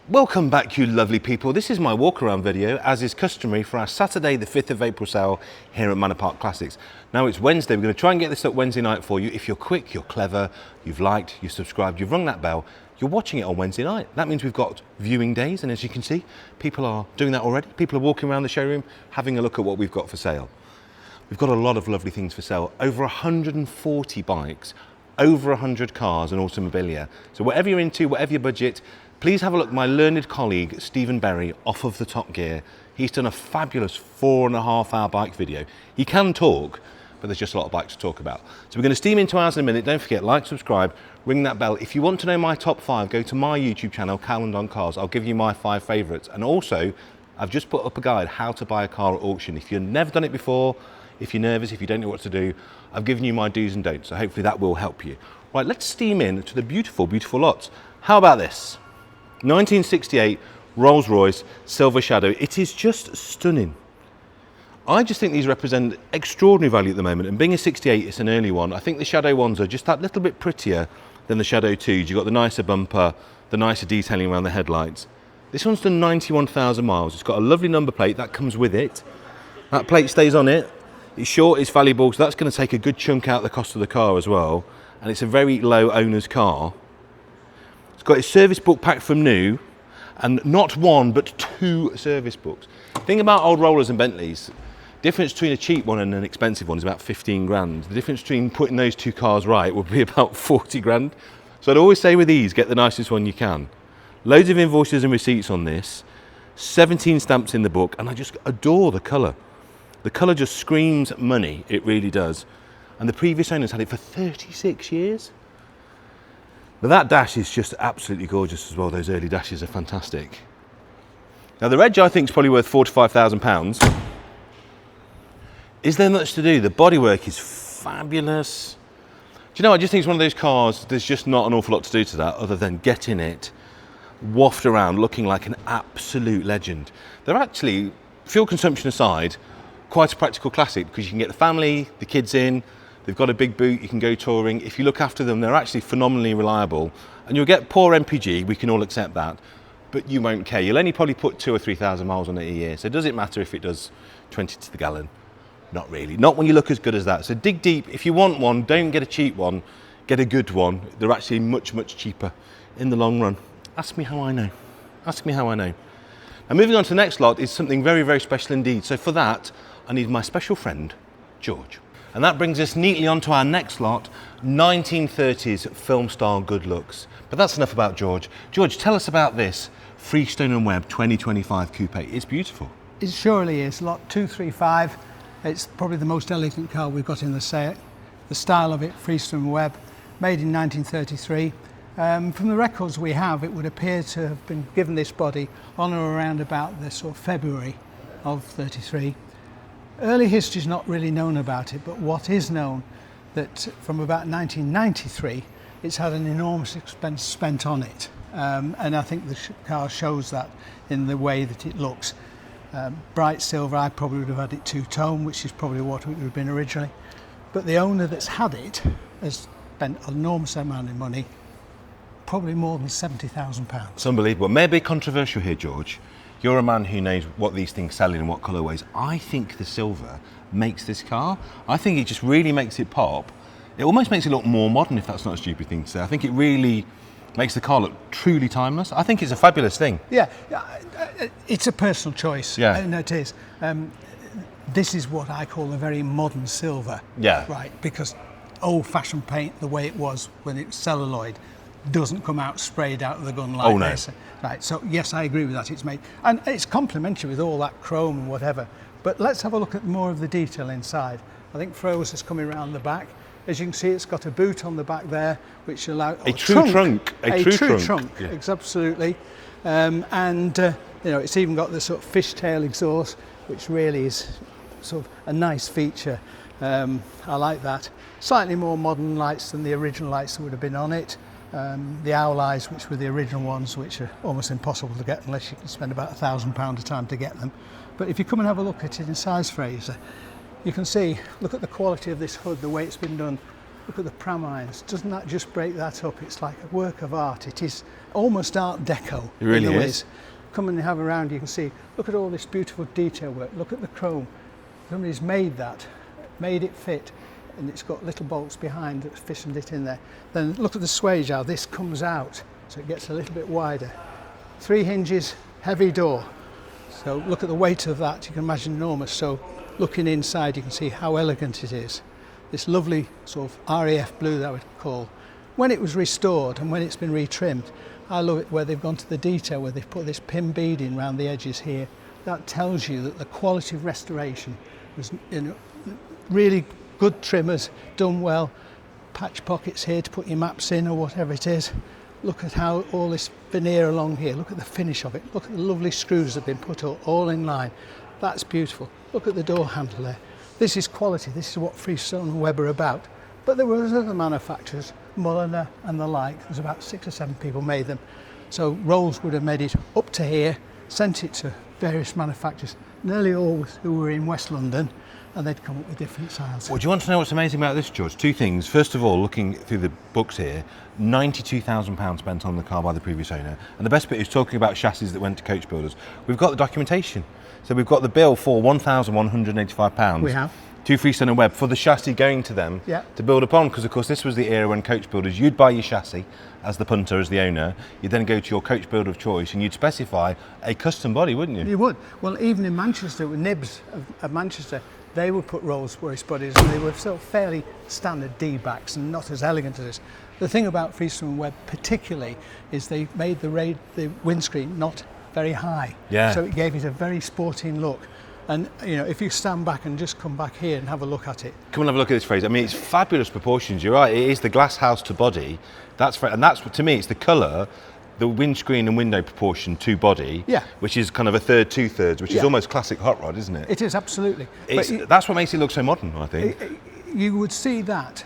Welcome back, you lovely people. This is my walk around video, as is customary for our Saturday the 5th of April sale here at Manor Park Classics. Now it's Wednesday, we're going to try and get this up Wednesday night for you. If you're quick, you're clever, you've liked, you've subscribed, you've rung that bell, you're watching it on Wednesday night. That means we've got viewing days, and as you can see, people are doing that already. People are walking around the showroom, having a look at what we've got for sale. We've got a lot of lovely things for sale, over 140 bikes, over 100 cars and automobilia. So whatever you're into, whatever your budget, please have a look at my learned colleague, Stephen Berry, off of the Top Gear. He's done a fabulous 4.5-hour bike video. He can talk, but there's just a lot of bikes to talk about. So we're going to steam into ours in a minute. Don't forget, like, subscribe, ring that bell. If you want to know my top 5, go to my YouTube channel, Calland on Cars. I'll give you my 5 favourites. And also, I've just put up a guide, how to buy a car at auction. If you've never done it before, if you're nervous, if you don't know what to do, I've given you my do's and don'ts. So hopefully that will help you. Right, let's steam in to the beautiful, beautiful lots. How about this? 1968 Rolls-Royce Silver Shadow. It is just stunning. I just think these represent extraordinary value at the moment, and being a 68, it's an early one. I think the Shadow ones are just that little bit prettier than the Shadow 2s. You've got the nicer bumper, the nicer detailing around the headlights. This one's done 91,000 miles. It's got a lovely number plate that comes with it. That plate stays on it. It's short, it's valuable, so that's going to take a good chunk out of the cost of the car as well. And it's a very low owner's car. It's got its service book pack from new, and not one but 2 service books. The thing about old Rollers and Bentleys, difference between a cheap one and an expensive one is about 15 grand. The difference between putting those 2 cars right would be about 40 grand. So I'd always say with these, get the nicest one you can. Loads of invoices and receipts on this, 17 stamps in the book, and I just adore the colour. The colour just screams money, it really does. And the previous owners had it for 36 years. But that dash is just absolutely gorgeous as well. Those early dashes are fantastic. Now the Reg I think is probably worth £45,000. Is there much to do? The bodywork is fabulous. Do you know, I just think it's one of those cars, there's just not an awful lot to do to that other than get in it, waft around looking like an absolute legend. They're actually, fuel consumption aside, quite a practical classic because you can get the family, the kids in, they've got a big boot, you can go touring. If you look after them, they're actually phenomenally reliable. And you'll get poor MPG, we can all accept that, but you won't care. You'll only probably put 2,000 or 3,000 miles on it a year. So does it matter if it does 20 to the gallon? Not really. Not when you look as good as that. So dig deep. If you want one, don't get a cheap one, get a good one. They're actually much, much cheaper in the long run. Ask me how I know. Ask me how I know. Now moving on to the next lot is something very, very special indeed. So for that, I need my special friend, George. And that brings us neatly onto our next lot, 1930s film style good looks. But that's enough about George. George, tell us about this Freestone and Webb 2025 Coupe. It's beautiful. It surely is. Lot 235. It's probably the most elegant car we've got in the set. The style of it, Freestone and Webb, made in 1933. From the records we have, it would appear to have been given this body on or around about the sort of February of 33. Early history is not really known about it, but what is known that from about 1993, it's had an enormous expense spent on it. And I think the car shows that in the way that it looks. Bright silver, I probably would have had it 2-tone, which is probably what it would have been originally. But the owner that's had it has spent an enormous amount of money, probably more than £70,000. It's unbelievable. Maybe controversial here, George. You're a man who knows what these things sell in and what colourways. I think the silver makes this car. I think it just really makes it pop. It almost makes it look more modern, if that's not a stupid thing to say. I think it really makes the car look truly timeless. I think it's a fabulous thing. Yeah, it's a personal choice. Yeah. And it is. This is what I call a very modern silver. Yeah. Right, because old-fashioned paint, the way it was when it was celluloid, doesn't come out sprayed out of the gun like this. Right, so yes, I agree with that. It's made, and it's complementary with all that chrome and whatever. But let's have a look at more of the detail inside. I think Froze is coming around the back. As you can see, it's got a boot on the back there, which allows a true trunk. A true trunk. Yeah. Absolutely. And you know, it's even got the sort of fishtail exhaust, which really is sort of a nice feature. I like that. Slightly more modern lights than the original lights that would have been on it. The owl eyes, which were the original ones, which are almost impossible to get unless you can spend about £1,000 a time to get them. But if you come and have a look at it in size Fraser, you can see, look at the quality of this hood, the way it's been done. Look at the pram irons. Doesn't that just break that up? It's like a work of art. It is almost Art Deco. It really in the is. ways. Come and have a round, you can see, look at all this beautiful detail work, look at the chrome. Somebody's made that, made it fit, and it's got little bolts behind that's fitted it in there. Then look at the swage, how this comes out, so it gets a little bit wider. 3 hinges, heavy door. So look at the weight of that, you can imagine enormous. So looking inside, you can see how elegant it is. This lovely sort of RAF blue that I would call. When it was restored and when it's been retrimmed, I love it where they've gone to the detail, where they've put this pin beading around the edges here. That tells you that the quality of restoration was, you know, really good trimmers, done well. Patch pockets here to put your maps in or whatever it is. Look at how all this veneer along here, look at the finish of it. Look at the lovely screws that have been put all in line. That's beautiful. Look at the door handle there. This is quality, this is what Freestone and Webb are about. But there were other manufacturers, Mulliner and the like. There's about 6 or 7 people made them. So Rolls would have made it up to here, sent it to various manufacturers, nearly all who were in West London, and they'd come up with different styles. Well, do you want to know what's amazing about this, George? 2 things. First of all, looking through the books here, £92,000 spent on the car by the previous owner. And the best bit is talking about chassis that went to coach builders. We've got the documentation. So we've got the bill for £1,185. We have. To Freestone and Webb for the chassis going to them to build upon, because of course this was the era when coach builders, you'd buy your chassis as the punter, as the owner, you'd then go to your coach builder of choice and you'd specify a custom body, wouldn't you? You would. Well, even in Manchester, with Nibs of Manchester, they would put Rolls-Royce bodies, and they were sort of fairly standard D-backs and not as elegant as this. The thing about Freestone and Webb particularly is they made the windscreen not very high, so it gave it a very sporting look. And you know, if you stand back and just come back here and have a look at it. Come and have a look at this phrase. I mean, it's fabulous proportions. You're right. It is the glass house to body. And that's to me, it's the colour, the windscreen and window proportion to body. Which is kind of a third, 2/3, which is almost classic hot rod, isn't it? It is, absolutely. That's what makes it look so modern, I think. You would see that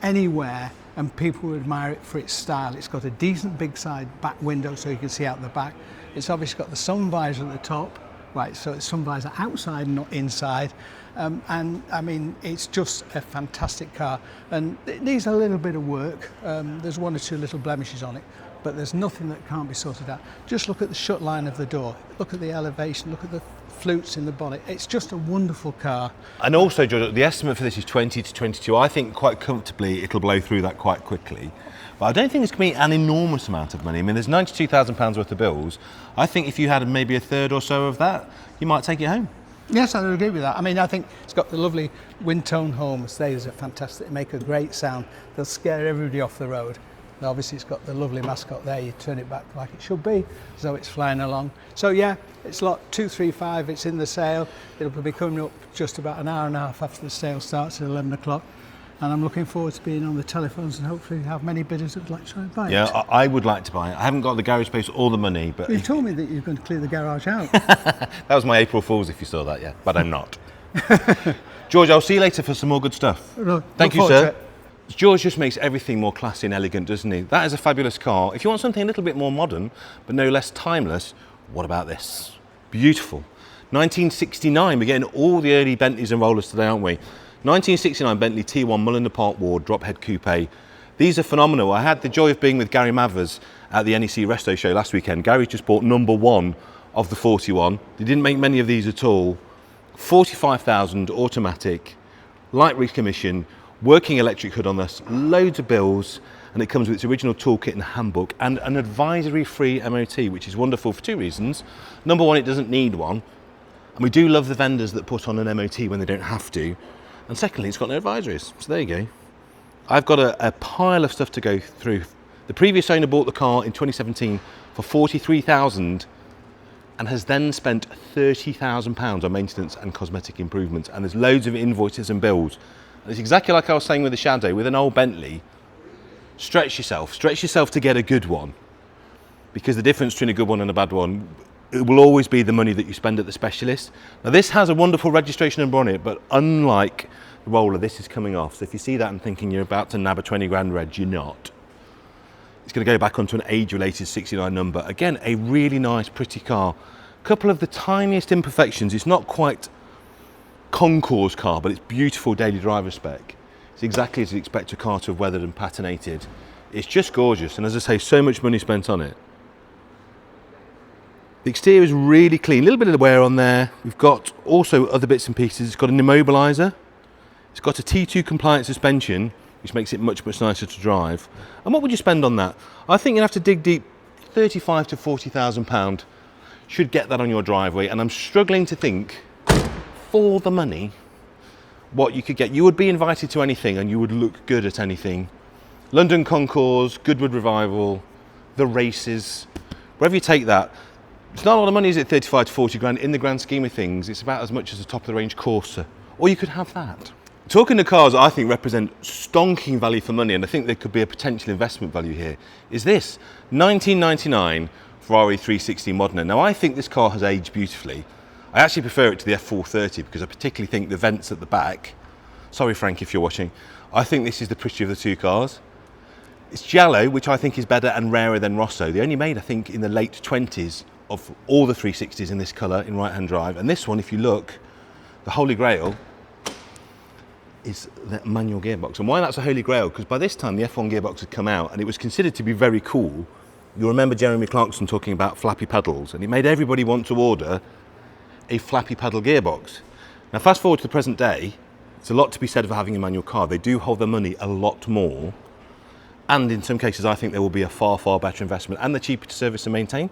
anywhere, and people would admire it for its style. It's got a decent big side back window, so you can see out the back. It's obviously got the sun visor at the top. Right, so it's sun visor outside, not inside, and I mean, it's just a fantastic car, and it needs a little bit of work. There's 1 or 2 little blemishes on it, but there's nothing that can't be sorted out. Just look at the shut line of the door, look at the elevation, look at the flutes in the bonnet. It's just a wonderful car. And also, George, the estimate for this is 20 to 22. I think quite comfortably it'll blow through that quite quickly. But I don't think it's going to be an enormous amount of money. I mean, there's £92,000 worth of bills. I think if you had maybe a third or so of that, you might take it home. Yes, I would agree with that. I mean, I think it's got the lovely wind tone homes. These are fantastic. They make a great sound. They'll scare everybody off the road. And obviously, it's got the lovely mascot there. You turn it back like it should be, as though it's flying along. So yeah, it's lot 235. It's in the sale. It'll be coming up just about an hour and a half after the sale starts at 11 o'clock. And I'm looking forward to being on the telephones and hopefully have many bidders that would like to try and buy it. Yeah, I would like to buy it. I haven't got the garage space or the money, but... You told me that you were going to clear the garage out. That was my April Fool's, if you saw that, yeah. But I'm not. George, I'll see you later for some more good stuff. Thank you, sir. George just makes everything more classy and elegant, doesn't he? That is a fabulous car. If you want something a little bit more modern, but no less timeless, what about this? Beautiful. 1969, we're getting all the early Bentleys and rollers today, aren't we? 1969 Bentley T1 Mulliner Part Ward drop head coupe. These are phenomenal. I had the joy of being with Gary Mathers at the NEC Resto show last weekend. Gary just bought #1 of the 41. They didn't make many of these at all. 45,000 automatic, light recommission, working electric hood on this, loads of bills, and it comes with its original toolkit and handbook and an advisory-free MOT, which is wonderful for 2 reasons. Number one, it doesn't need one, and we do love the vendors that put on an MOT when they don't have to. And secondly, it's got no advisories, so there you go. I've got a pile of stuff to go through. The previous owner bought the car in 2017 for $43,000 and has then spent £30,000 on maintenance and cosmetic improvements, and there's loads of invoices and bills. And it's exactly like I was saying with the Shadow, with an old Bentley, stretch yourself to get a good one, because the difference between a good one and a bad one, it will always be the money that you spend at the specialist. Now this has a wonderful registration number on it, but unlike the roller, this is coming off. So if you see that and thinking you're about to nab a 20 grand reg, you're not. It's going to go back onto an age-related 69 number. Again, a really nice, pretty car. A couple of the tiniest imperfections. It's not quite Concours car, but it's beautiful daily driver spec. It's exactly as you'd expect a car to have weathered and patinated. It's just gorgeous, and as I say, so much money spent on it. The exterior is really clean, a little bit of the wear on there. We've got also other bits and pieces. It's got an immobiliser. It's got a T2 compliant suspension, which makes it much, much nicer to drive. And what would you spend on that? I think you'd have to dig deep. 35 to 40,000 pound should get that on your driveway, and I'm struggling to think for the money what you could get. You would be invited to anything and you would look good at anything. London Concours, Goodwood Revival, the races, wherever you take that. It's not a lot of money, is it? 35 to 40 grand. In the grand scheme of things, it's about as much as a top of the range Corsa, or you could have that. Talking to cars I think represent stonking value for money, and I think there could be a potential investment value here, is this 1999 Ferrari 360 Modena. Now I think this car has aged beautifully. I actually prefer it to the F430 because I particularly think the vents at the back, sorry Frank if you're watching, I think this is the prettier of the two cars. It's giallo, which I think is better and rarer than Rosso. They only made, I think, in the late 20s of all the 360s in this colour in right-hand drive. And this one, if you look, the Holy Grail is the manual gearbox. And why that's a Holy Grail? Because by this time the F1 gearbox had come out and it was considered to be very cool. You'll remember Jeremy Clarkson talking about flappy pedals, and it made everybody want to order a flappy pedal gearbox. Now fast forward to the present day, it's a lot to be said for having a manual car. They do hold their money a lot more. And in some cases, I think there will be a far, far better investment, and they're cheaper to service and maintain.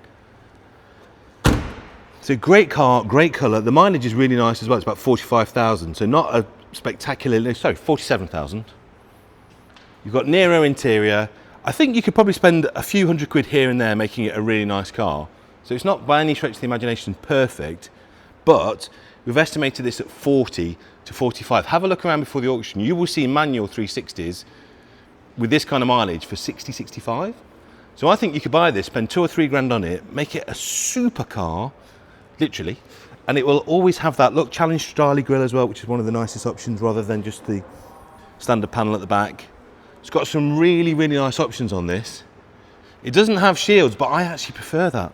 It's a great car, great colour. The mileage is really nice as well. It's about 45,000, so not a spectacular, sorry, 47,000. You've got Nero interior. I think you could probably spend a few hundred quid here and there making it a really nice car. So it's not by any stretch of the imagination perfect, but we've estimated this at 40 to 45. Have a look around before the auction. You will see manual 360s with this kind of mileage for 60, 65. So I think you could buy this, spend 2 or 3 grand on it, make it a super car, literally, and it will always have that look, Challenge Strali grille as well, which is one of the nicest options rather than just the standard panel at the back. It's got some really, really nice options on this. It doesn't have shields, but I actually prefer that.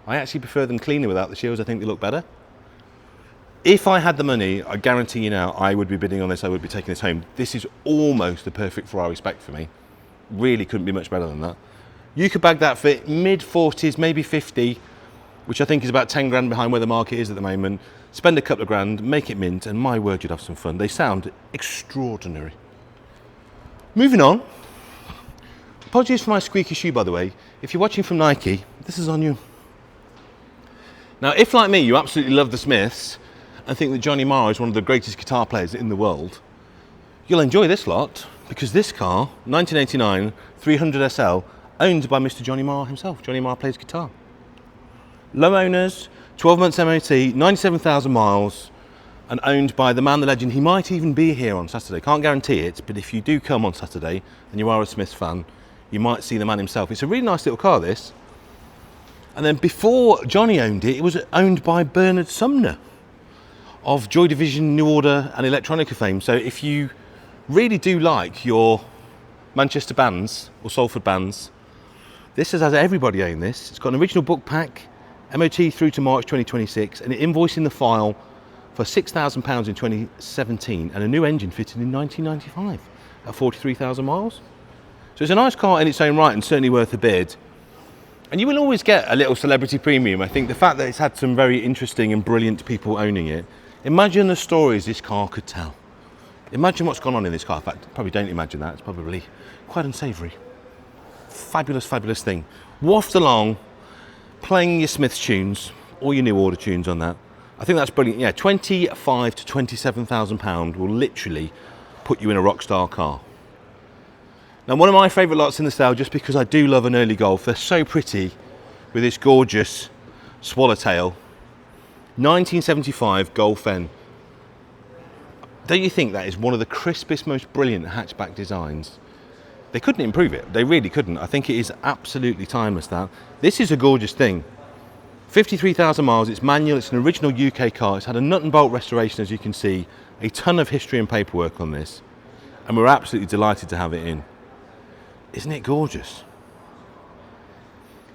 I actually prefer them cleaner without the shields. I think they look better. If I had the money, I guarantee you now, I would be bidding on this, I would be taking this home. This is almost the perfect Ferrari spec for me. Really couldn't be much better than that. You could bag that for mid-40s, maybe 50, which I think is about 10 grand behind where the market is at the moment. Spend a couple of grand, make it mint, and my word, you'd have some fun. They sound extraordinary. Moving on. Apologies for my squeaky shoe, by the way. If you're watching from Nike, this is on you. Now, if like me, you absolutely love the Smiths, and think that Johnny Marr is one of the greatest guitar players in the world, you'll enjoy this lot, because this car, 1989 300 SL, owned by Mr. Johnny Marr himself. Johnny Marr plays guitar. Low owners, 12 months MOT, 97,000 miles, and owned by the man, the legend. He might even be here on Saturday. Can't guarantee it, but if you do come on Saturday and you are a Smiths fan, you might see the man himself. It's a really nice little car, this. And then before Johnny owned it, it was owned by Bernard Sumner of Joy Division, New Order and Electronica fame. So if you really do like your Manchester bands or Salford bands, this has everybody own this. It's got an original book pack, MOT through to March 2026, and an invoice in the file for £6,000 in 2017, and a new engine fitted in 1995 at 43,000 miles. So it's a nice car in its own right and certainly worth a bid. And you will always get a little celebrity premium. I think the fact that it's had some very interesting and brilliant people owning it. Imagine the stories this car could tell. Imagine what's gone on in this car. In fact, probably don't imagine that. It's probably quite unsavoury. Fabulous, fabulous thing. Waft along, playing your Smiths tunes, or your New Order tunes on that. I think that's brilliant. Yeah, 25 to 27,000 pound will literally put you in a rock star car. Now, one of my favourite lots in the sale, just because I do love an early Golf. They're so pretty with this gorgeous Swallowtail. 1975 Golf N. Don't you think that is one of the crispest, most brilliant hatchback designs? They couldn't improve it. They really couldn't. I think it is absolutely timeless, that. This is a gorgeous thing. 53,000 miles, it's manual, it's an original UK car. It's had a nut and bolt restoration, as you can see. A ton of history and paperwork on this. And we're absolutely delighted to have it in. Isn't it gorgeous?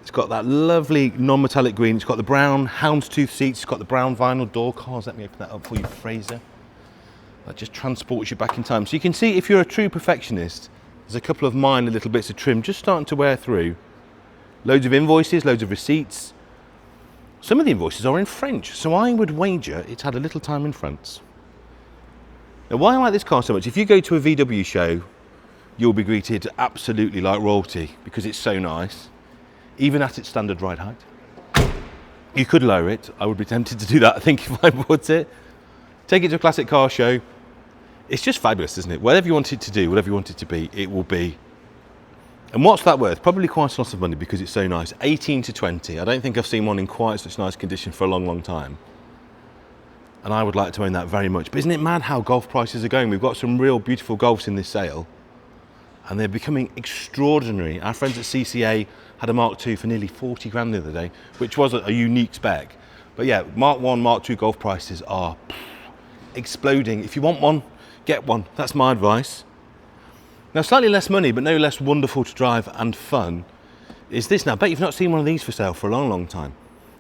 It's got that lovely non-metallic green. It's got the brown houndstooth seats. It's got the brown vinyl door cars. Let me open that up for you, Fraser. That just transports you back in time. So you can see, if you're a true perfectionist, There's a couple of minor little bits of trim just starting to wear through. Loads of invoices, loads of receipts. Some of the invoices are in French, so I would wager it's had a little time in France. Now, why I like this car so much, if you go to a VW show, you'll be greeted absolutely like royalty because it's so nice, even at its standard ride height. You could lower it. I would be tempted to do that, I think, if I bought it. Take it to a classic car show. It's just fabulous, isn't it? Whatever you want it to do, whatever you want it to be, it will be. And what's that worth? Probably quite a lot of money because it's so nice. 18 to 20. I don't think I've seen one in quite such nice condition for a long, long time. And I would like to own that very much. But isn't it mad how Golf prices are going? We've got some real beautiful Golfs in this sale. And they're becoming extraordinary. Our friends at CCA had a Mark II for nearly 40 grand the other day, which was a unique spec. But yeah, Mark I, Mark II Golf prices are exploding. If you want one, get one. That's my advice. Now, slightly less money, but no less wonderful to drive and fun is this. Now, I bet you've not seen one of these for sale for a long, long time.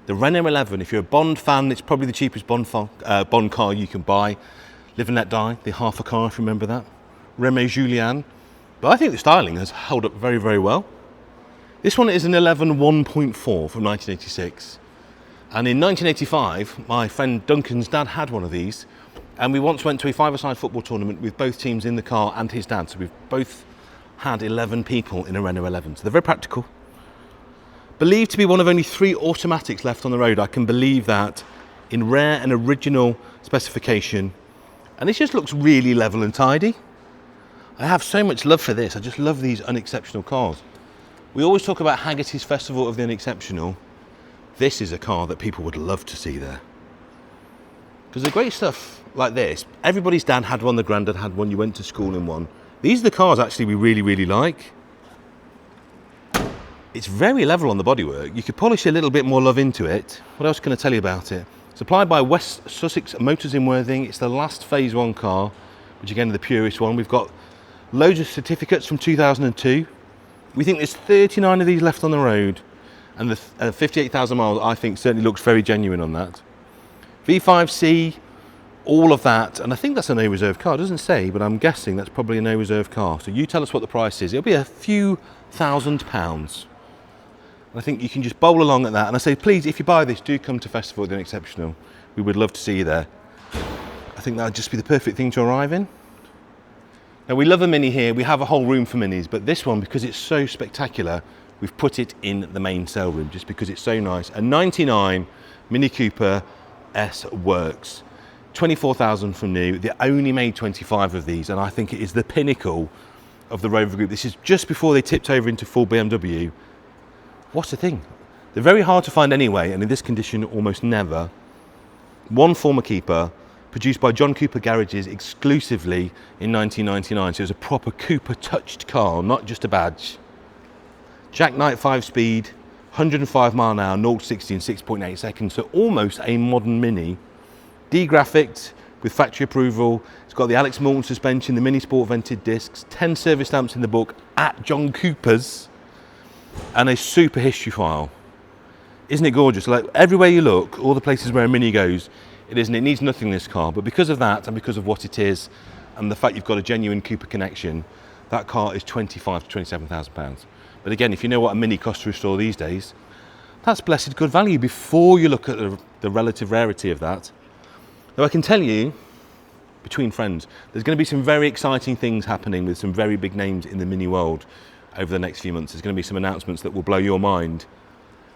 The Renault 11. If you're a Bond fan, it's probably the cheapest Bond car you can buy. Live and Let Die, the half a car, if you remember that. Remy Julien. But I think the styling has held up very, very well. This one is an 11 1.4 from 1986. And in 1985, my friend Duncan's dad had one of these. And we once went to a five-a-side football tournament with both teams in the car and his dad. So we've both had 11 people in a Renault 11. So they're very practical. Believed to be one of only 3 automatics left on the road. I can believe that in rare and original specification. And this just looks really level and tidy. I have so much love for this. I just love these unexceptional cars. We always talk about Haggerty's Festival of the Unexceptional. This is a car that people would love to see there. Because the great stuff like this, everybody's dad had one, the granddad had one, you went to school in one. These are the cars actually we really, really like. It's very level on the bodywork. You could polish a little bit more love into it. What else can I tell you about it? Supplied by West Sussex Motors in Worthing. It's the last Phase 1 car, which again, the purest one. We've got loads of certificates from 2002. We think there's 39 of these left on the road. And the 58,000 miles, I think, certainly looks very genuine on that. V5C, all of that, and I think that's a no reserve car. It doesn't say, but I'm guessing that's probably a no reserve car. So you tell us what the price is. It'll be a few £1,000s. I think you can just bowl along at that. And I say, please, if you buy this, do come to Festival of the Unexceptional. We would love to see you there. I think that would just be the perfect thing to arrive in. Now, we love a Mini here. We have a whole room for Minis, but this one, because it's so spectacular, we've put it in the main sale room just because it's so nice. A 99 Mini Cooper S Works. 24,000 from new. They only made 25 of these, and I think it is the pinnacle of the Rover group. This is just before they tipped over into full BMW. What's the thing? They're very hard to find anyway, and in this condition, almost never. One former keeper, produced by John Cooper Garages exclusively in 1999. So it was a proper Cooper touched car, not just a badge. Jackknife 5-speed, 105 mile an hour, 0 to 60 in 6.8 seconds. So almost a modern Mini. De-graphicked with factory approval. It's got the Alex Moulton suspension, the Mini Sport vented discs, 10 service stamps in the book at John Cooper's, and a super history file. Isn't it gorgeous? Like everywhere you look, all the places where a Mini goes, it needs nothing, this car. But because of that, and because of what it is, and the fact you've got a genuine Cooper connection, that car is £25,000 to £27,000. But again, if you know what a Mini costs to restore these days, that's blessed good value before you look at the relative rarity of that. Now, I can tell you, between friends, there's going to be some very exciting things happening with some very big names in the Mini world over the next few months. There's going to be some announcements that will blow your mind.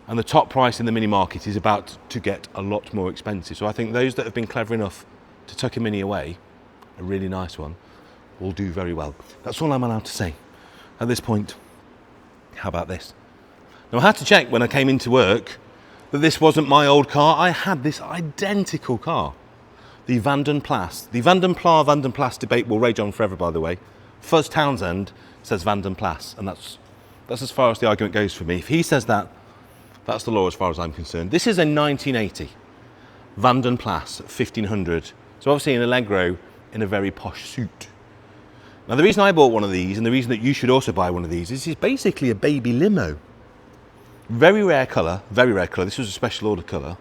And the top price in the Mini market is about to get a lot more expensive. So I think those that have been clever enough to tuck a Mini away, a really nice one, will do very well. That's all I'm allowed to say at this point. How about this? Now, I had to check when I came into work that this wasn't my old car. I had this identical car. The Vanden Plas. The Vanden Plas debate will rage on forever, by the way. Fuzz Townsend says Vanden Plas, and that's as far as the argument goes for me. If he says that, that's the law as far as I'm concerned. This is a 1980 Vanden Plas 1500. So obviously an Allegro in a very posh suit. Now, the reason I bought one of these, and the reason that you should also buy one of these, is it's basically a baby limo. Very rare colour, very rare colour. This was a special order colour.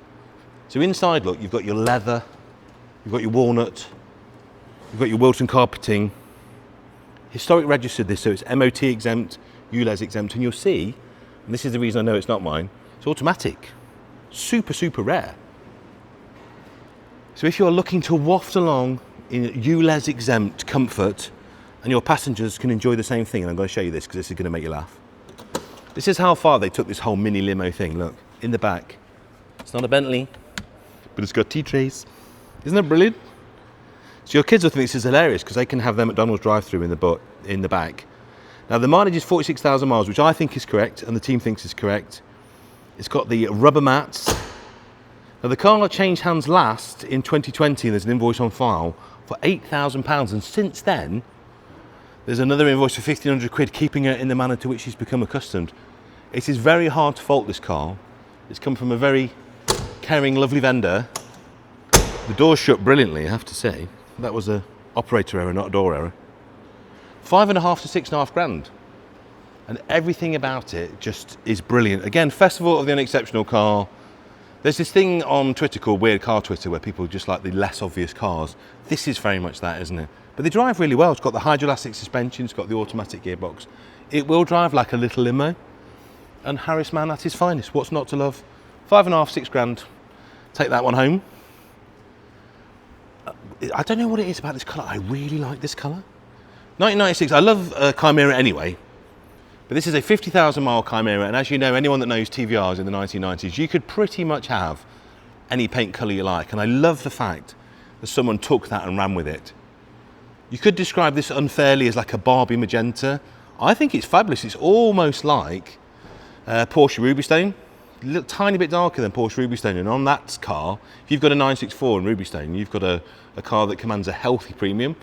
So inside, look, you've got your leather, you've got your walnut, you've got your Wilton carpeting, historic registered this, so it's MOT exempt, ULEZ exempt, and you'll see, and this is the reason I know it's not mine, it's automatic. Super, super rare. So if you're looking to waft along in ULEZ exempt comfort, and your passengers can enjoy the same thing, and I'm going to show you this because this is going to make you laugh. This is how far they took this whole mini limo thing. Look, in the back. It's not a Bentley, but it's got T-trays. Isn't that brilliant? So your kids will think this is hilarious because they can have their McDonald's drive-through in the back. Now the mileage is 46,000 miles, which I think is correct, and the team thinks is correct. It's got the rubber mats. Now the car changed hands last in 2020, and there's an invoice on file for £8,000, and since then, there's another invoice for 1,500 quid, keeping it in the manner to which she's become accustomed. It is very hard to fault this car. It's come from a very caring, lovely vendor. The door's shut brilliantly, I have to say. That was an operator error, not a door error. 5.5 to 6.5 grand. And everything about it just is brilliant. Again, Festival of the Unexceptional Car. There's this thing on Twitter called Weird Car Twitter where people just like the less obvious cars. This is very much that, isn't it? But they drive really well. It's got the hydroelastic suspension, it's got the automatic gearbox. It will drive like a little limo. And Harris man at his finest. What's not to love? 5.5, 6 grand. Take that one home. I don't know what it is about this colour. I really like this colour. 1996, I love Chimaera anyway. But this is a 50,000 mile Chimaera, and as you know, anyone that knows TVRs in the 1990s, you could pretty much have any paint colour you like. And I love the fact that someone took that and ran with it. You could describe this unfairly as like a Barbie magenta. I think it's fabulous. It's almost like Porsche Rubystone. A little tiny bit darker than Porsche Rubystone, and on that car, if you've got a 964 in Rubystone, you've got a car that commands a healthy premium.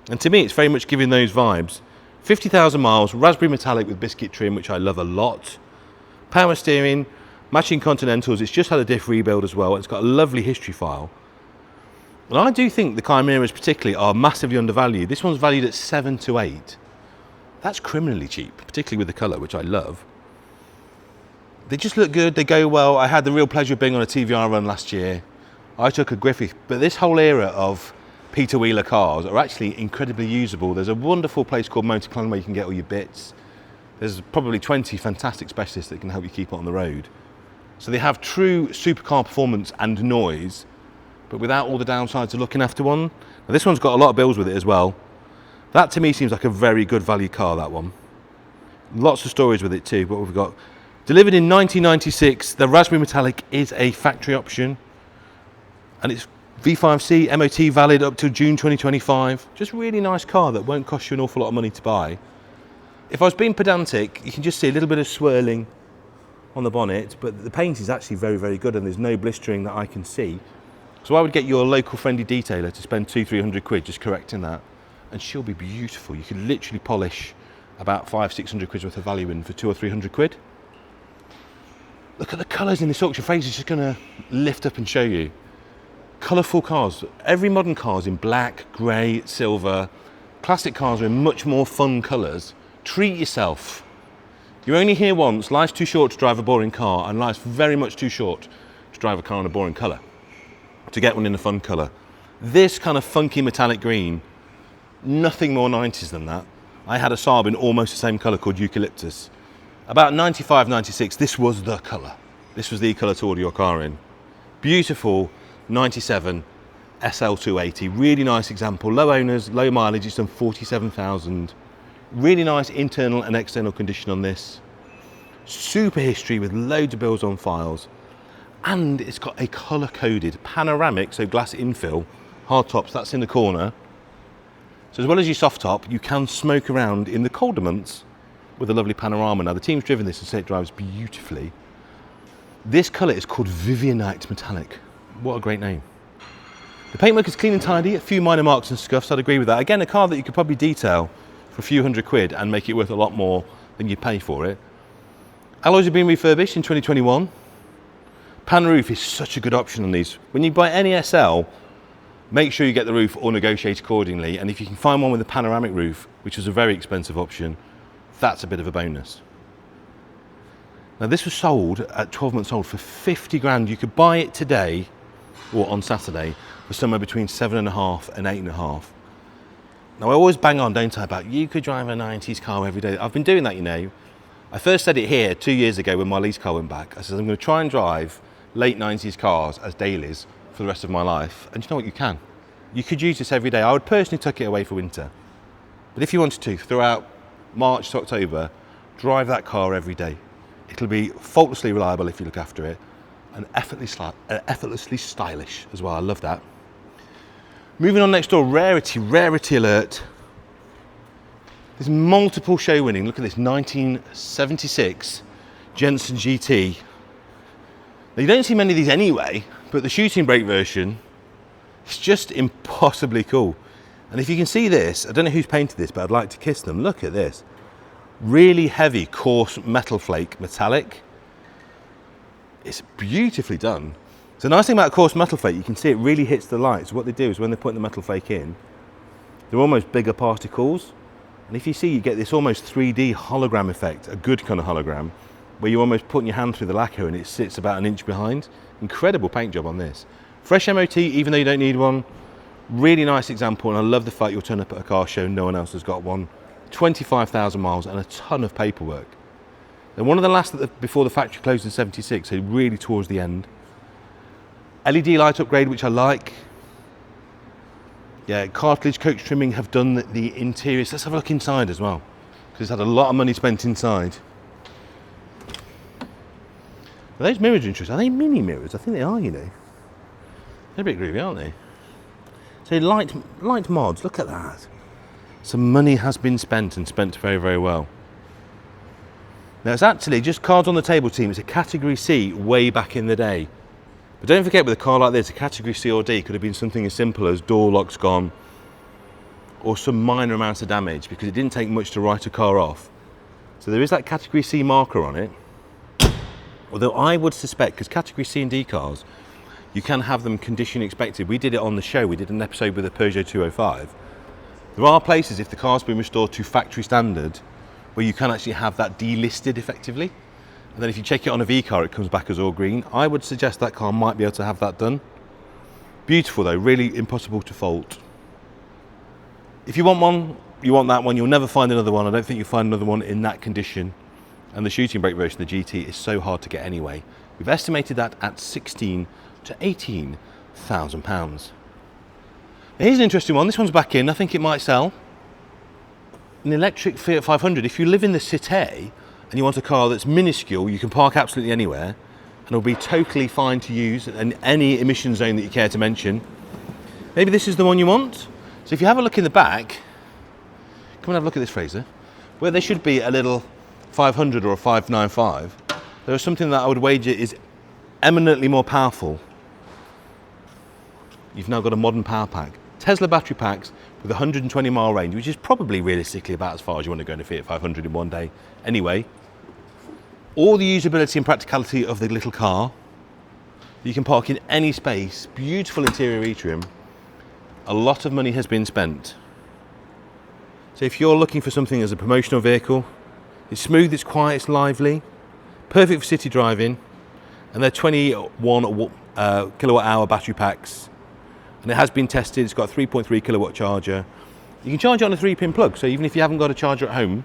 And to me, it's very much giving those vibes. 50,000 miles, raspberry metallic with biscuit trim, which I love a lot. Power steering, matching Continentals. It's just had a diff rebuild as well. It's got a lovely history file. And I do think the Chimeras particularly are massively undervalued. This one's valued at 7 to 8. That's criminally cheap, particularly with the colour, which I love. They just look good, they go well. I had the real pleasure of being on a TVR run last year. I took a Griffith, but this whole era of Peter Wheeler cars are actually incredibly usable. There's a wonderful place called Motorclan where you can get all your bits. There's probably 20 fantastic specialists that can help you keep it on the road. So they have true supercar performance and noise, but without all the downsides of looking after one. Now this one's got a lot of bills with it as well. That to me seems like a very good value car, that one. Lots of stories with it too, but we've got delivered in 1996, the raspberry metallic is a factory option, and it's V5C MOT valid up to June 2025. Just a really nice car that won't cost you an awful lot of money to buy. If I was being pedantic, you can just see a little bit of swirling on the bonnet, but the paint is actually very, very good, and there's no blistering that I can see. So I would get your local friendly detailer to spend 200-300 quid just correcting that, and she'll be beautiful. You could literally polish about 500-600 quid's worth of value in for 200 or 300 quid. Look at the colours in this auction. Fraser's just going to lift up and show you. Colourful cars. Every modern car is in black, grey, silver. Classic cars are in much more fun colours. Treat yourself. You're only here once. Life's too short to drive a boring car, and life's very much too short to drive a car in a boring colour. To get one in a fun colour. This kind of funky metallic green, nothing more 90s than that. I had a Saab in almost the same colour called Eucalyptus. About 95, 96, this was the colour. This was the colour to order your car in. Beautiful 97 SL280, really nice example. Low owners, low mileage, it's done 47,000. Really nice internal and external condition on this. Super history with loads of bills on files. And it's got a colour-coded panoramic, so glass infill, hard tops, that's in the corner. So as well as your soft top, you can smoke around in the colder months with a lovely panorama. Now the team's driven this and say it drives beautifully. This colour is called Vivianite Metallic. What a great name. The paintwork is clean and tidy, a few minor marks and scuffs, I'd agree with that. Again, a car that you could probably detail for a few hundred quid and make it worth a lot more than you pay for it. Alloys have been refurbished in 2021. Pan roof is such a good option on these. When you buy any SL, make sure you get the roof or negotiate accordingly. And if you can find one with a panoramic roof, which is a very expensive option, that's a bit of a bonus. Now this was sold at 12 months old for 50 grand. You could buy it today or on Saturday for somewhere between 7.5 and 8.5. Now I always bang on, don't I, about you could drive a 90s car every day. I've been doing that, you know. I first said it here 2 years ago when my lease car went back. I said I'm going to try and drive late 90s cars as dailies for the rest of my life. And you know what, you can. You could use this every day. I would personally tuck it away for winter. But if you wanted to, throughout March to October, drive that car every day. It'll be faultlessly reliable if you look after it, and effortlessly stylish as well. I love that. Moving on next door, rarity alert. There's multiple show winning. Look at this, 1976 Jensen GT. Now you don't see many of these anyway, but the shooting brake version is just impossibly cool. And if you can see this, I don't know who's painted this, but I'd like to kiss them. Look at this. Really heavy, coarse metal flake, metallic. It's beautifully done. So the nice thing about coarse metal flake, you can see it really hits the light. So what they do is when they're putting the metal flake in, they're almost bigger particles. And if you see, you get this almost 3D hologram effect, a good kind of hologram, where you're almost putting your hand through the lacquer and it sits about an inch behind. Incredible paint job on this. Fresh MOT, even though you don't need one. Really nice example, and I love the fact you'll turn up at a car show, no one else has got one. 25,000 miles and a ton of paperwork. And one of the last before the factory closed in 76, so really towards the end. LED light upgrade, which I like. Yeah, cartilage coach trimming have done the interiors. Let's have a look inside as well, because it's had a lot of money spent inside. Are those mirrors interesting? Are they mini mirrors? I think they are, you know. They're a bit groovy, aren't they? So light mods, look at that. Some money has been spent, and spent very, very well. Now it's actually just cards on the table team. It's a category C way back in the day. But don't forget, with a car like this, a category C or D could have been something as simple as door locks gone or some minor amounts of damage, because it didn't take much to write a car off. So there is that category C marker on it. Although I would suspect, because category C and D cars, you can have them condition inspected. We did it on the show. We did an episode with a Peugeot 205. There are places, if the car's been restored to factory standard, where you can actually have that delisted effectively. And then if you check it on a V car, it comes back as all green. I would suggest that car might be able to have that done. Beautiful though, really impossible to fault. If you want one, you want that one. You'll never find another one. I don't think you'll find another one in that condition. And the shooting brake version of the GT is so hard to get anyway. We've estimated that at £16,000 to £18,000. Here's an interesting one. This one's back in. I think it might sell. An electric Fiat 500. If you live in the city and you want a car that's minuscule, you can park absolutely anywhere and it'll be totally fine to use in any emission zone that you care to mention. Maybe this is the one you want. So if you have a look in the back, come and have a look at this, Fraser, where there should be a little 500 or a 595, there is something that I would wager is eminently more powerful. You've now got a modern power pack. Tesla battery packs with 120 mile range, which is probably realistically about as far as you want to go in a Fiat 500 in one day. Anyway, all the usability and practicality of the little car. You can park in any space, beautiful interior e-trim. A lot of money has been spent. So if you're looking for something as a promotional vehicle, it's smooth, it's quiet, it's lively, perfect for city driving, and they're 21 kilowatt hour battery packs. And it has been tested. It's got a 3.3 kilowatt charger. You can charge it on a 3-pin plug, so even if you haven't got a charger at home,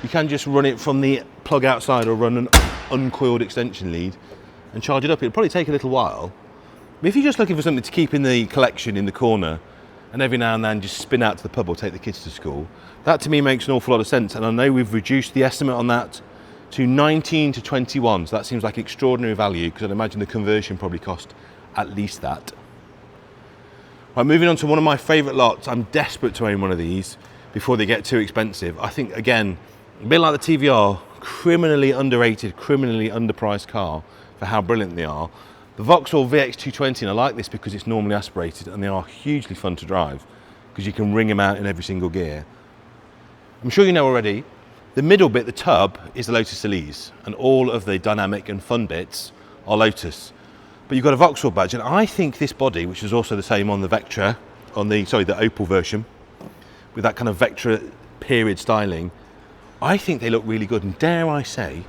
you can just run it from the plug outside or run an uncoiled extension lead and charge it up. It'll probably take a little while. But if you're just looking for something to keep in the collection in the corner and every now and then just spin out to the pub or take the kids to school, that to me makes an awful lot of sense. And I know we've reduced the estimate on that to 19 to 21, so that seems like extraordinary value, because I'd imagine the conversion probably cost at least that. Right, moving on to one of my favourite lots. I'm desperate to own one of these before they get too expensive. I think, again, a bit like the TVR, criminally underrated, criminally underpriced car for how brilliant they are. The Vauxhall VX220, and I like this because it's normally aspirated and they are hugely fun to drive because you can ring them out in every single gear. I'm sure you know already, the middle bit, the tub, is the Lotus Elise, and all of the dynamic and fun bits are Lotus. But you've got a Vauxhall badge, and I think this body, which is also the same on the Vectra, the Opel version, with that kind of Vectra period styling, I think they look really good. And dare I say,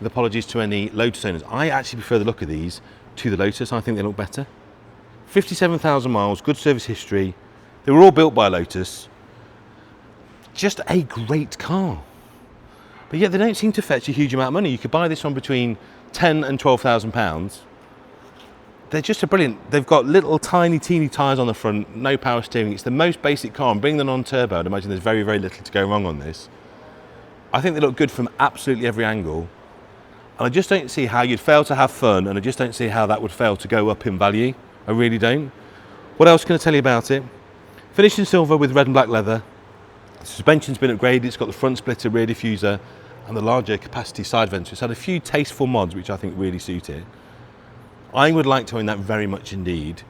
with apologies to any Lotus owners, I actually prefer the look of these to the Lotus. I think they look better. 57,000 miles, good service history. They were all built by Lotus. just a great car. But yet they don't seem to fetch a huge amount of money. You could buy this one between £10,000 and £12,000. They're just a brilliant. They've got little tiny teeny tyres on the front, no power steering. It's the most basic car, and bringing them on turbo, I'd imagine there's very, very little to go wrong on this. I think they look good from absolutely every angle. And I just don't see how you'd fail to have fun, and I just don't see how that would fail to go up in value. I really don't. What else can I tell you about it? Finished in silver with red and black leather. The suspension's been upgraded. It's got the front splitter, rear diffuser, and the larger capacity side vents. It's had a few tasteful mods which I think really suit it. I would like to own that very much indeed.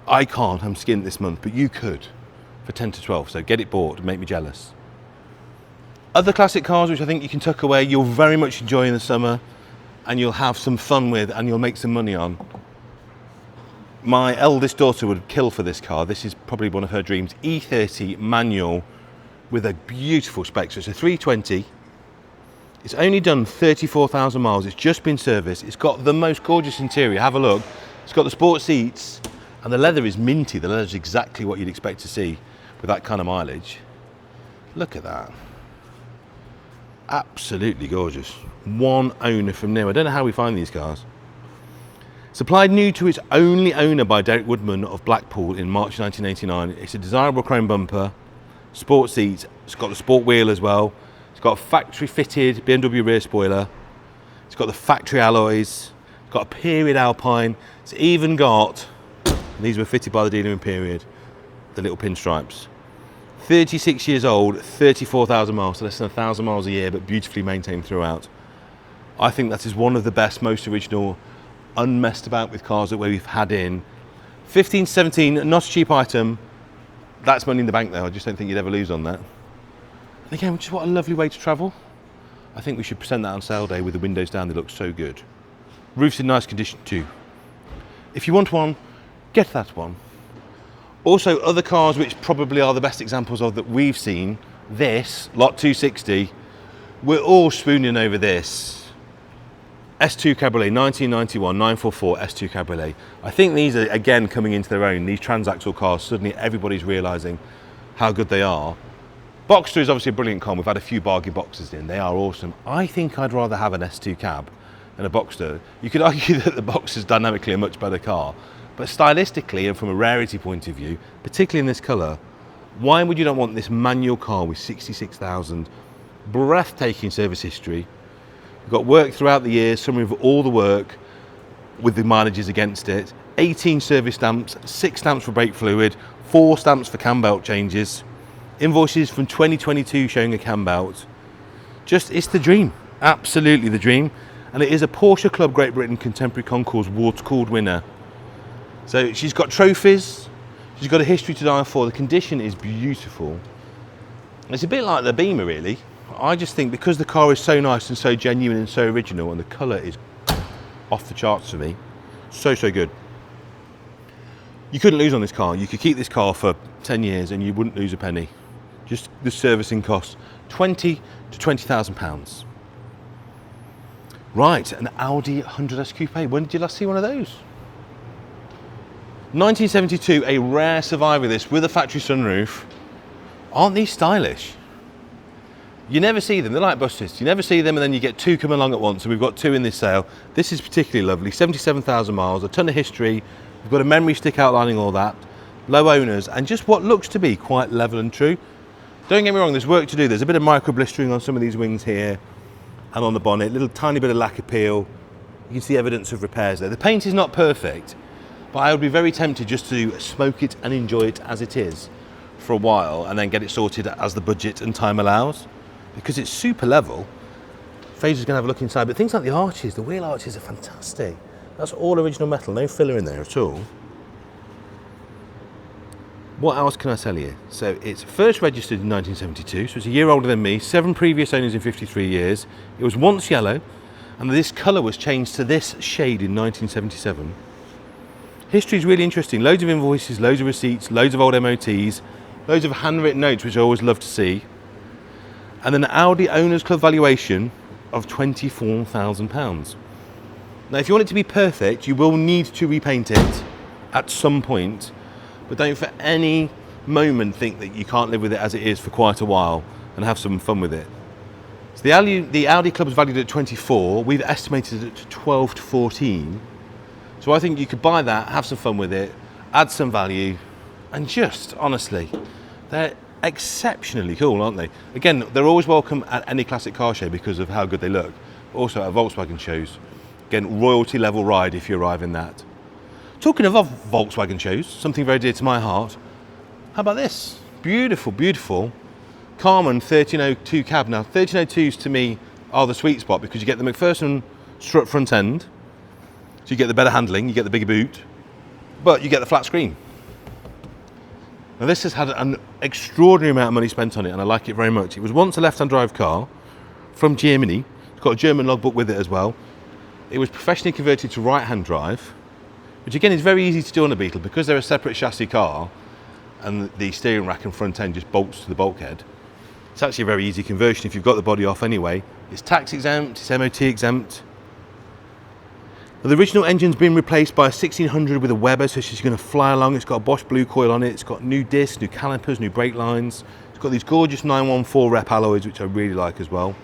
I can't, I'm skint this month, but you could for 10 to 12, so get it bought and make me jealous. Other classic cars which I think you can tuck away, you'll very much enjoy in the summer, and you'll have some fun with, and you'll make some money on. My eldest daughter would kill for this car. This is probably one of her dreams. E30 manual with a beautiful spec. So it's a 320. It's only done 34,000 miles. It's just been serviced. It's got the most gorgeous interior. Have a look. It's got the sport seats, and the leather is minty. The leather is exactly what you'd expect to see with that kind of mileage. Look at that. Absolutely gorgeous. One owner from new. I don't know how we find these cars. Supplied new to its only owner by Derek Woodman of Blackpool in March 1989. It's a desirable chrome bumper, sport seats. It's got the sport wheel as well. It's got a factory fitted BMW rear spoiler. It's got the factory alloys. It's got a period Alpine. It's even got, these were fitted by the dealer in period, the little pinstripes. 36 years old, 34,000 miles, so less than 1,000 miles a year, but beautifully maintained throughout. I think that is one of the best, most original, unmessed about with cars that we've had in. 15, 17, not a cheap item. That's money in the bank though. I just don't think you'd ever lose on that. And again, just what a lovely way to travel. I think we should present that on sale day with the windows down. They look so good. Roof's in nice condition too. If you want one, get that one. Also, other cars which probably are the best examples of that we've seen, this, Lot 260, we're all spooning over this. S2 Cabriolet, 1991, 944 S2 Cabriolet. I think these are, again, coming into their own. These transaxle cars, suddenly everybody's realising how good they are. Boxster is obviously a brilliant car. We've had a few bargain boxes in. They are awesome. I think I'd rather have an S2 Cab than a Boxster. You could argue that the Boxster's dynamically a much better car, but stylistically and from a rarity point of view, particularly in this colour, why would you not want this manual car with 66,000, breathtaking service history? We've got work throughout the year, summary of all the work with the mileages against it, 18 service stamps, 6 stamps for brake fluid, 4 stamps for cam belt changes, invoices from 2022 showing a cam belt. Just, it's the dream, absolutely the dream. And it is a Porsche Club Great Britain Contemporary Concours Water Cooled winner. So she's got trophies, she's got a history to die for, the condition is beautiful. It's a bit like the Beamer really. I just think because the car is so nice and so genuine and so original, and the colour is off the charts for me, so good. You couldn't lose on this car. You could keep this car for 10 years and you wouldn't lose a penny. Just the servicing costs, 20 to 20,000 pounds. Right, an Audi 100S Coupe. When did you last see one of those? 1972, a rare survivor this with a factory sunroof. Aren't these stylish? You never see them, they're like buses. You never see them and then you get 2 come along at once, and we've got 2 in this sale. This is particularly lovely, 77,000 miles, a ton of history. We've got a memory stick outlining all that, low owners, and just what looks to be quite level and true. Don't get me wrong, there's work to do. There's a bit of micro blistering on some of these wings here and on the bonnet, little tiny bit of lacquer peel. You can see evidence of repairs there. The paint is not perfect, but I would be very tempted just to smoke it and enjoy it as it is for a while and then get it sorted as the budget and time allows, because it's super level. Fraser's going to have a look inside, but things like the arches, the wheel arches are fantastic. That's all original metal, no filler in there at all. What else can I tell you? So it's first registered in 1972, so it's a year older than me, 7 previous owners in 53 years. It was once yellow, and this colour was changed to this shade in 1977. History is really interesting. Loads of invoices, loads of receipts, loads of old MOTs, loads of handwritten notes, which I always love to see. And an Audi Owners Club valuation of £24,000. Now, if you want it to be perfect, you will need to repaint it at some point, but don't for any moment think that you can't live with it as it is for quite a while and have some fun with it. So the Audi Club is valued at 24. We've estimated it to 12 to 14. So I think you could buy that, have some fun with it, add some value, and just honestly, they're exceptionally cool, aren't they? Again, they're always welcome at any classic car show because of how good they look. Also at Volkswagen shows. Again, royalty level ride if you arrive in that. Talking of Volkswagen shows, something very dear to my heart, how about this? Beautiful, beautiful Carman 1302 cab. Now 1302s to me are the sweet spot because you get the McPherson strut front end, so you get the better handling, you get the bigger boot, but you get the flat screen. Now this has had an extraordinary amount of money spent on it and I like it very much. It was once a left-hand drive car from Germany. It's got a German logbook with it as well. It was professionally converted to right-hand drive, which again is very easy to do on a Beetle because they're a separate chassis car and the steering rack and front end just bolts to the bulkhead. It's actually a very easy conversion if you've got the body off anyway. It's tax exempt, it's MOT exempt. Now, the original engine's been replaced by a 1600 with a Webber, so she's going to fly along. It's got a Bosch Blue coil on it, it's got new discs, new calipers, new brake lines. It's got these gorgeous 914 rep alloys, which I really like as well.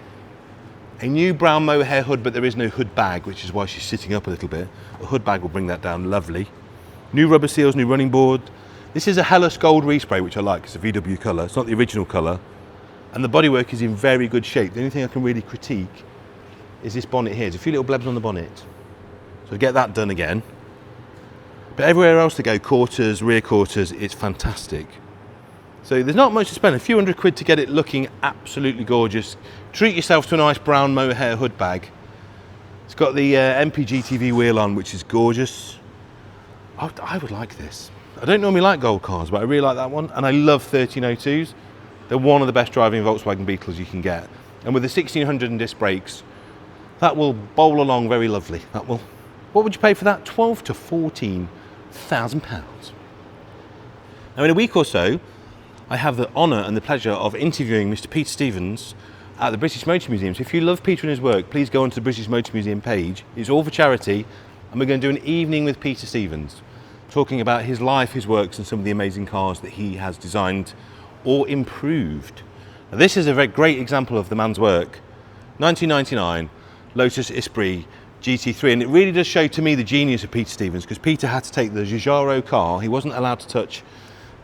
A new brown mohair hood, but there is no hood bag, which is why she's sitting up a little bit. A hood bag will bring that down lovely. New rubber seals, new running board. This is a Hellas Gold respray, which I like. It's a VW colour. It's not the original colour. And the bodywork is in very good shape. The only thing I can really critique is this bonnet here. There's a few little blebs on the bonnet. So get that done again. But everywhere else to go, quarters, rear quarters, it's fantastic. So there's not much to spend. A few £100 to get it looking absolutely gorgeous. Treat yourself to a nice brown mohair hood bag. It's got the MPG TV wheel on, which is gorgeous. I would like this. I don't normally like gold cars, but I really like that one. And I love 1302s. They're one of the best driving Volkswagen Beetles you can get. And with the 1600 and disc brakes, that will bowl along very lovely. That will. What would you pay for that? 12 to 14,000 pounds. Now in a week or so, I have the honour and the pleasure of interviewing Mr. Peter Stevens at the British Motor Museum. So if you love Peter and his work, please go onto the British Motor Museum page. It's all for charity, and we're going to do an evening with Peter Stevens, talking about his life, his works, and some of the amazing cars that he has designed or improved. Now, this is a very great example of the man's work. 1999, Lotus Esprit GT3, and it really does show to me the genius of Peter Stevens, because Peter had to take the Giugiaro car. He wasn't allowed to touch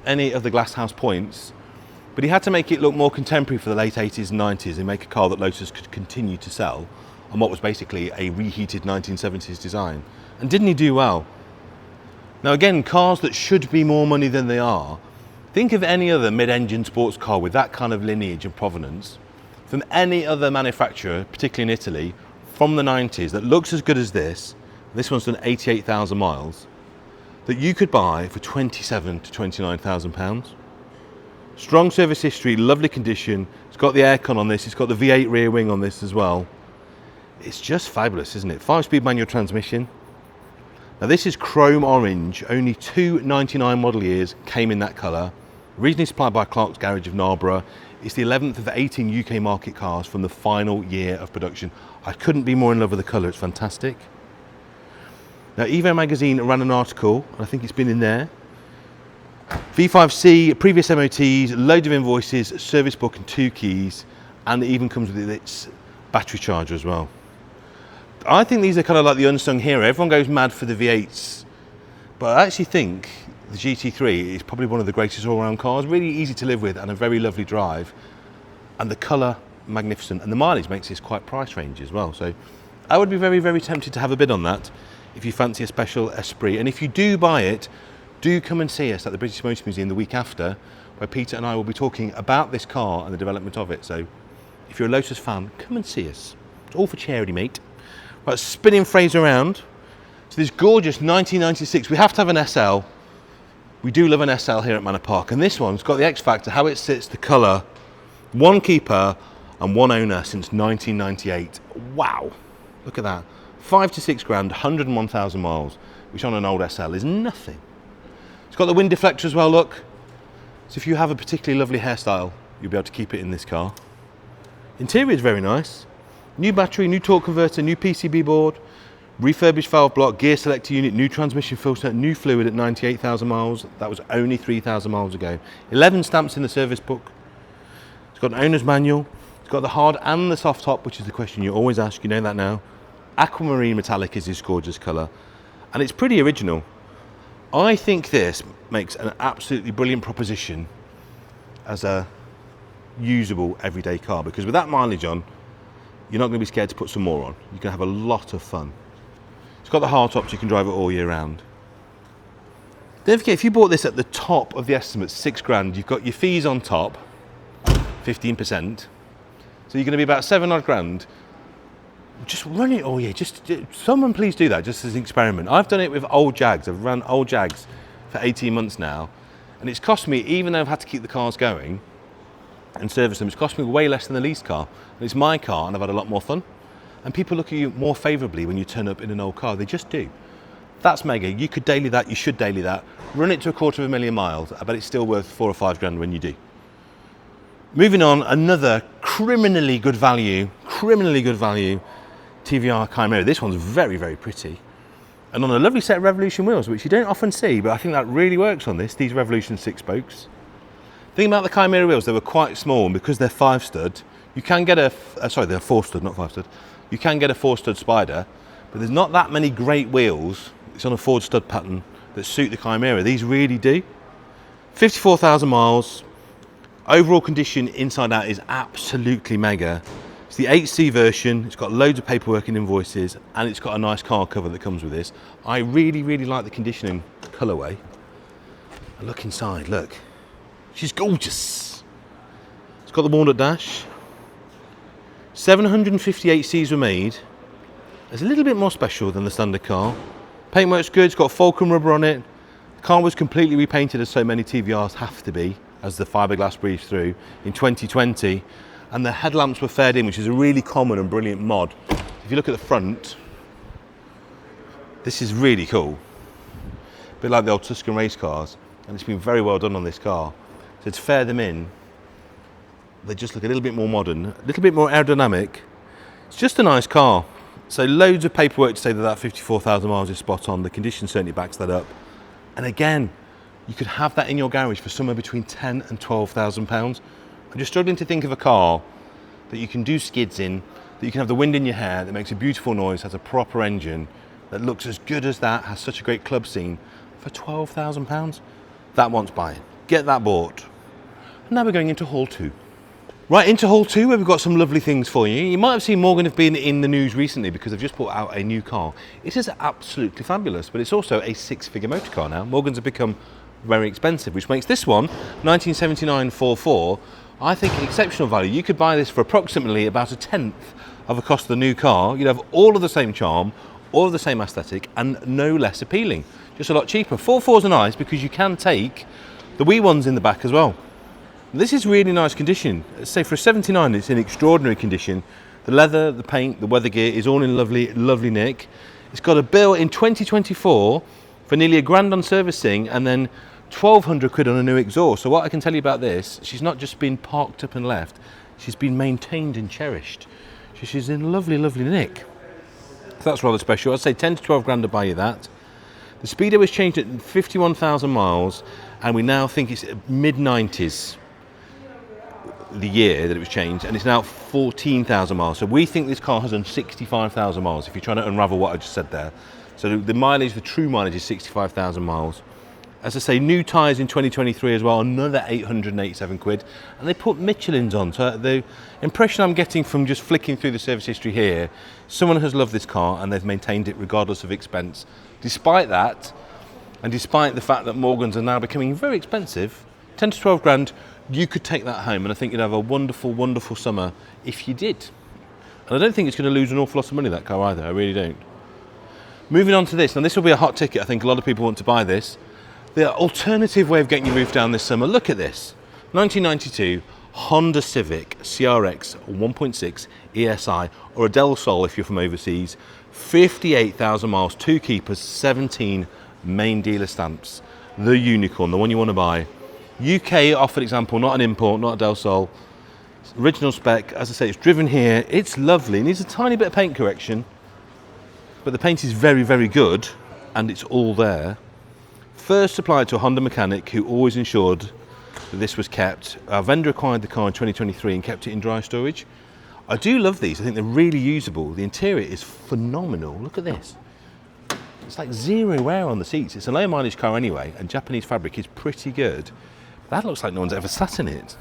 any of the glasshouse points, but he had to make it look more contemporary for the late 80s and 90s and make a car that Lotus could continue to sell on what was basically a reheated 1970s design. And didn't he do well? Now again, cars that should be more money than they are. Think of any other mid-engine sports car with that kind of lineage and provenance from any other manufacturer, particularly in Italy, from the 90s that looks as good as this. This one's done 88,000 miles, that you could buy for 27 to 29,000 pounds. Strong service history, lovely condition. It's got the aircon on this. It's got the V8 rear wing on this as well. It's just fabulous, isn't it? 5-speed manual transmission. Now this is chrome orange. Only 2 99 model years came in that colour. Originally supplied by Clark's Garage of Narborough. It's the 11th of 18 UK market cars from the final year of production. I couldn't be more in love with the colour. It's fantastic. Now Evo magazine ran an article, and I think it's been in there. V5C, previous MOTs, load of invoices, service book and 2 keys, and it even comes with its battery charger as well. I think these are kind of like the unsung hero. Everyone goes mad for the V8s, but I actually think the GT3 is probably one of the greatest all-round cars. Really easy to live with and a very lovely drive, and the colour magnificent, and the mileage makes this quite price range as well. So I would be very, very tempted to have a bid on that if you fancy a special Esprit. And if you do buy it, do come and see us at the British Motor Museum the week after, where Peter and I will be talking about this car and the development of it. So if you're a Lotus fan, come and see us. It's all for charity, mate. Right, spinning Fraser around. So this gorgeous 1996, we have to have an SL. We do love an SL here at Manor Park, and this one's got the X factor, how it sits, the colour, one keeper and one owner since 1998. Wow, look at that. 5 to 6 grand, 101,000 miles, which on an old SL is nothing. It's got the wind deflector as well, look. So if you have a particularly lovely hairstyle, you'll be able to keep it in this car. Interior is very nice. New battery, new torque converter, new PCB board, Refurbished valve block, gear selector unit, new transmission filter, new fluid at 98,000 miles. That was only 3,000 miles ago. 11 stamps in the service book. It's got an owner's manual. It's got the hard and the soft top, which is the question you always ask, you know that now. Aquamarine metallic is this gorgeous colour. And it's pretty original. I think this makes an absolutely brilliant proposition as a usable everyday car, because with that mileage on, you're not going to be scared to put some more on. You can have a lot of fun. It's got the hard top so you can drive it all year round. Don't forget, if you bought this at the top of the estimate, 6 grand, you've got your fees on top, 15%. So you're going to be about 7 odd grand. Just run it all year. Just someone please do that, just as an experiment. I've done it with old Jags. I've run old Jags for 18 months now, and it's cost me, even though I've had to keep the cars going and service them, it's cost me way less than the leased car. And it's my car, and I've had a lot more fun. And people look at you more favourably when you turn up in an old car. They just do. That's mega. You could daily that. You should daily that. Run it to 250,000 miles. I bet it's still worth 4 or 5 grand when you do. Moving on, another criminally good value TVR Chimaera. This one's very, very pretty. And on a lovely set of Revolution wheels, which you don't often see, but I think that really works on this, these Revolution 6 spokes. The thing about the Chimaera wheels, they were quite small, and because they're 5-stud, you can get a, sorry, they're 4-stud, not 5-stud. You can get a 4-stud Spider, but there's not that many great wheels. It's on a 4-stud pattern that suit the Chimaera. These really do. 54,000 miles. Overall condition inside out is absolutely mega. It's the 8C version. It's got loads of paperwork and invoices, and it's got a nice car cover that comes with this. I really, really like the conditioning colourway. Look inside, look. She's gorgeous. It's got the walnut dash. 758 Cs were made. It's a little bit more special than the standard car. Paintwork's good, it's got Fulcrum rubber on it. The car was completely repainted, as so many TVRs have to be, as the fiberglass breathes through, in 2020. And the headlamps were faired in, which is a really common and brilliant mod. If you look at the front, this is really cool. A bit like the old Tuscan race cars, and it's been very well done on this car. So to fair them in, they just look a little bit more modern, a little bit more aerodynamic. It's just a nice car. So loads of paperwork to say that that 54,000 miles is spot on. The condition certainly backs that up. And again, you could have that in your garage for somewhere between 10 and 12,000 pounds. I'm just struggling to think of a car that you can do skids in, that you can have the wind in your hair, that makes a beautiful noise, has a proper engine, that looks as good as that, has such a great club scene for 12,000 pounds. That wants buying. Get that bought. And now we're going into Hall 2. Right, into Hall 2, where we've got some lovely things for you. You might have seen Morgan have been in the news recently because they've just brought out a new car. It is absolutely fabulous, but it's also a 6-figure motor car now. Morgan's have become very expensive, which makes this one, 1979 4.4, I think exceptional value. You could buy this for approximately about 1/10 of the cost of the new car. You'd have all of the same charm, all of the same aesthetic, and no less appealing. Just a lot cheaper. 4.4s are nice because you can take the wee ones in the back as well. This is really nice condition. Say for a 79, it's in extraordinary condition. The leather, the paint, the weather gear is all in lovely, lovely nick. It's got a bill in 2024 for nearly £1,000 on servicing, and then 1,200 quid on a new exhaust. So what I can tell you about this, she's not just been parked up and left, she's been maintained and cherished. So she's in lovely, lovely nick. So that's rather special. I'd say 10 to 12 grand to buy you that. The speedo was changed at 51,000 miles, and we now think it's mid-90s. The year that it was changed, and it's now 14,000 miles. So we think this car has done 65,000 miles, if you're trying to unravel what I just said there. So the mileage, the true mileage is 65,000 miles. As I say, new tyres in 2023 as well, another 887 quid. And they put Michelin's on. So the impression I'm getting from just flicking through the service history here, someone has loved this car and they've maintained it regardless of expense. Despite that, and despite the fact that Morgans are now becoming very expensive, 10 to 12 grand, you could take that home, and I think you'd have a wonderful, wonderful summer if you did. And I don't think it's going to lose an awful lot of money, that car, either. I really don't. Moving on to this. Now, this will be a hot ticket. I think a lot of people want to buy this. The alternative way of getting your roof down this summer, look at this. 1992 Honda Civic CRX 1.6 ESI, or a Del Sol if you're from overseas. 58,000 miles, 2 keepers, 17 main dealer stamps. The unicorn, the one you want to buy. UK offered example, not an import, not a Del Sol. Original spec, as I say, it's driven here. It's lovely. It needs a tiny bit of paint correction. but the paint is very, very good, and it's all there. First supplied to a Honda mechanic who always ensured that this was kept. Our vendor acquired the car in 2023 and kept it in dry storage. I do love these. I think they're really usable. The interior is phenomenal. Look at this. It's like zero wear on the seats. It's a low mileage car anyway, and Japanese fabric is pretty good. That looks like no one's ever sat in it.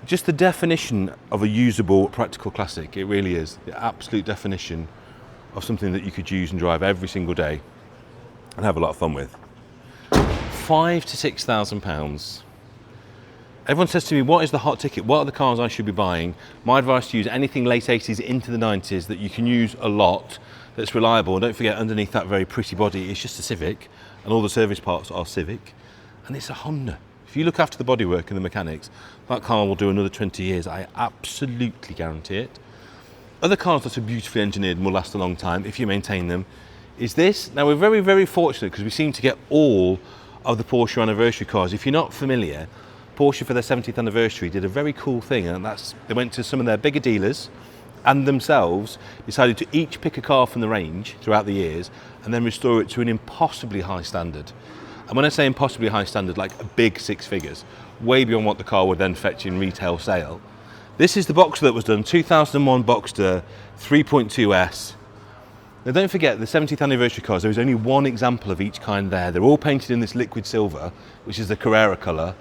Just the definition of a usable, practical classic. It really is. The absolute definition of something that you could use and drive every single day and have a lot of fun with. £5,000 to £6,000. Everyone says to me, what is the hot ticket? What are the cars I should be buying? My advice to use anything late 80s into the 90s that you can use a lot, that's reliable. And don't forget, underneath that very pretty body is just a Civic, and all the service parts are Civic, and it's a Honda. If you look after the bodywork and the mechanics, that car will do another 20 years. I absolutely guarantee it. Other cars that are beautifully engineered and will last a long time if you maintain them is this. Now, we're very, very fortunate because we seem to get all of the Porsche anniversary cars. If you're not familiar, Porsche for their 70th anniversary did a very cool thing, and that's they went to some of their bigger dealers and themselves decided to each pick a car from the range throughout the years and then restore it to an impossibly high standard. And when I say impossibly high standard, like a big six figures, way beyond what the car would then fetch in retail sale. This is the Boxster that was done, 2001 Boxster 3.2S. Now don't forget, the 70th anniversary cars, there is only one example of each kind there. They're all painted in this liquid silver, which is the Carrera colour.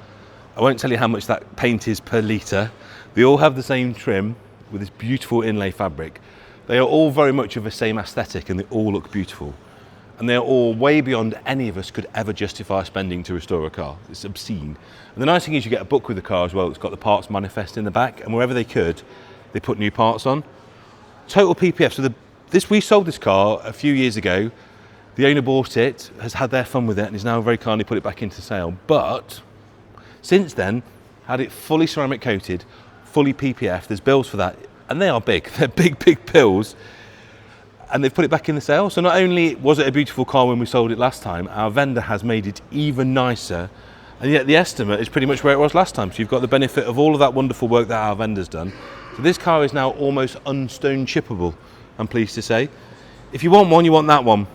I won't tell you how much that paint is per litre. They all have the same trim with this beautiful inlay fabric. They are all very much of the same aesthetic and they all look beautiful. And they're all way beyond any of us could ever justify spending to restore a car. It's obscene. And the nice thing is you get a book with the car as well. It's got the parts manifest in the back, and wherever they could, they put new parts on. Total PPF. So we sold this car a few years ago. The owner bought it, has had their fun with it, and is now very kindly put it back into sale. But since then, had it fully ceramic coated, fully PPF. There's bills for that, and they are big. They're big, big bills. And they've put it back in the sale. So not only was it a beautiful car when we sold it last time, our vendor has made it even nicer. And yet the estimate is pretty much where it was last time. So you've got the benefit of all of that wonderful work that our vendor's done. So this car is now almost unstone chippable, I'm pleased to say. If you want one, you want that one.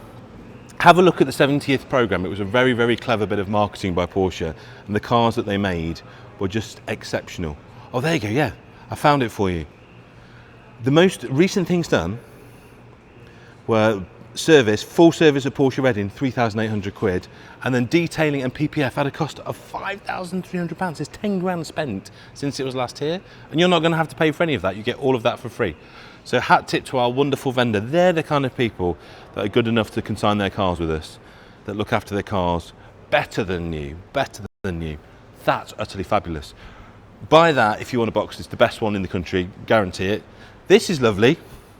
Have a look at the 70th programme. It was a very, very clever bit of marketing by Porsche, and the cars that they made were just exceptional. Oh, there you go, yeah, I found it for you. The most recent things done were full service at Porsche Reading, 3,800 quid, and then detailing and PPF at a cost of £5,300. There's 10 grand spent since it was last here, and you're not going to have to pay for any of that. You get all of that for free. So hat tip to our wonderful vendor. They're the kind of people that are good enough to consign their cars with us, that look after their cars better than new, better than new. That's utterly fabulous. Buy that if you want a box. It's the best one in the country, guarantee it. This is lovely.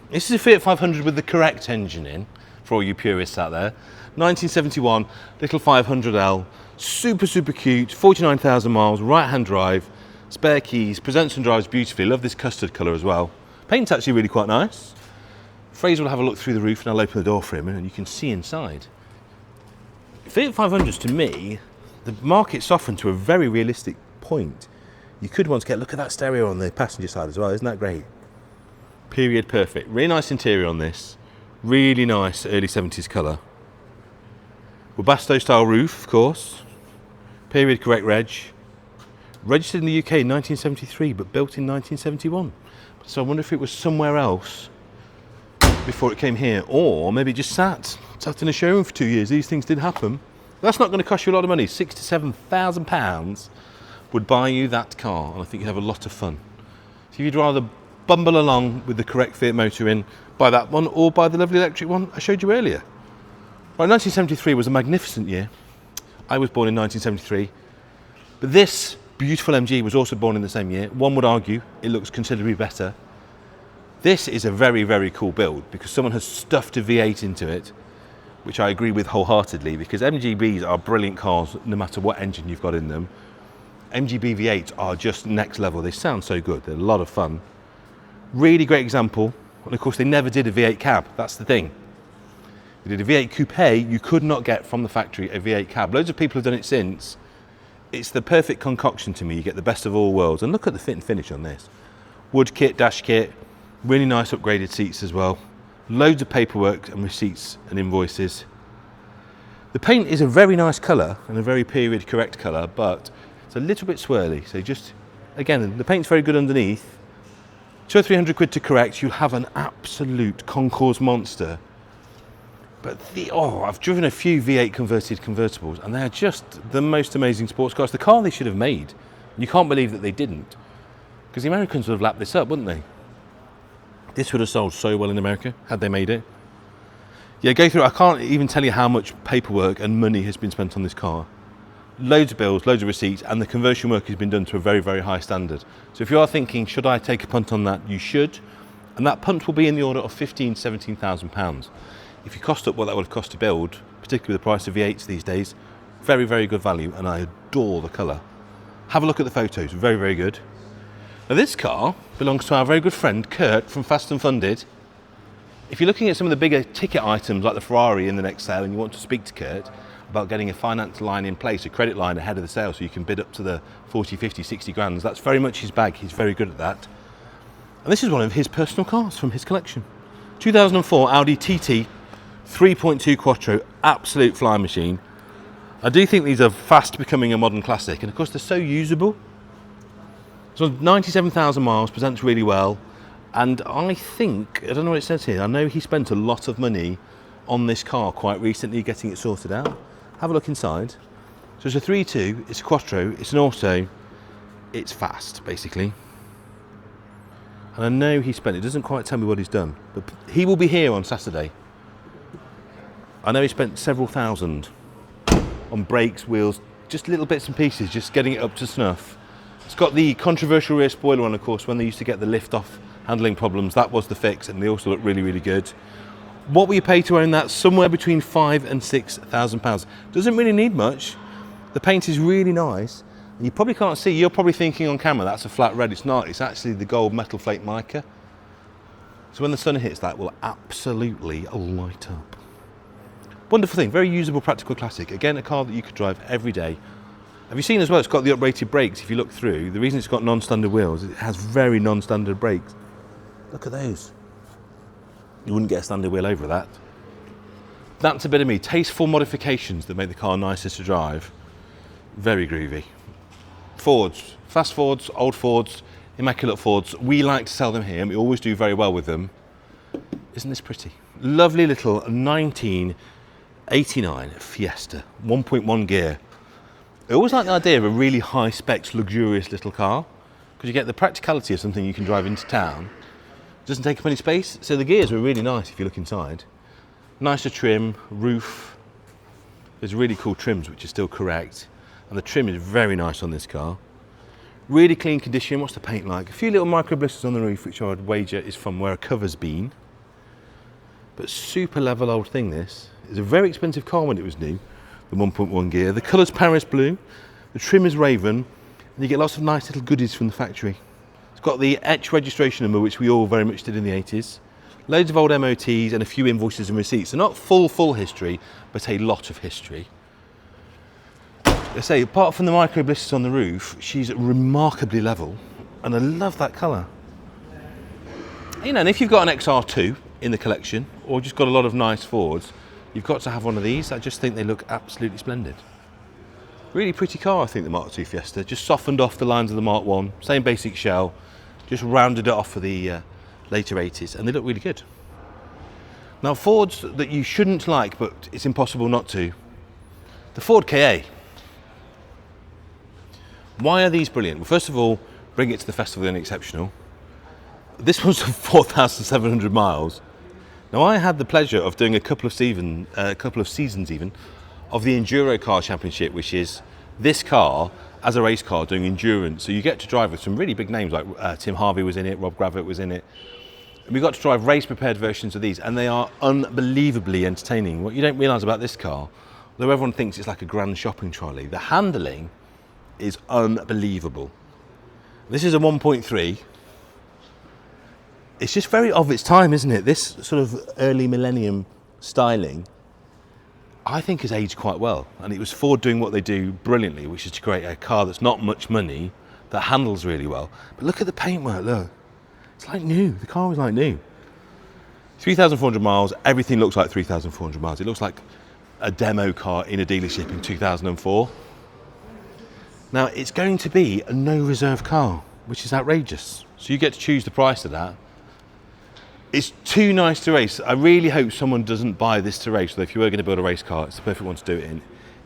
This is a Fiat 500 with the correct engine in, for all you purists out there. 1971, little 500L, super, super cute, 49,000 miles, right-hand drive, spare keys, presents and drives beautifully. Love this custard colour as well. Paint's actually really quite nice. Fraser will have a look through the roof and I'll open the door for him and you can see inside. Fiat 500s, to me, the market softened to a very realistic point. You could want to look at that stereo on the passenger side as well, isn't that great? Period perfect. Really nice interior on this. Really nice early 70s colour. Webasto style roof, of course. Period correct reg. Registered in the UK in 1973 but built in 1971. So I wonder if it was somewhere else before it came here, or maybe it just sat in a showroom for 2 years. These things did happen. That's not going to cost you a lot of money. £6,000 to £7,000 would buy you that car, and I think you'd have a lot of fun. So if you'd rather bumble along with the correct Fiat motor in, buy that one or buy the lovely electric one I showed you earlier. Right, 1973 was a magnificent year. I was born in 1973, but this beautiful MG was also born in the same year. One would argue it looks considerably better. This is a very, very cool build because someone has stuffed a V8 into it, which I agree with wholeheartedly, because MGBs are brilliant cars no matter what engine you've got in them. MGB V8s are just next level. They sound so good. They're a lot of fun. Really great example. And of course, they never did a V8 cab. That's the thing. They did a V8 coupe. You could not get from the factory a V8 cab. Loads of people have done it since. It's the perfect concoction to me. You get the best of all worlds. And look at the fit and finish on this. Wood kit, dash kit, really nice upgraded seats as well. Loads of paperwork and receipts and invoices. The paint is a very nice colour and a very period correct colour, but it's a little bit swirly. So just, again, the paint's very good underneath. 200 or 300 quid to correct, you have an absolute concours monster. But I've driven a few V8 converted convertibles and they're just the most amazing sports cars. The car they should have made. And you can't believe that they didn't. Because the Americans would have lapped this up, wouldn't they? This would have sold so well in America had they made it. Yeah, go through it. I can't even tell you how much paperwork and money has been spent on this car. Loads of bills, loads of receipts, and the conversion work has been done to a very, very high standard. So if you are thinking, should I take a punt on that? You should. And that punt will be in the order of £15,000, £17,000. If you cost up what that would have cost to build, particularly the price of V8s these days, very, very good value, and I adore the colour. Have a look at the photos, very, very good. Now this car belongs to our very good friend Kurt from Fast and Funded. If you're looking at some of the bigger ticket items like the Ferrari in the next sale and you want to speak to Kurt about getting a finance line in place, a credit line ahead of the sale so you can bid up to the 40, 50, 60 grand, that's very much his bag. He's very good at that. And this is one of his personal cars from his collection. 2004 Audi TT 3.2 Quattro, absolute flying machine. I do think these are fast becoming a modern classic, and of course they're so usable. So 97,000 miles, presents really well, and I think, I don't know what it says here, I know he spent a lot of money on this car quite recently getting it sorted out. Have a look inside. So it's a 3.2, it's a Quattro, it's an auto, it's fast basically. And I know he spent, it doesn't quite tell me what he's done, but he will be here on Saturday. I know he spent several thousand on brakes, wheels, just little bits and pieces, just getting it up to snuff. It's got the controversial rear spoiler on, of course, when they used to get the lift-off handling problems. That was the fix, and they also look really, really good. What will you pay to own that? Somewhere between £5,000 and £6,000. Doesn't really need much. The paint is really nice. And you probably can't see, you're probably thinking on camera, that's a flat red. It's not, it's actually the gold metal flake mica. So when the sun hits that, it will absolutely light up. Wonderful thing, very usable, practical classic. Again, a car that you could drive every day. Have you seen as well, it's got the uprated brakes. If you look through, the reason it's got non-standard wheels, it has very non-standard brakes. Look at those. You wouldn't get a standard wheel over that. That's a bit of me. Tasteful modifications that make the car nicer to drive. Very groovy. Fords, fast Fords, old Fords, immaculate Fords. We like to sell them here and we always do very well with them. Isn't this pretty? Lovely little 1989 Fiesta, 1.1 gear. I always like the idea of a really high spec, luxurious little car because you get the practicality of something you can drive into town. It doesn't take up any space, so the gears are really nice if you look inside. Nicer trim, roof. There's really cool trims which are still correct, and the trim is very nice on this car. Really clean condition. What's the paint like? A few little micro blisters on the roof, which I would wager is from where a cover's been. But super level old thing this. It's a very expensive car when it was new, the 1.1 gear. The colour's Paris blue, the trim is Raven, and you get lots of nice little goodies from the factory. It's got the etch registration number, which we all very much did in the 80s. Loads of old MOTs and a few invoices and receipts. So not full history, but a lot of history. I say, apart from the micro blisters on the roof, she's remarkably level, and I love that colour. You know, and if you've got an XR2 in the collection, or just got a lot of nice Fords, you've got to have one of these. I just think they look absolutely splendid. Really pretty car, I think, the Mark II Fiesta. Just softened off the lines of the Mark I, same basic shell, just rounded it off for the later 80s, and they look really good. Now, Fords that you shouldn't like, but it's impossible not to. The Ford KA. Why are these brilliant? Well, first of all, bring it to the festival and exceptional. This one's 4,700 miles. Now, I had the pleasure of doing a couple of seasons even, of the Enduro Car Championship, which is this car as a race car doing endurance. So you get to drive with some really big names, like Tim Harvey was in it, Rob Gravett was in it. And we got to drive race-prepared versions of these, and they are unbelievably entertaining. What you don't realise about this car, although everyone thinks it's like a grand shopping trolley, the handling is unbelievable. This is a 1.3. It's just very of its time, isn't it? This sort of early millennium styling, I think, has aged quite well. And it was Ford doing what they do brilliantly, which is to create a car that's not much money, that handles really well. But look at the paintwork, look. It's like new. The car was like new. 3,400 miles, everything looks like 3,400 miles. It looks like a demo car in a dealership in 2004. Now, it's going to be a no reserve car, which is outrageous. So you get to choose the price of that. It's too nice to race. I really hope someone doesn't buy this to race. So if you were going to build a race car, it's the perfect one to do it in.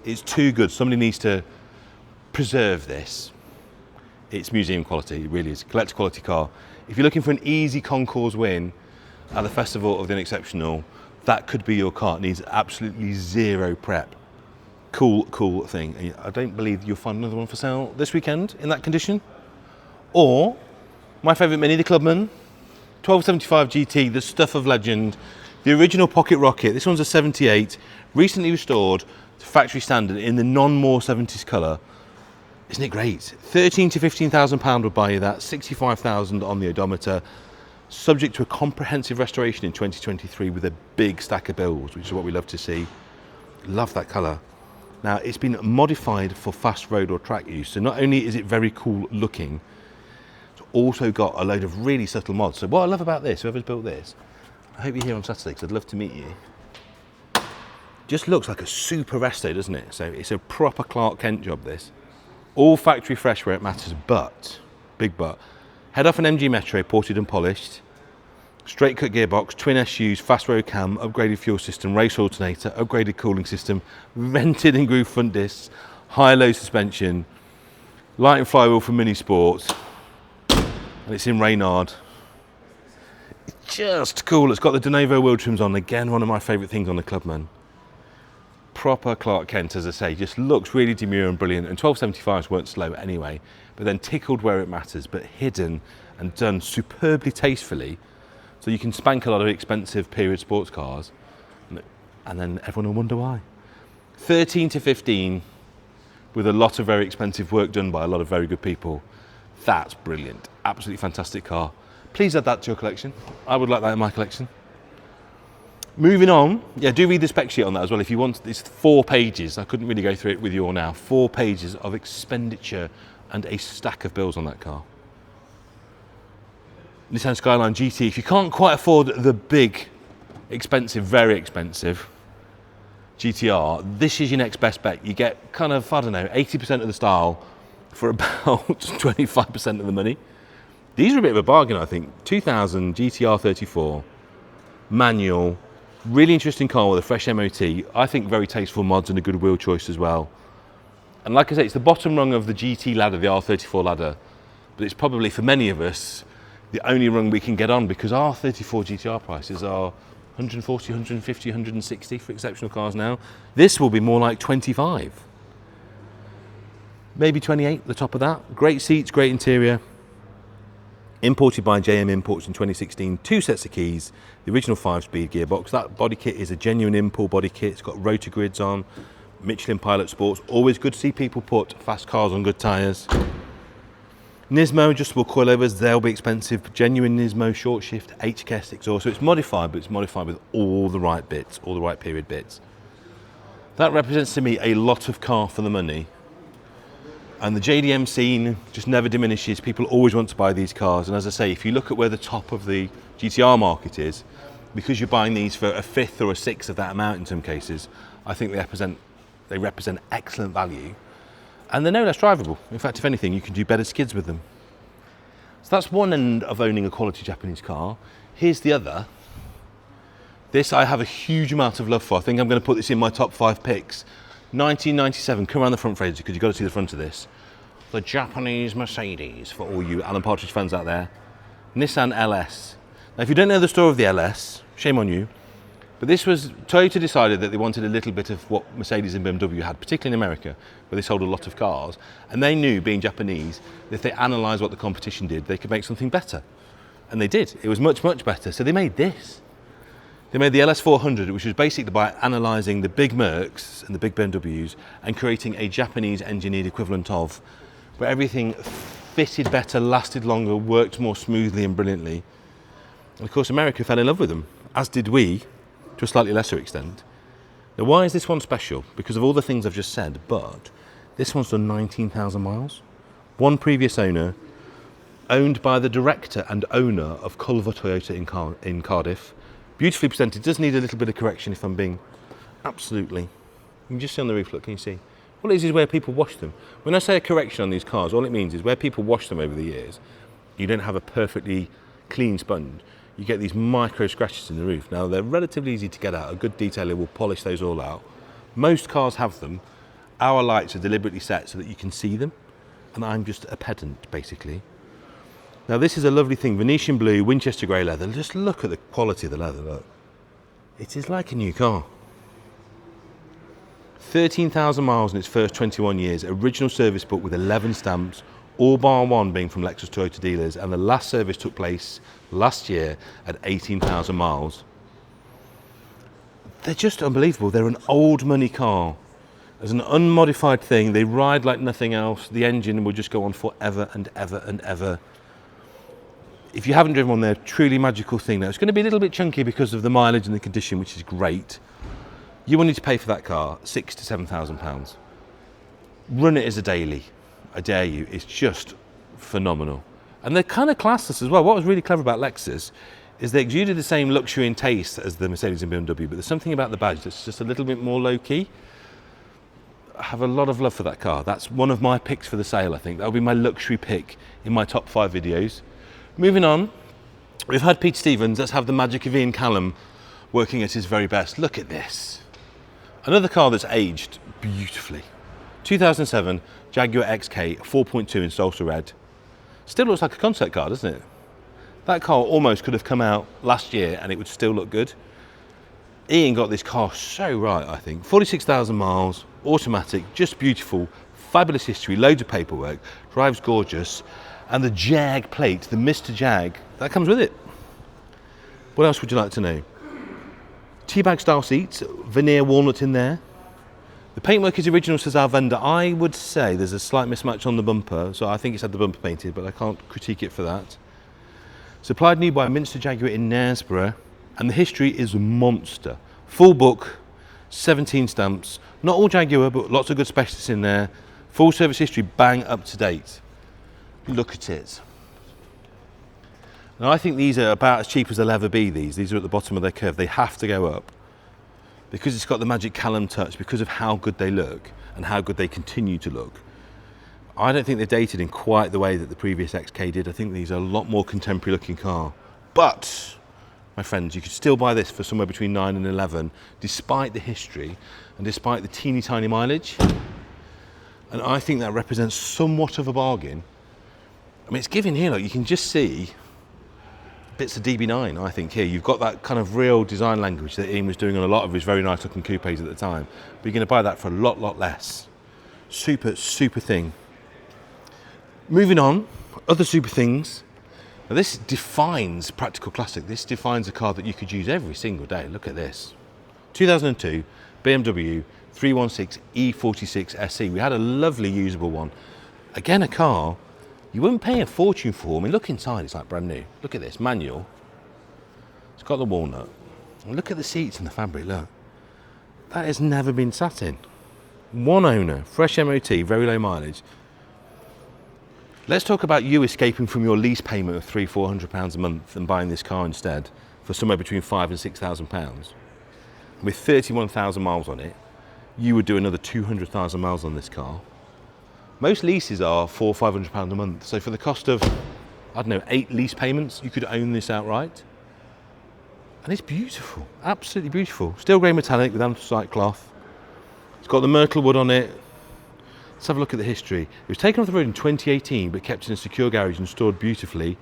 It's too good. Somebody needs to preserve this. It's museum quality, it really is. Collector quality car. If you're looking for an easy concours win at the Festival of the Unexceptional, that could be your car. It needs absolutely zero prep. Cool thing. And I don't believe you'll find another one for sale this weekend in that condition. Or my favourite Mini, the Clubman, 1275 GT, the stuff of legend, the original pocket rocket. This one's a 78, recently restored to factory standard in the non-more 70s colour. Isn't it great? 13 to 15,000 pound would buy you that, 65,000 on the odometer, subject to a comprehensive restoration in 2023 with a big stack of bills, which is what we love to see. Love that colour. Now, it's been modified for fast road or track use, so not only is it very cool looking, it's also got a load of really subtle mods. So what I love about this, whoever's built this, I hope you're here on Saturday because I'd love to meet you. Just looks like a super resto, doesn't it? So it's a proper Clark Kent job, this. All factory fresh where it matters, but, big but, head off an MG Metro, ported and polished, straight cut gearbox, twin SUs, fast road cam, upgraded fuel system, race alternator, upgraded cooling system, vented and grooved front discs, high-low suspension, light and flywheel for mini sports, and it's in Reynard. It's just cool. It's got the De Novo wheel trims on, again, one of my favourite things on the Clubman. Proper Clark Kent, as I say, just looks really demure and brilliant, and 1275s weren't slow anyway, but then tickled where it matters, but hidden and done superbly tastefully, so you can spank a lot of expensive period sports cars, and then everyone will wonder why. 13 to 15, with a lot of very expensive work done by a lot of very good people. That's brilliant, absolutely fantastic car. Please add that to your collection. I would like that in my collection. Moving on, yeah, do read the spec sheet on that as well if you want. It's 4 pages. I couldn't really go through it with you all now. 4 pages of expenditure and a stack of bills on that car. Nissan Skyline GT. If you can't quite afford the big, expensive, very expensive GTR, this is your next best bet. You get kind of, I don't know, 80% of the style for about 25% of the money. These are a bit of a bargain, I think. 2000 GT R34, manual. Really interesting car with a fresh MOT. I think very tasteful mods and a good wheel choice as well. And like I say, it's the bottom rung of the GT ladder, the R34 ladder. But it's probably, for many of us, the only rung we can get on because R34 GTR prices are 140, 150, 160 for exceptional cars now. This will be more like 25. Maybe 28 at the top of that. Great seats, great interior. Imported by JM Imports in 2016, 2 sets of keys, the original 5-speed gearbox. That body kit is a genuine import body kit. It's got rotor grids on, Michelin Pilot Sports. Always good to see people put fast cars on good tyres. Nismo adjustable coilovers, they'll be expensive. Genuine Nismo short shift HKS exhaust. So it's modified, but it's modified with all the right bits, all the right period bits. That represents to me a lot of car for the money. And the JDM scene just never diminishes. People always want to buy these cars. And as I say, if you look at where the top of the GTR market is, because you're buying these for a fifth or a sixth of that amount in some cases, I think they represent excellent value. And they're no less drivable. In fact, if anything, you can do better skids with them. So that's one end of owning a quality Japanese car. Here's the other. This I have a huge amount of love for. I think I'm going to put this in my top 5 picks. 1997, come around the front, Fraser, because you've got to see the front of this. The Japanese Mercedes, for all you Alan Partridge fans out there. Nissan LS. Now, if you don't know the story of the LS, shame on you. But this was, Toyota decided that they wanted a little bit of what Mercedes and BMW had, particularly in America, where they sold a lot of cars. And they knew, being Japanese, that if they analysed what the competition did, they could make something better. And they did. It was much, much better. So they made this. They made the LS400, which was basically by analysing the big Mercs and the big BMWs and creating a Japanese engineered equivalent of, where everything fitted better, lasted longer, worked more smoothly and brilliantly. And of course, America fell in love with them, as did we, to a slightly lesser extent. Now, why is this one special? Because of all the things I've just said, but this one's done 19,000 miles. One previous owner, owned by the director and owner of Culver Toyota in Cardiff. Beautifully presented. Does need a little bit of correction if I'm being absolutely. You can just see on the roof, look, can you see? All it is where people wash them. When I say a correction on these cars, all it means is where people wash them over the years, you don't have a perfectly clean sponge. You get these micro scratches in the roof. Now, they're relatively easy to get out. A good detailer will polish those all out. Most cars have them. Our lights are deliberately set so that you can see them. And I'm just a pedant, basically. Now, this is a lovely thing. Venetian blue, Winchester grey leather. Just look at the quality of the leather, look. It is like a new car. 13,000 miles in its first 21 years. Original service book with 11 stamps. All bar one being from Lexus Toyota dealers, and the last service took place last year at 18,000 miles. They're just unbelievable. They're an old money car. As an unmodified thing, they ride like nothing else. The engine will just go on forever and ever and ever. If you haven't driven one, they're a truly magical thing. Now, it's going to be a little bit chunky because of the mileage and the condition, which is great. You will need to pay for that car £6,000 to £7,000. Run it as a daily. I dare you, it's just phenomenal. And they're kind of classless as well. What was really clever about Lexus is they exuded the same luxury and taste as the Mercedes and BMW, but there's something about the badge that's just a little bit more low-key. I have a lot of love for that car. That's one of my picks for the sale, I think. That'll be my luxury pick in my top 5 videos. Moving on, we've had Pete Stevens. Let's have the magic of Ian Callum working at his very best. Look at this. Another car that's aged beautifully. 2007 Jaguar XK 4.2 in Salsa Red. Still looks like a concept car, doesn't it? That car almost could have come out last year and it would still look good. Ian got this car so right, I think. 46,000 miles, automatic, just beautiful, fabulous history, loads of paperwork, drives gorgeous, and the Jag plate, the Mr. Jag, that comes with it. What else would you like to know? Teabag style seats, veneer walnut in there. The paintwork is original, says our vendor. I would say there's a slight mismatch on the bumper, so I think it's had the bumper painted, but I can't critique it for that. Supplied new by Minster Jaguar in Knaresborough, and the history is a monster. Full book, 17 stamps, not all Jaguar, but lots of good specialists in there. Full service history, bang up to date. Look at it. Now I think these are about as cheap as they'll ever be, these are at the bottom of their curve. They have to go up. Because it's got the magic Callum touch, because of how good they look and how good they continue to look. I don't think they're dated in quite the way that the previous XK did. I think these are a lot more contemporary looking car. But, my friends, you could still buy this for somewhere between 9 and 11, despite the history and despite the teeny tiny mileage. And I think that represents somewhat of a bargain. I mean, it's given here, like you can just see bits of DB9, I think, here. You've got that kind of real design language that Ian was doing on a lot of his very nice looking coupes at the time. But you're going to buy that for a lot less. Super, super thing. Moving on, other super things. Now this defines practical classic. This defines a car that you could use every single day. Look at this. 2002 BMW 316 E46 SE. We had a lovely usable one. Again, a car you wouldn't pay a fortune for. I mean, look inside, it's like brand new. Look at this, manual. It's got the walnut. And look at the seats and the fabric, look. That has never been sat in. One owner, fresh MOT, very low mileage. Let's talk about you escaping from your lease payment of £300–400 a month and buying this car instead for somewhere between £5,000 and £6,000. With 31,000 miles on it, you would do another 200,000 miles on this car. Most leases are £400–500 a month. So for the cost of, I don't know, 8 lease payments, you could own this outright. And it's beautiful, absolutely beautiful. Steel grey metallic with anthracite cloth. It's got the myrtle wood on it. Let's have a look at the history. It was taken off the road in 2018, but kept in a secure garage and stored beautifully.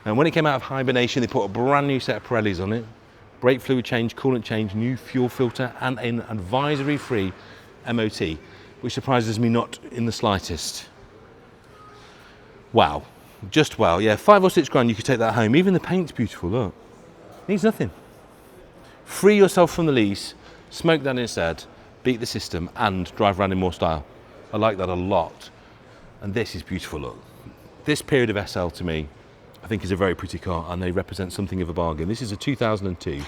And when it came out of hibernation, they put a brand new set of Pirellis on it. Brake fluid change, coolant change, new fuel filter, and an advisory-free MOT. Which surprises me not in the slightest. Wow, just wow. Yeah, 5 or 6 grand, you could take that home. Even the paint's beautiful, look. Needs nothing. Free yourself from the lease, smoke that instead, beat the system, and drive around in more style. I like that a lot. And this is beautiful, look. This period of SL to me, I think is a very pretty car, and they represent something of a bargain. This is a 2002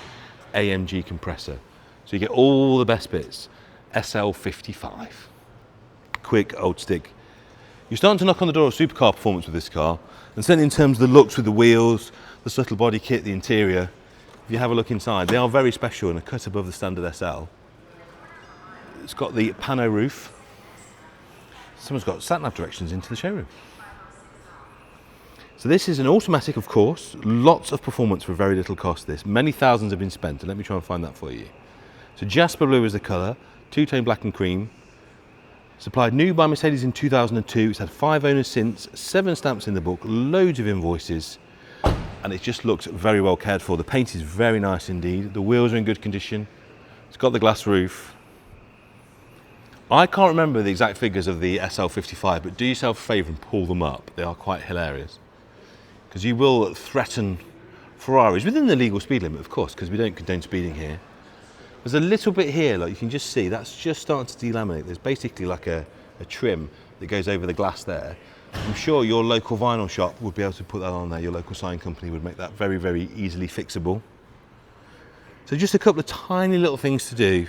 AMG compressor. So you get all the best bits. SL55. Quick old stick. You're starting to knock on the door of supercar performance with this car, and certainly in terms of the looks with the wheels, the subtle body kit, the interior. If you have a look inside, they are very special and a cut above the standard SL. It's got the pano roof. Someone's got sat-nav directions into the showroom. So this is an automatic, of course, lots of performance for very little cost this. Many thousands have been spent, and let me try and find that for you. So Jasper Blue is the colour, two-tone black and cream. Supplied new by Mercedes in 2002, it's had 5 owners since, 7 stamps in the book, loads of invoices, and it just looks very well cared for. The paint is very nice indeed, the wheels are in good condition, it's got the glass roof. I can't remember the exact figures of the SL55, but do yourself a favour and pull them up. They are quite hilarious. Because you will threaten Ferraris, within the legal speed limit, of course, because we don't condone speeding here. There's a little bit here, like you can just see, that's just starting to delaminate. There's basically like a trim that goes over the glass there. I'm sure your local vinyl shop would be able to put that on there. Your local sign company would make that very, very easily fixable. So just a couple of tiny little things to do.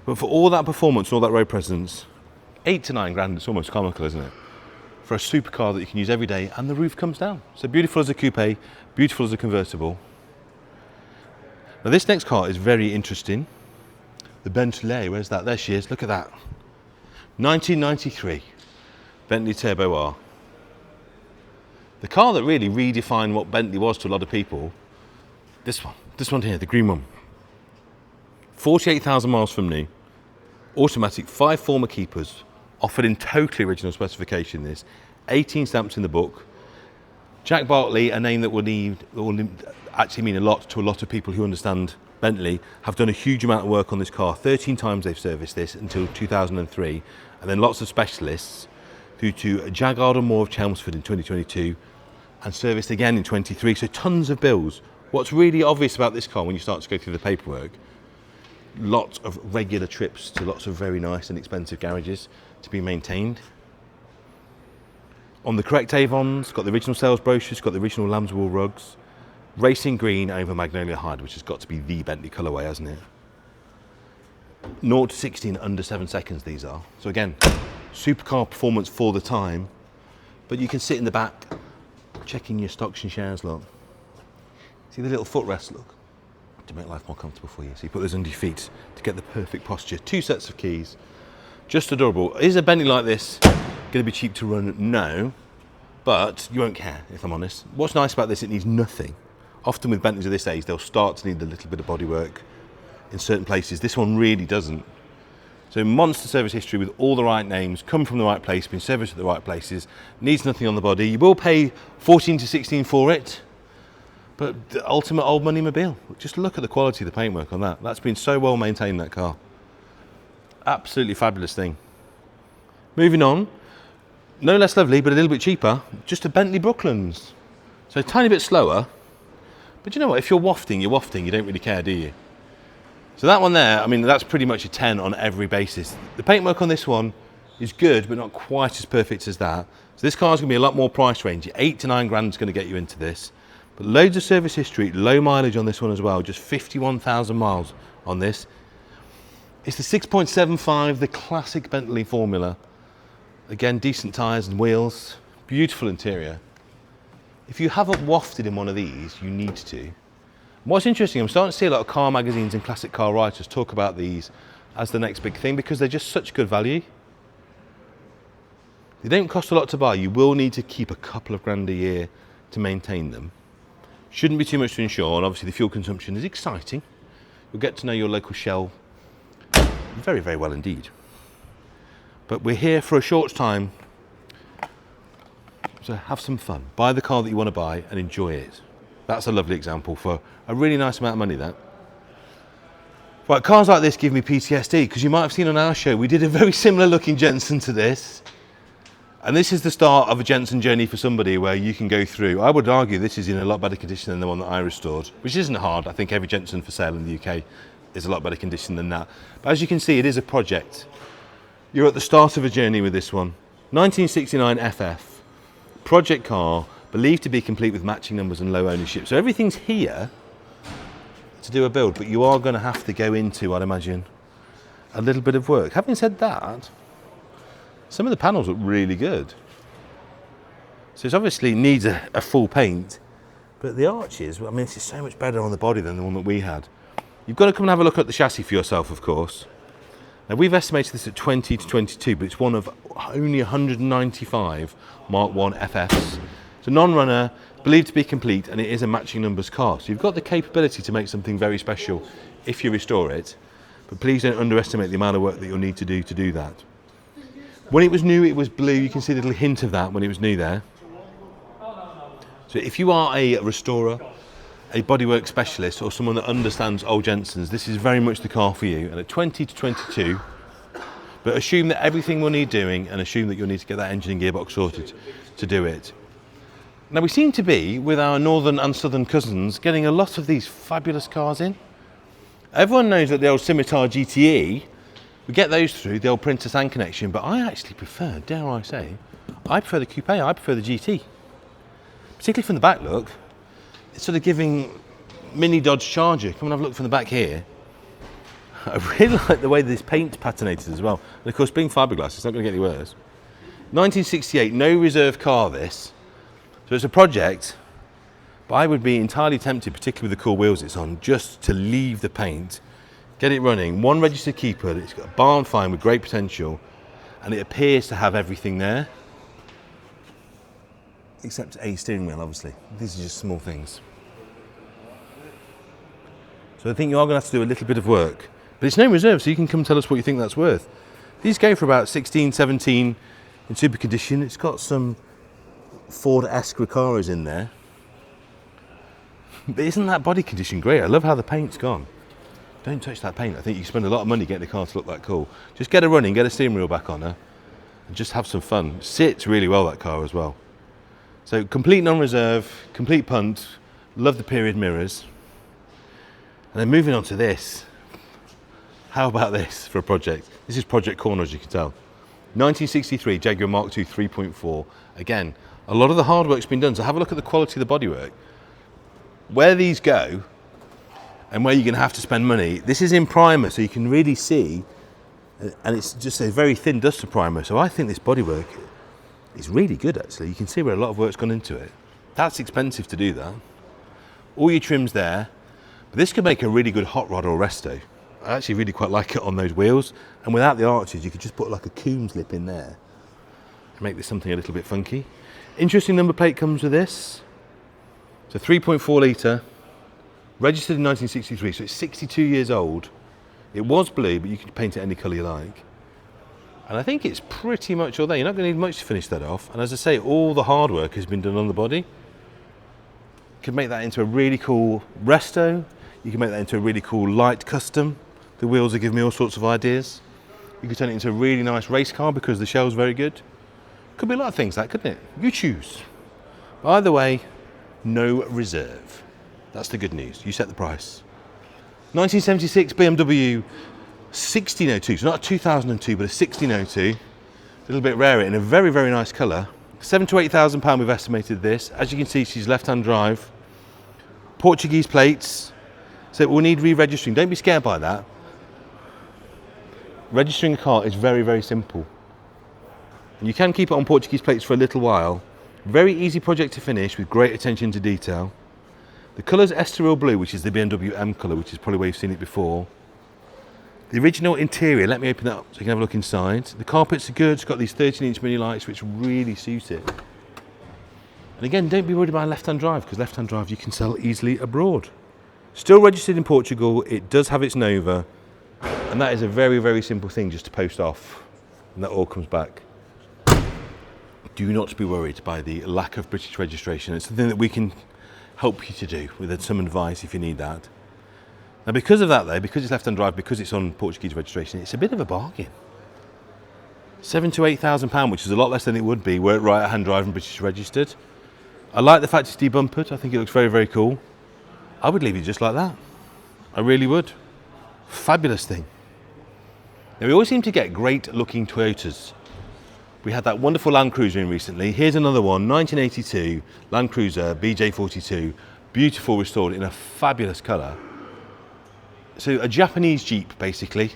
But for all that performance and all that road presence, 8 to 9 grand, it's almost comical, isn't it? For a supercar that you can use every day, and the roof comes down. So beautiful as a coupe, beautiful as a convertible. Now this next car is very interesting. The Bentley, where's that? There she is, look at that. 1993, Bentley Turbo R. The car that really redefined what Bentley was to a lot of people. This one here, the green one. 48,000 miles from new. Automatic, 5 former keepers, offered in totally original specification this, 18 stamps in the book. Jack Bartley, a name that will actually mean a lot to a lot of people who understand Bentley, have done a huge amount of work on this car. 13 times they've serviced this until 2003, and then lots of specialists through to Jaguar and Moore of Chelmsford in 2022, and serviced again in 23, so tons of bills. What's really obvious about this car when you start to go through the paperwork, lots of regular trips to lots of very nice and expensive garages to be maintained. On the correct Avons, it's got the original sales brochure, it's got the original lamb's wool rugs, racing green over magnolia hide, which has got to be the Bentley colourway, hasn't it? 0 to 60 in under 7 seconds these are. So again, supercar performance for the time, but you can sit in the back checking your stocks and shares, look. See the little footrest, look, to make life more comfortable for you. So you put those under your feet to get the perfect posture. 2 sets of keys, just adorable. Is a Bentley like this going to be cheap to run? No, but you won't care, if I'm honest. What's nice about this, it needs nothing. Often with Bentleys of this age, they'll start to need a little bit of bodywork in certain places. This one really doesn't. So monster service history with all the right names, come from the right place, been serviced at the right places, needs nothing on the body. You will pay 14 to 16 for it, but the ultimate old money mobile. Just look at the quality of the paintwork on that. That's been so well maintained, that car. Absolutely fabulous thing. Moving on, no less lovely, but a little bit cheaper, just a Bentley Brooklands. So a tiny bit slower, but you know what, if you're wafting, you're wafting, you don't really care, do you? So that one there, I mean, that's pretty much a 10 on every basis. The paintwork on this one is good, but not quite as perfect as that. So this car's gonna be a lot more price range. 8 to 9 grand is gonna get you into this. But loads of service history, low mileage on this one as well, just 51,000 miles on this. It's the 6.75, the classic Bentley formula. Again, decent tyres and wheels, beautiful interior. If you haven't wafted in one of these, you need to. What's interesting, I'm starting to see a lot of car magazines and classic car writers talk about these as the next big thing because they're just such good value. They don't cost a lot to buy. You will need to keep a couple of grand a year to maintain them. Shouldn't be too much to insure, and obviously the fuel consumption is exciting. You'll get to know your local Shell very, very well indeed. But we're here for a short time, so have some fun. Buy the car that you want to buy and enjoy it. That's a lovely example for a really nice amount of money, that. Right, cars like this give me PTSD, because you might have seen on our show, we did a very similar looking Jensen to this. And this is the start of a Jensen journey for somebody where you can go through. I would argue this is in a lot better condition than the one that I restored, which isn't hard. I think every Jensen for sale in the UK is a lot better condition than that. But as you can see, it is a project. You're at the start of a journey with this one. 1969 FF, project car, believed to be complete with matching numbers and low ownership. So everything's here to do a build, but you are going to have to go into, I'd imagine, a little bit of work. Having said that, some of the panels look really good. So it obviously needs a full paint, But the arches, I mean, this is so much better on the body than the one that we had. You've got to come and have a look at the chassis for yourself, of course. Now, we've estimated this at 20 to 22, but it's one of only 195 Mark 1 FFs. It's a non-runner, believed to be complete, and it is a matching numbers car. So you've got the capability to make something very special if you restore it, but please don't underestimate the amount of work that you'll need to do that. When it was new, it was blue. You can see a little hint of that when it was new there. So if you are a restorer, a bodywork specialist, or someone that understands old Jensens, this is very much the car for you. And at 20 to 22, but assume that everything will need doing, and assume that you'll need to get that engine and gearbox sorted to do it. Now, we seem to be, with our northern and southern cousins, getting a lot of these fabulous cars in. Everyone knows that the old Scimitar GT, we get those through, the old Princess Anne connection, but I actually prefer, dare I say, I prefer the Coupe, I prefer the GT. Particularly from the back look, it's sort of giving mini Dodge Charger. Come and have a look from the back here. I really like the way this paint's patinated as well. And of course, being fiberglass, it's not going to get any worse. 1968, no reserve car this. So it's a project, but I would be entirely tempted, particularly with the cool wheels it's on, just to leave the paint, get it running. One registered keeper, it's got a barn find with great potential, and it appears to have everything there. Except a steering wheel, obviously. These are just small things. So I think you are going to have to do a little bit of work. But it's no reserve, so you can come tell us what you think that's worth. These go for about 16, 17 in super condition. It's got some Ford-esque Recaros in there. But isn't that body condition great? I love how the paint's gone. Don't touch that paint. I think you can spend a lot of money getting the car to look that cool. Just get her running, get a steering wheel back on her, and just have some fun. Sits really well, that car, as well. So complete non-reserve, complete punt, love the period mirrors. And then moving on to this. How about this for a project? This is Project Corner, as you can tell. 1963 Jaguar Mark II 3.4. Again, a lot of the hard work's been done, so have a look at the quality of the bodywork. Where these go, and where you're going to have to spend money, this is in primer, so you can really see, and it's just a very thin duster primer, so I think this bodywork is really good, actually. You can see where a lot of work's gone into it. That's expensive to do that. All your trim's there, but this could make a really good hot rod or resto. I actually really quite like it on those wheels, and without the arches, you could just put like a Coombs lip in there and make this something a little bit funky. Interesting number plate comes with this. It's a 3.4 litre, registered in 1963, so it's 62 years old. It was blue, but you can paint it any colour you like. And I think it's pretty much all there. You're not going to need much to finish that off. And as I say, all the hard work has been done on the body. You could make that into a really cool resto. You can make that into a really cool light custom. The wheels are giving me all sorts of ideas. You could turn it into a really nice race car because the shell's very good. Could be a lot of things, that, couldn't it? You choose. But either way, no reserve. That's the good news. You set the price. 1976 BMW 1602. So not a 2002, but a 1602. A little bit rarer in a very, very nice colour. £7,000 to £8,000 we've estimated this. As you can see, she's left-hand drive. Portuguese plates. So we'll need re-registering. Don't be scared by that. Registering a car is very, very simple. And you can keep it on Portuguese plates for a little while. Very easy project to finish with great attention to detail. The colour's Estoril Blue, which is the BMW M colour, which is probably where you've seen it before. The original interior, let me open that up so you can have a look inside. The carpets are good, it's got these 13-inch mini lights which really suit it. And again, don't be worried about left-hand drive, because left-hand drive you can sell easily abroad. Still registered in Portugal, it does have its Nova, and that is a very, very simple thing just to post off, and that all comes back. Do not be worried by the lack of British registration. It's something that we can help you to do with some advice if you need that. Now, because of that though, because it's left-hand drive, because it's on Portuguese registration, it's a bit of a bargain. £7,000 to £8,000, which is a lot less than it would be were it right-hand drive and British registered. I like the fact it's debumpered. I think it looks very, very cool. I would leave it just like that. I really would. Fabulous thing. Now, we always seem to get great-looking Toyotas. We had that wonderful Land Cruiser in recently. Here's another one, 1982 Land Cruiser BJ42, beautiful, restored in a fabulous colour. So a Japanese Jeep, basically.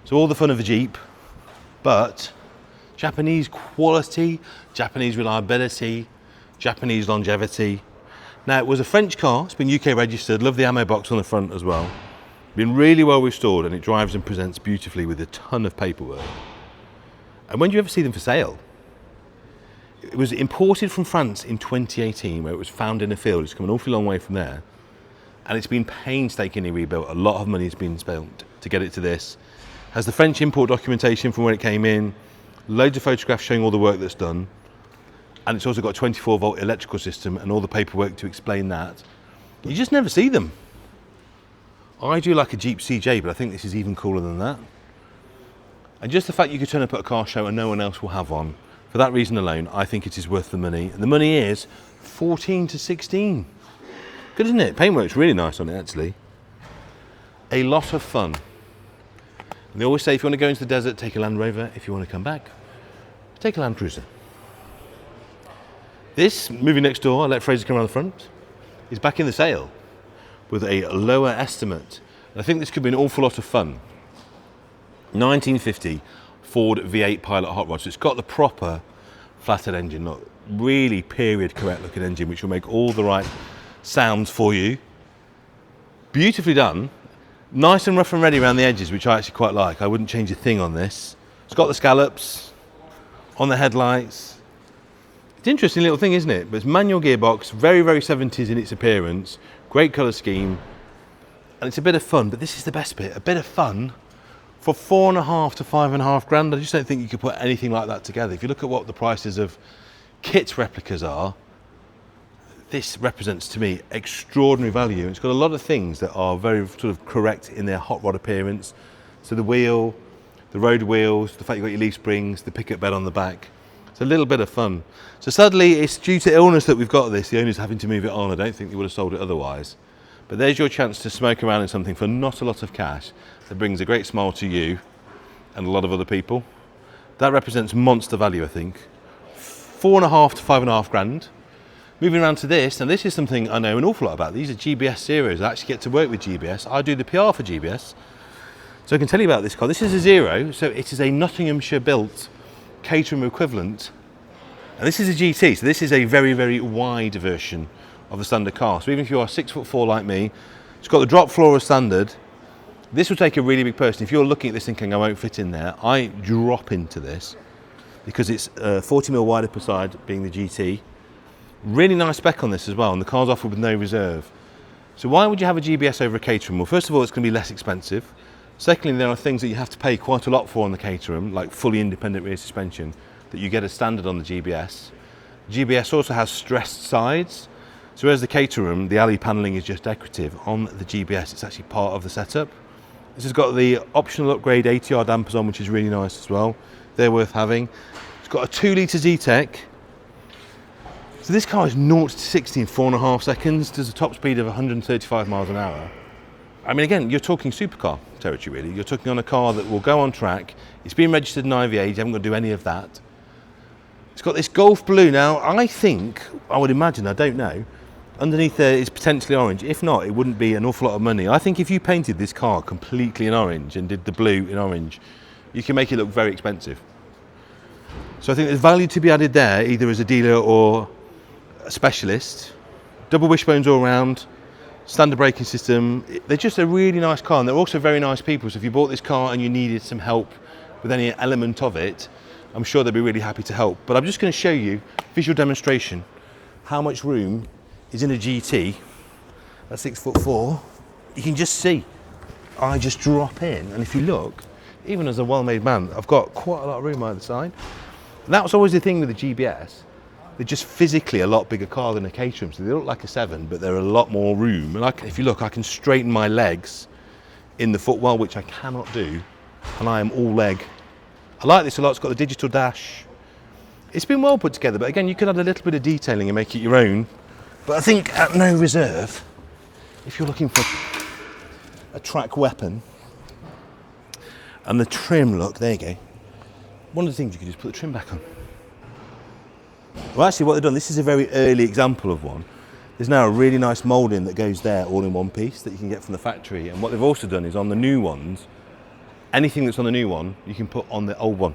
So all the fun of a Jeep, but Japanese quality, Japanese reliability, Japanese longevity. Now, it was a French car, it's been UK registered, love the ammo box on the front as well. Been really well restored, and it drives and presents beautifully with a ton of paperwork. And when do you ever see them for sale? It was imported from France in 2018, where it was found in a field. It's come an awfully long way from there. And it's been painstakingly rebuilt. A lot of money has been spent to get it to this. Has the French import documentation from when it came in, loads of photographs showing all the work that's done. And it's also got a 24-volt electrical system and all the paperwork to explain that. You just never see them. I do like a Jeep CJ, but I think this is even cooler than that. And just the fact you could turn up at a car show and no one else will have one, for that reason alone, I think it is worth the money. And the money is 14 to 16. Good, isn't it? Paintwork's really nice on it, actually. A lot of fun. And they always say if you want to go into the desert, take a Land Rover. If you want to come back, take a Land Cruiser. This, moving next door, I let Fraser come around the front, is back in the sale with a lower estimate. And I think this could be an awful lot of fun. 1950 Ford V8 Pilot hot rod. So it's got the proper flathead engine, not really period correct looking engine, which will make all the right sounds for you. Beautifully done. Nice and rough and ready around the edges, which I actually quite like. I wouldn't change a thing on this. It's got the scallops on the headlights. It's an interesting little thing, isn't it? But it's manual gearbox, very, very 70s in its appearance. Great colour scheme. And it's a bit of fun, but this is the best bit. A bit of fun for 4.5 to 5.5 grand. I just don't think you could put anything like that together. If you look at what the prices of kit replicas are, this represents to me extraordinary value. It's got a lot of things that are very sort of correct in their hot rod appearance. So the wheel, the road wheels, the fact you've got your leaf springs, the pickup bed on the back. It's a little bit of fun. So sadly, it's due to illness that we've got this. The owner's having to move it on. I don't think they would have sold it otherwise. But there's your chance to smoke around in something for not a lot of cash that brings a great smile to you and a lot of other people. That represents monster value, I think. 4.5 to 5.5 grand. Moving around to this, and this is something I know an awful lot about. These are GBS Zeros. I actually get to work with GBS. I do the PR for GBS. So I can tell you about this car. This is a Zero, so it is a Nottinghamshire built Caterham equivalent. And this is a GT, so this is a very, very wide version of the standard car. So even if you are 6'4" like me, it's got the drop floor as standard. This will take a really big person. If you're looking at this thinking I won't fit in there, I drop into this because it's 40mm wider per side, being the GT. Really nice spec on this as well, and the car's offered with no reserve. So why would you have a GBS over a Caterham? Well, first of all, it's going to be less expensive. Secondly, there are things that you have to pay quite a lot for on the Caterham, like fully independent rear suspension, that you get as standard on the GBS. GBS also has stressed sides. So whereas the Caterham, the alley panelling is just decorative, on the GBS it's actually part of the setup. This has got the optional upgrade ATR dampers on, which is really nice as well. They're worth having. It's got a 2-litre Z-Tech. So this car is 0 to 60 in 4.5 seconds. Does a top speed of 135 miles an hour. I mean, again, you're talking supercar territory, really. You're talking on a car that will go on track. It's been registered in IVA, you haven't got to do any of that. It's got this Golf Blue. Now, I think, I would imagine, I don't know, underneath there is potentially orange. If not, it wouldn't be an awful lot of money. I think if you painted this car completely in orange and did the blue in orange, you can make it look very expensive. So I think there's value to be added there, either as a dealer or a specialist. Double wishbones all around, standard braking system. They're just a really nice car, and they're also very nice people. So if you bought this car and you needed some help with any element of it, I'm sure they'd be really happy to help. But I'm just going to show you, visual demonstration, how much room is in a GT at 6'4". You can just see, I just drop in, and if you look, even as a well-made man, I've got quite a lot of room either side. And that was always the thing with the GBS. They're just physically a lot bigger car than a Caterham, so they look like a 7, but they're a lot more room. And if you look, I can straighten my legs in the footwell, which I cannot do, and I am all leg. I like this a lot. It's got the digital dash. It's been well put together, but again, you could add a little bit of detailing and make it your own. But I think at no reserve, if you're looking for a track weapon, and the trim look, there you go. One of the things you could just put the trim back on. Well, actually what they've done, this is a very early example of one. There's now a really nice moulding that goes there all in one piece that you can get from the factory. And what they've also done is on the new ones, anything that's on the new one, you can put on the old one.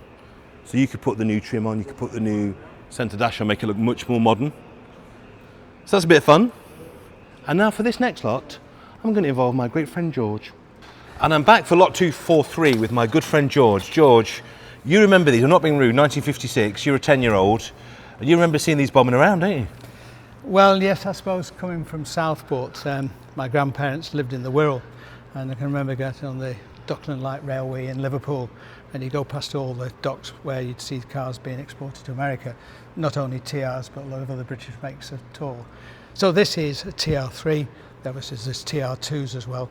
So you could put the new trim on, you could put the new centre dash on, make it look much more modern. So that's a bit of fun. And now for this next lot, I'm going to involve my great friend George. And I'm back for lot 243 with my good friend George. George, you remember these, I'm not being rude, 1956, you're a 10-year-old, and you remember seeing these bombing around, don't you? Well, yes, I suppose coming from Southport, my grandparents lived in the Wirral, and I can remember getting on the Dockland Light Railway in Liverpool, and you go past all the docks where you'd see cars being exported to America, not only TRs but a lot of other British makes at all. So this is a TR3, there was this TR2s as well.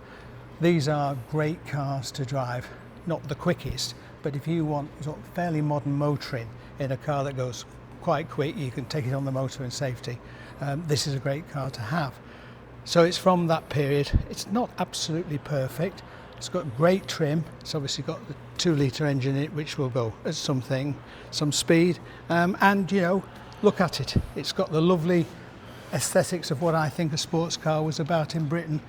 These are great cars to drive, not the quickest, but if you want sort of fairly modern motoring in a car that goes quite quick, you can take it on the motor in safety. This is a great car to have. So it's from that period. It's not absolutely perfect. It's got great trim. It's obviously got the 2-litre engine in it, which will go at some speed. And, you know, look at it. It's got the lovely aesthetics of what I think a sports car was about in Britain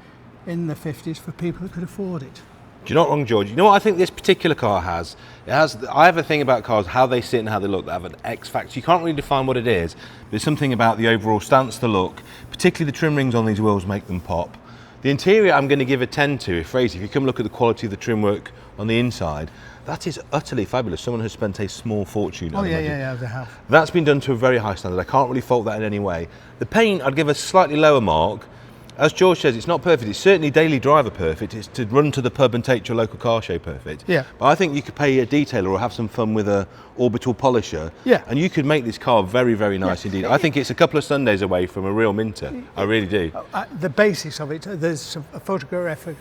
in the 50s for people who could afford it. You're not wrong, George. You know what I think this particular car has? I have a thing about cars, how they sit and how they look. They have an X factor. You can't really define what it is. There's something about the overall stance, the look, particularly the trim rings on these wheels make them pop. The interior I'm going to give a 10 to. If you come look at the quality of the trim work on the inside, that is utterly fabulous. Someone has spent a small fortune. Oh yeah, they have. That's been done to a very high standard. I can't really fault that in any way. The paint, I'd give a slightly lower mark. As George says, it's not perfect. It's certainly daily driver perfect. It's to run to the pub and take to your local car show perfect. Yeah. But I think you could pay a detailer or have some fun with a orbital polisher. Yeah. And you could make this car very, very nice indeed. I think it's a couple of Sundays away from a real minter. I really do. The basics of it, there's a photographic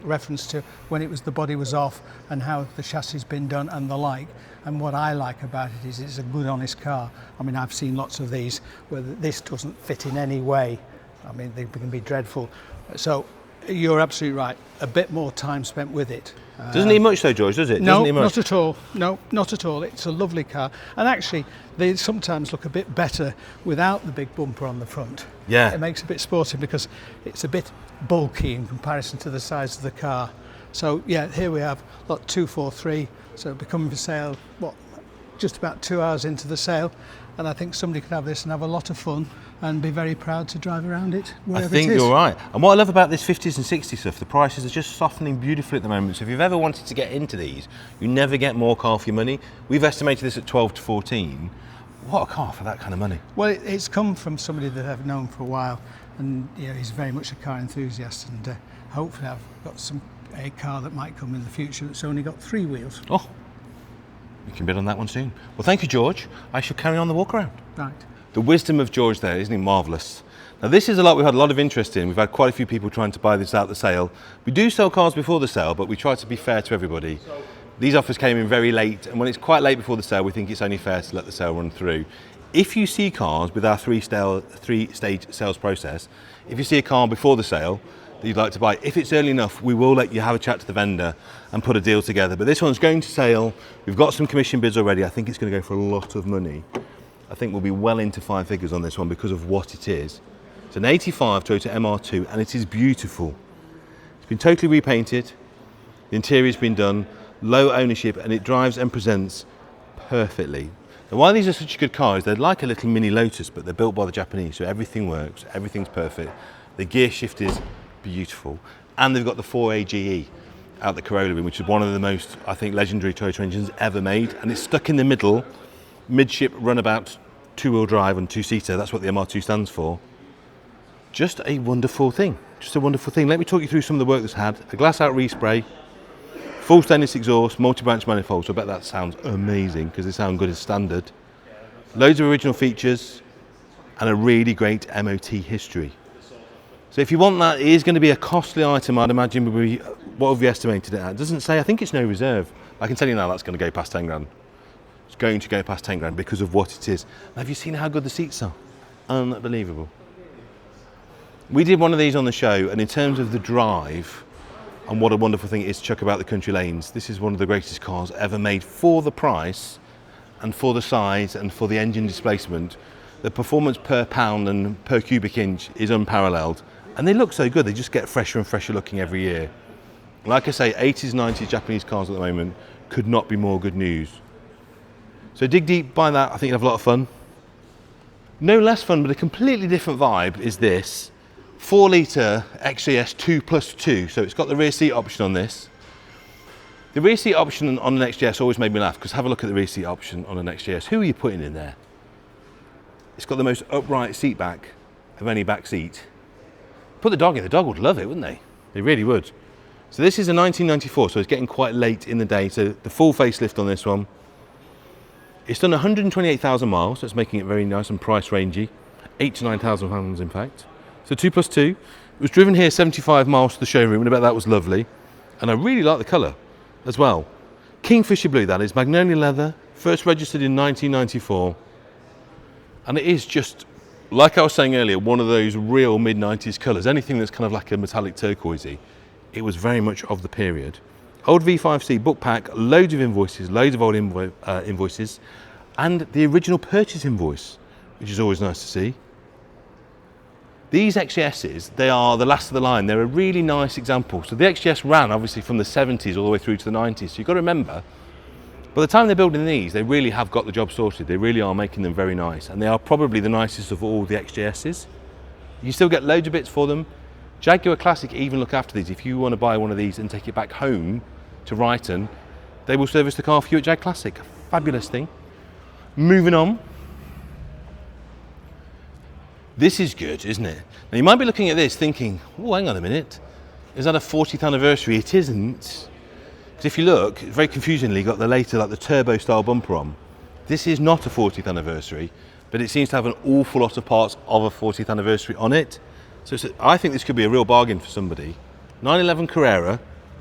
reference to when the body was off and how the chassis has been done and the like. And what I like about it is it's a good, honest car. I mean, I've seen lots of these where this doesn't fit in any way. I mean, they can be dreadful. So you're absolutely right. A bit more time spent with it. Doesn't need much though, George, does it? No, Doesn't need much. not at all. No, not at all. It's a lovely car. And actually, they sometimes look a bit better without the big bumper on the front. Yeah. It makes it a bit sporty because it's a bit bulky in comparison to the size of the car. So yeah, here we have lot 243. So it'll be coming for sale, just about 2 hours into the sale. And I think somebody could have this and have a lot of fun and be very proud to drive around it wherever I think it is. you're right. And what I love about this 50s and 60s stuff, the prices are just softening beautifully at the moment. So if you've ever wanted to get into these, you never get more car for your money. We've estimated this at 12 to 14. What a car for that kind of money. Well, it's come from somebody that I've known for a while, and you know, he's very much a car enthusiast, and hopefully I've got a car that might come in the future that's only got 3 wheels. Oh, you can bid on that one soon. Well, thank you, George. I shall carry on the walk around. Right. The wisdom of George there, isn't he marvellous? Now this is a lot we've had a lot of interest in. We've had quite a few people trying to buy this out the sale. We do sell cars before the sale, but we try to be fair to everybody. These offers came in very late, and when it's quite late before the sale, we think it's only fair to let the sale run through. If you see cars with our three-stage sales process, if you see a car before the sale that you'd like to buy, if it's early enough, we will let you have a chat to the vendor and put a deal together. But this one's going to sale. We've got some commission bids already. I think it's going to go for a lot of money. I think we'll be well into 5 figures on this one because of what it is. It's an 85 Toyota MR2 and it is beautiful. It's been totally repainted, the interior's been done, low ownership, and it drives and presents perfectly. Now why these are such a good car is they're like a little mini Lotus, but they're built by the Japanese, so everything works, everything's perfect. The gear shift is beautiful, and they've got the 4AGE out the Corolla in, which is one of the most, I think, legendary Toyota engines ever made, and it's stuck in the middle, midship runabout, 2-wheel drive and 2-seater. That's what the MR2 stands for. Just a wonderful thing. Just a wonderful thing. Let me talk you through some of the work that's had. A glass out respray, full stainless exhaust, multi-branch manifold. So I bet that sounds amazing because they sound good as standard. Loads of original features and a really great MOT history. So if you want that, it is going to be a costly item, I'd imagine. What have we estimated it at? It doesn't say. I think it's no reserve. I can tell you now that's going to go past 10 grand. It's going to go past 10 grand because of what it is. Now, have you seen how good the seats are? Unbelievable. We did one of these on the show, and in terms of the drive and what a wonderful thing it is to chuck about the country lanes, this is one of the greatest cars ever made for the price and for the size and for the engine displacement. The performance per pound and per cubic inch is unparalleled, and they look so good. They just get fresher and fresher looking every year. Like I say, 80s, 90s Japanese cars at the moment could not be more good news. So dig deep, buy that. I think you'll have a lot of fun. No less fun, but a completely different vibe is this. 4 litre XJS 2+2, so it's got the rear seat option on this. The rear seat option on an XJS always made me laugh, because have a look at the rear seat option on an XJS. Who are you putting in there? It's got the most upright seat back of any back seat. Put the dog in, the dog would love it, wouldn't they? They really would. So this is a 1994, so it's getting quite late in the day. So the full facelift on this one. It's done 128,000 miles, so it's making it very nice and price rangey. 8,000 to 9,000 pounds in fact. So 2+2. It was driven here 75 miles to the showroom, and I bet that was lovely. And I really like the colour as well. Kingfisher blue, that is, magnolia leather, first registered in 1994. And it is just, like I was saying earlier, one of those real mid-90s colours. Anything that's kind of like a metallic turquoisey, it was very much of the period. Old V5C book pack, loads of invoices, loads of old invoices, and the original purchase invoice, which is always nice to see. These XJSs, they are the last of the line. They're a really nice example. So the XJS ran obviously from the 70s all the way through to the 90s. So you've got to remember, by the time they're building these, they really have got the job sorted. They really are making them very nice. And they are probably the nicest of all the XJSs. You still get loads of bits for them. Jaguar Classic even look after these. If you want to buy one of these and take it back home to Brighton, they will service the car for you at Jag Classic. Fabulous thing. Moving on. This is good, isn't it? Now you might be looking at this thinking, oh, hang on a minute. Is that a 40th anniversary? It isn't. Because if you look, very confusingly, got the later, like the turbo style bumper on. This is not a 40th anniversary, but it seems to have an awful lot of parts of a 40th anniversary on it. So I think this could be a real bargain for somebody. 911 Carrera,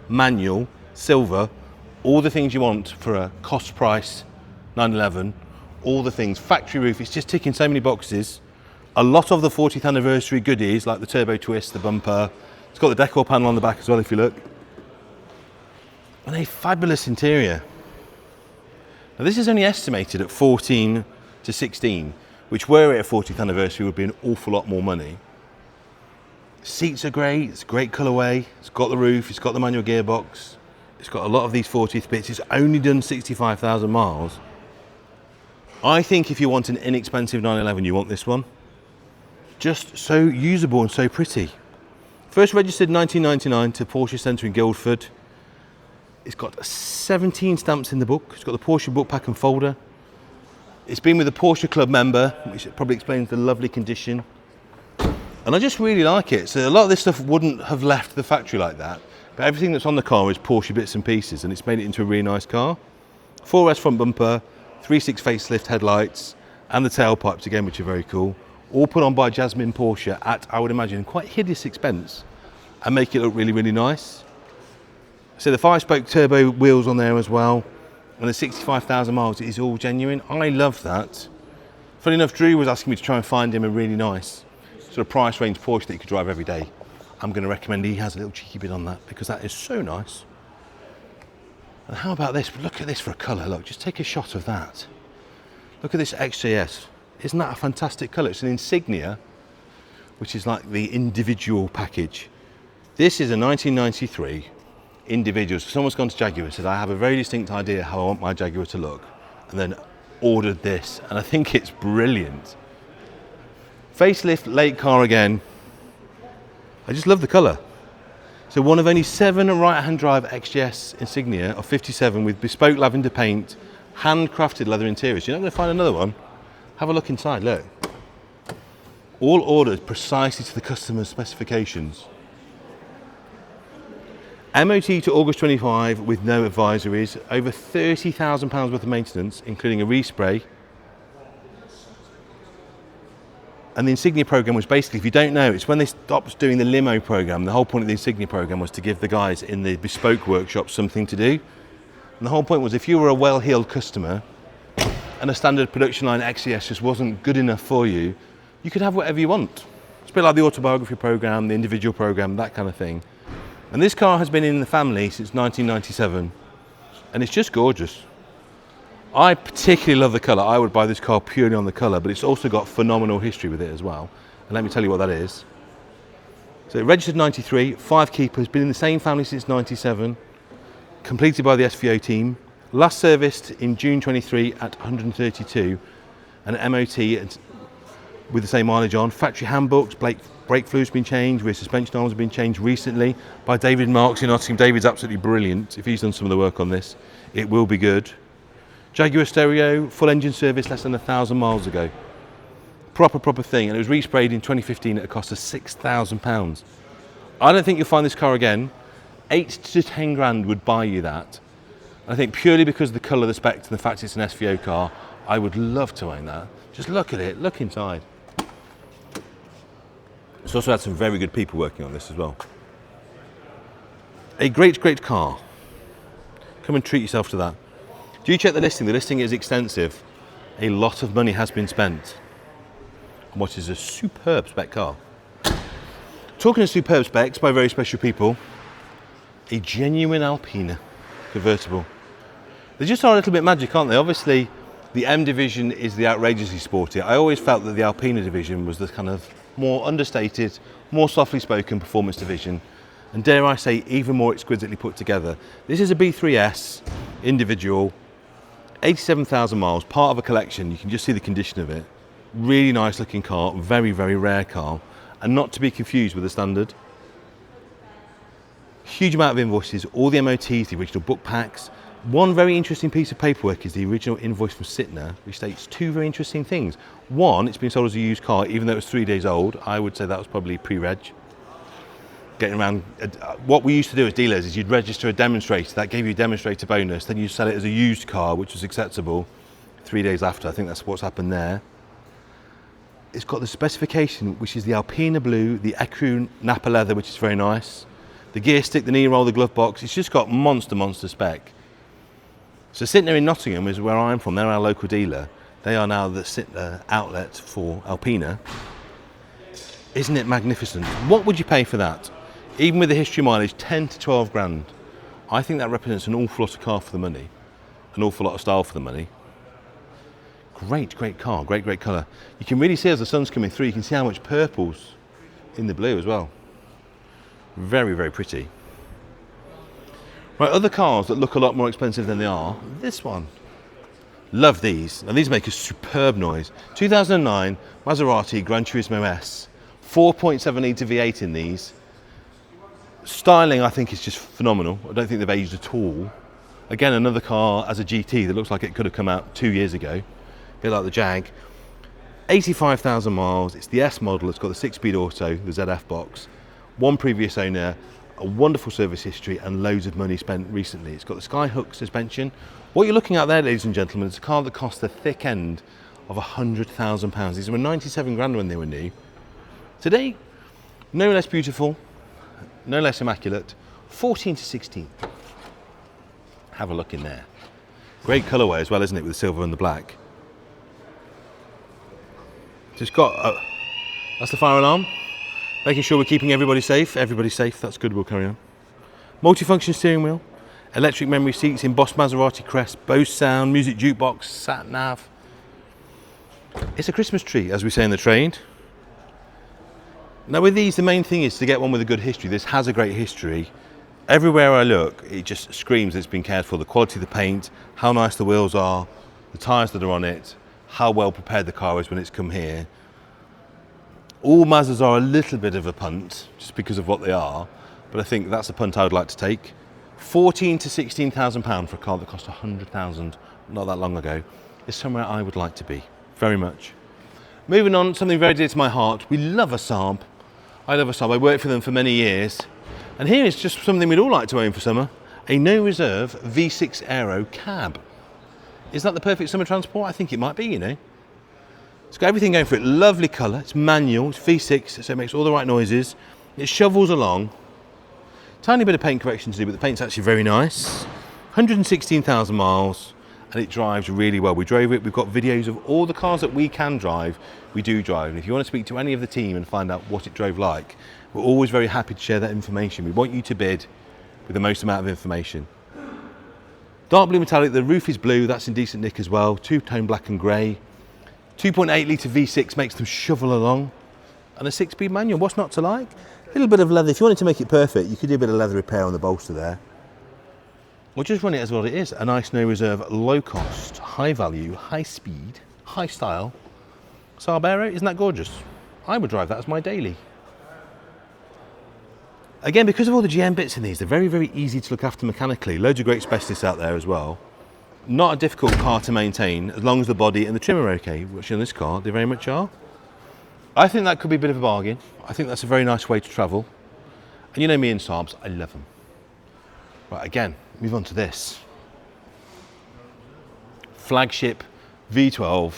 manual, silver, all the things you want for a cost price 911, all the things, factory roof, it's just ticking so many boxes. A lot of the 40th anniversary goodies, like the turbo twist, the bumper. It's got the decor panel on the back as well, if you look. And a fabulous interior. Now this is only estimated at 14 to 16, which were it a 40th anniversary would be an awful lot more money. Seats are great, it's a great colourway, it's got the roof, it's got the manual gearbox, it's got a lot of these 40th bits, it's only done 65,000 miles. I think if you want an inexpensive 911, you want this one. Just so usable and so pretty. First registered 1999 to Porsche Centre in Guildford. It's got 17 stamps in the book. It's got the Porsche book pack and folder. It's been with a Porsche Club member, which probably explains the lovely condition. And I just really like it. So a lot of this stuff wouldn't have left the factory like that, but everything that's on the car is Porsche bits and pieces, and it's made it into a really nice car. 4S front bumper, 3.6 facelift headlights, and the tailpipes again, which are very cool. All put on by Jasmine Porsche at, I would imagine, quite hideous expense, and make it look really, really nice. So the 5-spoke turbo wheels on there as well, and the 65,000 miles, it is all genuine. I love that. Funny enough, Drew was asking me to try and find him a really nice sort of price range Porsche that you could drive every day. I'm going to recommend he has a little cheeky bit on that, because that is so nice. And how about this? Look at this for a colour. Look, just take a shot of that. Look at this XJS. Isn't that a fantastic colour? It's an Insignia, which is like the individual package. This is a 1993 individual. So someone's gone to Jaguar and said, I have a very distinct idea how I want my Jaguar to look, and then ordered this, and I think it's brilliant. Facelift, late car again. I just love the colour. So one of only 7 right-hand drive XJS Insignia of 57 with bespoke lavender paint, handcrafted leather interiors. You're not going to find another one. Have a look inside, look. All ordered precisely to the customer's specifications. MOT to August 25 with no advisories, over £30,000 worth of maintenance, including a respray. And the Insignia program was basically, if you don't know, it's when they stopped doing the limo program. The whole point of the Insignia program was to give the guys in the bespoke workshop something to do. And the whole point was, if you were a well-heeled customer and a standard production line XJS just wasn't good enough for you, you could have whatever you want. It's a bit like the autobiography program, the individual program, that kind of thing. And this car has been in the family since 1997, and it's just gorgeous. I particularly love the colour. I would buy this car purely on the colour, but it's also got phenomenal history with it as well. And let me tell you what that is. So it registered 93, 5 keepers, been in the same family since 97, completed by the SVO team, last serviced in June 23 at 132, and MOT with the same mileage on. Factory handbooks, brake fluid's been changed, rear suspension arms have been changed recently by David Marks in Nottingham. David's absolutely brilliant. If he's done some of the work on this, it will be good. Jaguar stereo, full engine service less than 1,000 miles ago. Proper thing, and it was resprayed in 2015 at a cost of £6,000. I don't think you'll find this car again. 8 to 10 grand would buy you that. I think purely because of the colour, the spec, and the fact it's an SVO car, I would love to own that. Just look at it, look inside. It's also had some very good people working on this as well. A great car. Come and treat yourself to that. Do check the listing. The listing is extensive. A lot of money has been spent on what is a superb spec car. Talking of superb specs by very special people, a genuine Alpina convertible. They just are a little bit magic, aren't they? Obviously, the M division is the outrageously sporty. I always felt that the Alpina division was the kind of more understated, more softly spoken performance division, and dare I say, even more exquisitely put together. This is a B3S individual, 87,000 miles, part of a collection. You can just see the condition of it. Really nice looking car, very rare car, and not to be confused with the standard. Huge amount of invoices, all the MOTs, the original book packs. One very interesting piece of paperwork is the original invoice from Sytner, which states two very interesting things. One, it's been sold as a used car, even though it was 3 days old. I would say that was probably pre-reg. Getting around, what we used to do as dealers is you'd register a demonstrator, that gave you a demonstrator bonus, then you sell it as a used car, which was acceptable 3 days after. I think that's what's happened there. It's got the specification, which is the Alpina blue, the Ecru Napa leather, which is very nice. The gear stick, the knee roll, the glove box. It's just got monster spec. So Sytner in Nottingham is where I'm from. They're our local dealer. They are now the Sytner outlet for Alpina. Isn't it magnificent? What would you pay for that? Even with the history mileage, 10 to 12 grand. I think that represents an awful lot of car for the money. An awful lot of style for the money. Great car, great colour. You can really see as the sun's coming through, you can see how much purple's in the blue as well. Very pretty. Right, other cars that look a lot more expensive than they are. This one. Love these. And these make a superb noise. 2009 Maserati Gran Turismo S. 4.7 litre V8 in these. Styling, I think, is just phenomenal. I don't think they've aged at all. Again, another car as a GT that looks like it could have come out 2 years ago. A bit like the Jag. 85,000 miles. It's the S model. It's got the 6-speed auto, the ZF box. One previous owner, a wonderful service history, and loads of money spent recently. It's got the Skyhook suspension. What you're looking at there, ladies and gentlemen, is a car that cost the thick end of £100,000. These were 97 grand when they were new. Today, no less beautiful, no less immaculate, 14 to 16. Have a look in there. Great colourway as well, isn't it, with the silver and the black. Just got, that's the fire alarm. Making sure we're keeping everybody safe. Everybody's safe, that's good, we'll carry on. Multifunction steering wheel, electric memory seats, embossed Maserati crest, Bose sound, music jukebox, sat nav. It's a Christmas tree, as we say in the trade. Now with these, the main thing is to get one with a good history. This has a great history. Everywhere I look, it just screams that it's been cared for. The quality of the paint, how nice the wheels are, the tyres that are on it, how well prepared the car is when it's come here. All Mazdas are a little bit of a punt, just because of what they are, but I think that's a punt I would like to take. 14 to 16,000 pounds for a car that cost 100,000 not that long ago is somewhere I would like to be, very much. Moving on, something very dear to my heart. We love a Saab. I love a Saab. I worked for them for many years, and here is just something we'd all like to own for summer: a no reserve V6 Aero cab. Is that the perfect summer transport? I think it might be, you know. It's got everything going for it. Lovely colour. It's manual. It's V6, so it makes all the right noises. It shovels along. Tiny bit of paint correction to do, but the paint's actually very nice. 116,000 miles, and it drives really well. We drove it. We've got videos of all the cars that we can drive. We do drive. And if you want to speak to any of the team and find out what it drove like, we're always very happy to share that information. We want you to bid with the most amount of information. Dark blue metallic. The roof is blue. That's in decent nick as well. Two-tone black and grey. 2.8 litre V6 makes them shovel along, and a 6-speed manual. What's not to like? A little bit of leather. If you wanted to make it perfect, you could do a bit of leather repair on the bolster there, or just run it as what it is. A nice no reserve, low cost, high value, high speed, high style Saab Aero, isn't that gorgeous? I would drive that as my daily. Again, because of all the GM bits in these, they're very, very easy to look after mechanically. Loads of great specialists out there as well. Not a difficult car to maintain, as long as the body and the trim are okay, which in this car, they very much are. I think that could be a bit of a bargain. I think that's a very nice way to travel. And you know me and Saabs, I love them. Right, again, move on to this. Flagship V12,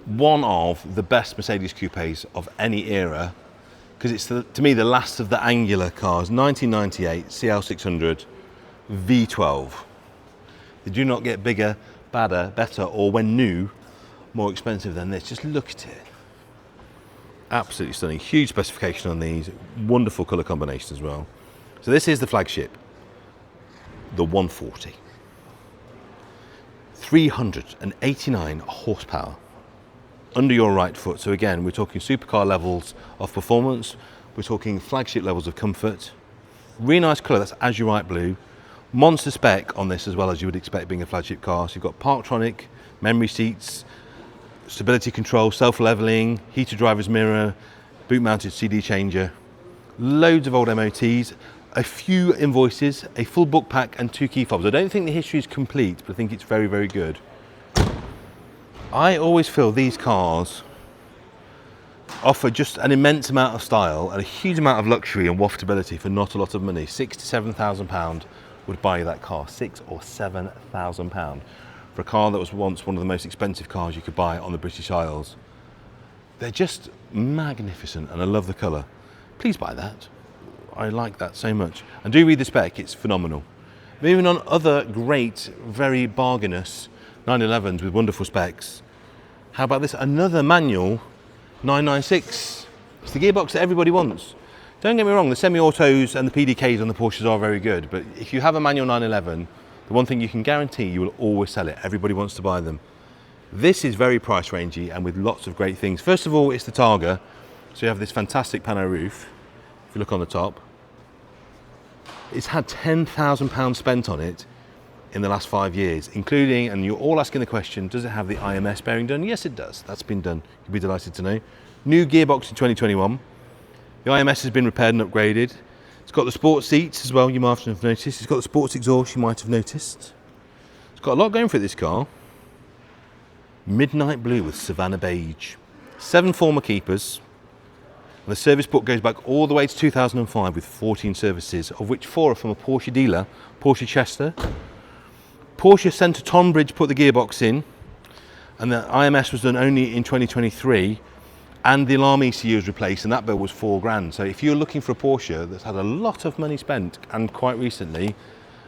one of the best Mercedes coupes of any era, because it's, to me, the last of the angular cars. 1998 CL600 V12. They do not get bigger, badder, better, or when new, more expensive than this. Just look at it. Absolutely stunning. Huge specification on these. Wonderful colour combination as well. So this is the flagship, the 140. 389 horsepower under your right foot. So again, we're talking supercar levels of performance. We're talking flagship levels of comfort. Really nice colour. That's azurite blue. Monster spec on this as well, as you would expect being a flagship car. So you've got Parktronic, memory seats, stability control, self-leveling, heated driver's mirror, boot-mounted CD changer, loads of old MOTs, a few invoices, a full book pack and 2 key fobs. I don't think the history is complete, but I think it's very, very good. I always feel these cars offer just an immense amount of style and a huge amount of luxury and waftability for not a lot of money. £6,000 to £7,000 would buy you that car, £6,000 or £7,000 for a car that was once one of the most expensive cars you could buy on the British Isles. They're just magnificent and I love the colour. Please buy that. I like that so much. And do read the spec, it's phenomenal. Moving on, other great, very bargainous 911s with wonderful specs. How about this? Another manual 996. It's the gearbox that everybody wants. Don't get me wrong, the semi-autos and the PDKs on the Porsches are very good, but if you have a manual 911, the one thing you can guarantee, you will always sell it. Everybody wants to buy them. This is very price rangey and with lots of great things. First of all, it's the Targa. So you have this fantastic pano roof. If you look on the top, it's had £10,000 spent on it in the last 5 years, including, and you're all asking the question, does it have the IMS bearing done? Yes, it does. That's been done. You'll be delighted to know. New gearbox in 2021. The IMS has been repaired and upgraded. It's got the sports seats as well, you might have noticed. It's got the sports exhaust, you might have noticed. It's got a lot going for it, this car. Midnight blue with Savannah beige. 7 former keepers. And the service book goes back all the way to 2005 with 14 services, of which 4 are from a Porsche dealer, Porsche Chester. Porsche Centre Tonbridge put the gearbox in, and the IMS was done only in 2023. And the alarm ECU was replaced, and that bill was £4,000. So if you're looking for a Porsche that's had a lot of money spent, and quite recently,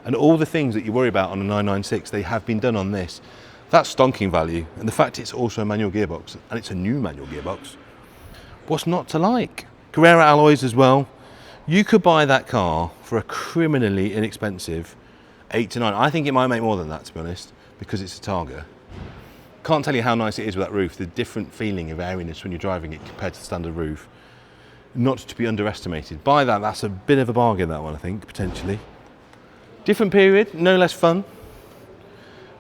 and all the things that you worry about on a 996, they have been done on this. That's stonking value. And the fact it's also a manual gearbox, and it's a new manual gearbox, what's not to like? Carrera alloys as well. You could buy that car for a criminally inexpensive 8 to 9. I think it might make more than that, to be honest, because it's a Targa. Can't tell you how nice it is with that roof, the different feeling of airiness when you're driving it compared to the standard roof. Not to be underestimated. Buy that, that's a bit of a bargain, that one, I think, potentially. Different period, no less fun.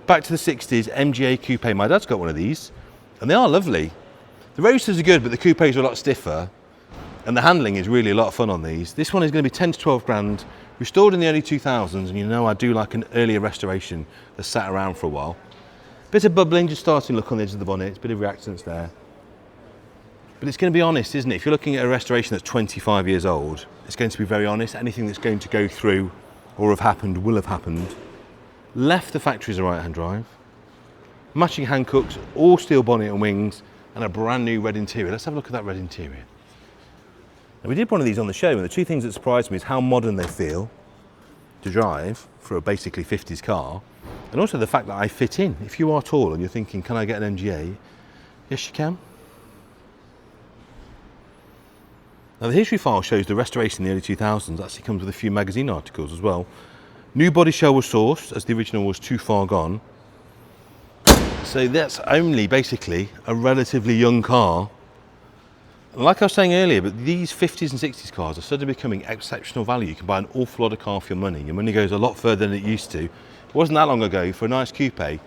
Back to the 60s, MGA Coupe. My dad's got one of these, and they are lovely. The Roadsters are good, but the Coupes are a lot stiffer, and the handling is really a lot of fun on these. This one is going to be 10 to 12 grand, restored in the early 2000s, and you know I do like an earlier restoration that sat around for a while. Bit of bubbling, just starting look on the edge of the bonnet, bit of reactance there. But it's going to be honest, isn't it? If you're looking at a restoration that's 25 years old, it's going to be very honest. Anything that's going to go through or have happened will have happened. Left the factory as a right-hand drive. Matching handcuffs, all steel bonnet and wings, and a brand new red interior. Let's have a look at that red interior. Now, we did one of these on the show, and the two things that surprised me is how modern they feel to drive for a basically 50s car, and also the fact that I fit in. If you are tall and you're thinking, can I get an MGA? Yes, you can. Now, the history file shows the restoration in the early 2000s actually comes with a few magazine articles as well. New body shell was sourced, as the original was too far gone. So that's only basically a relatively young car. And like I was saying earlier, but these 50s and 60s cars are suddenly becoming exceptional value. You can buy an awful lot of car for your money. Your money goes a lot further than it used to. It wasn't that long ago, for a nice coupe,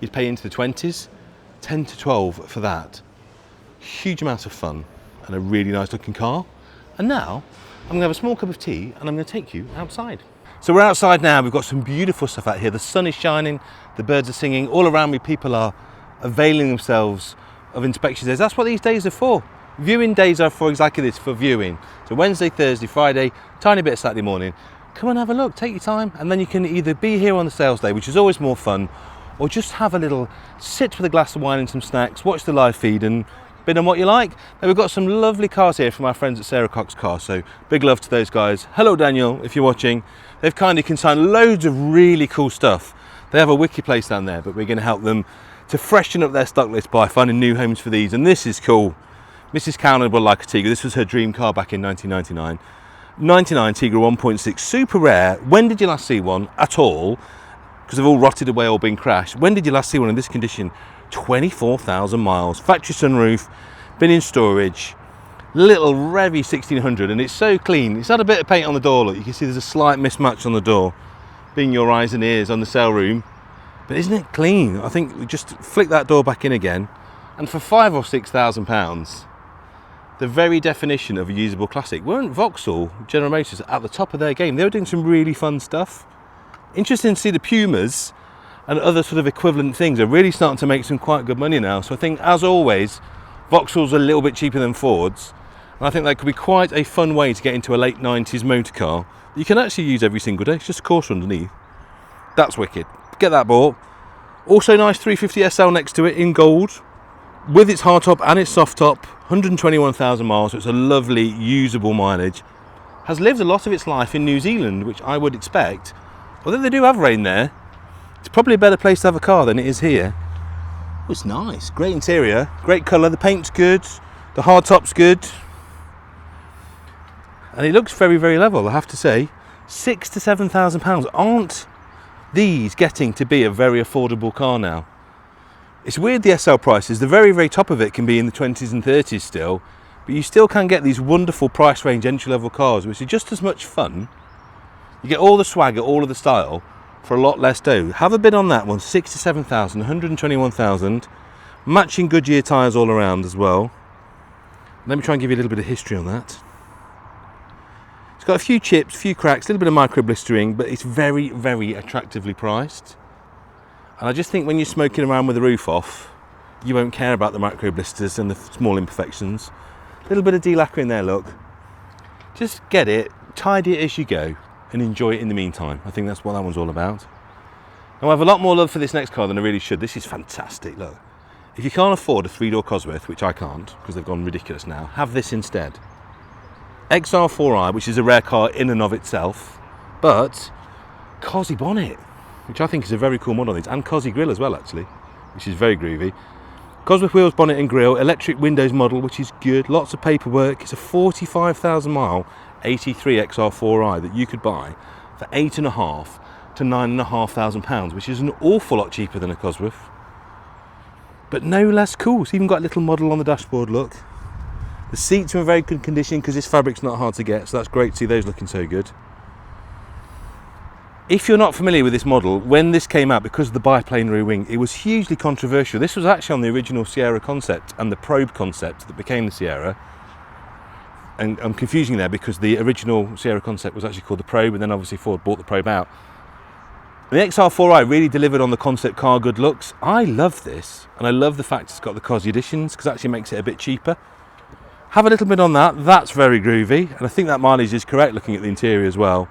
you'd pay into the 20s, 10 to 12 for that. huge amount of fun and a really nice looking car. And now I'm gonna have a small cup of tea and I'm gonna take you outside. So we're outside now, we've got some beautiful stuff out here. The sun is shining, the birds are singing, all around me people are availing themselves of inspection days. That's what these days are for. Viewing days are for exactly this, for viewing. So Wednesday, Thursday, Friday, tiny bit of Saturday morning. Come and have a look, take your time, and then you can either be here on the sales day, which is always more fun, or just have a little sit with a glass of wine and some snacks, watch the live feed and bid on what you like. Now we've got some lovely cars here from our friends at Sarah Cox Cars, so big love to those guys. Hello Daniel, if you're watching. They've kindly consigned loads of really cool stuff. They have a wiki place down there, but we're going to help them to freshen up their stock list by finding new homes for these, and this is cool. Mrs. Cowner will like a Tigre. This was her dream car back in 1999. 99 Tigre 1.6, super rare. When did you last see one at all? Because they've all rotted away or been crashed. When did you last see one in this condition? 24,000 miles, factory sunroof, been in storage, little Revy 1600, and it's so clean. It's had a bit of paint on the door, look, you can see there's a slight mismatch on the door, being your eyes and ears on the sale room. But isn't it clean? I think we just flick that door back in again, and for £5,000 or £6,000, the very definition of a usable classic. Weren't Vauxhall, General Motors, at the top of their game? They were doing some really fun stuff. Interesting to see the Pumas and other sort of equivalent things are really starting to make some quite good money now. So I think, as always, Vauxhall's a little bit cheaper than Fords. And I think that could be quite a fun way to get into a late 90s motor car that you can actually use every single day. It's just a Corsa underneath. That's wicked. Get that bought. Also nice 350 SL next to it in gold, with its hardtop and its soft top. 121,000 miles, so it's a lovely usable mileage. Has lived a lot of its life in New Zealand, which I would expect, although they do have rain there, it's probably a better place to have a car than it is here. Oh, it's nice, great interior, great colour, the paint's good, the hardtop's good, and it looks very, very level, I have to say. £6,000 to £7,000, aren't these getting to be a very affordable car now? It's weird, the SL prices, the very, very top of it can be in the 20s and 30s still, but you still can get these wonderful price range entry-level cars, which are just as much fun. You get all the swagger, all of the style, for a lot less dough. Have a bid on that one, 67,000, 121,000, matching Goodyear tyres all around as well. Let me try and give you a little bit of history on that. It's got a few chips, a few cracks, a little bit of micro blistering, but it's very, very attractively priced. And I just think when you're smoking around with the roof off, you won't care about the micro blisters and the small imperfections. A little bit of de-lacquer in there, look. Just get it, tidy it as you go, and enjoy it in the meantime. I think that's what that one's all about. Now I have a lot more love for this next car than I really should. This is fantastic, look. If you can't afford a 3-door Cosworth, which I can't, because they've gone ridiculous now, have this instead. XR4i, which is a rare car in and of itself, but Cosy bonnet, which I think is a very cool mod on these, and Cosy grille as well actually, which is very groovy. Cosworth wheels, bonnet and grille, electric windows model, which is good, lots of paperwork. It's a 45,000 mile 83 XR4i that you could buy for £8,500 to £9,500, which is an awful lot cheaper than a Cosworth, but no less cool. It's even got a little model on the dashboard, look. The seats are in very good condition because this fabric's not hard to get, so that's great to see those looking so good. If you're not familiar with this model, when this came out, because of the biplane rear wing, it was hugely controversial. This was actually on the original Sierra concept and the Probe concept that became the Sierra. And I'm confusing there because the original Sierra concept was actually called the Probe, and then obviously Ford bought the Probe out. The XR4i really delivered on the concept car good looks. I love this, and I love the fact it's got the Cosy editions because it actually makes it a bit cheaper. Have a little bit on that, that's very groovy, and I think that mileage is correct looking at the interior as well.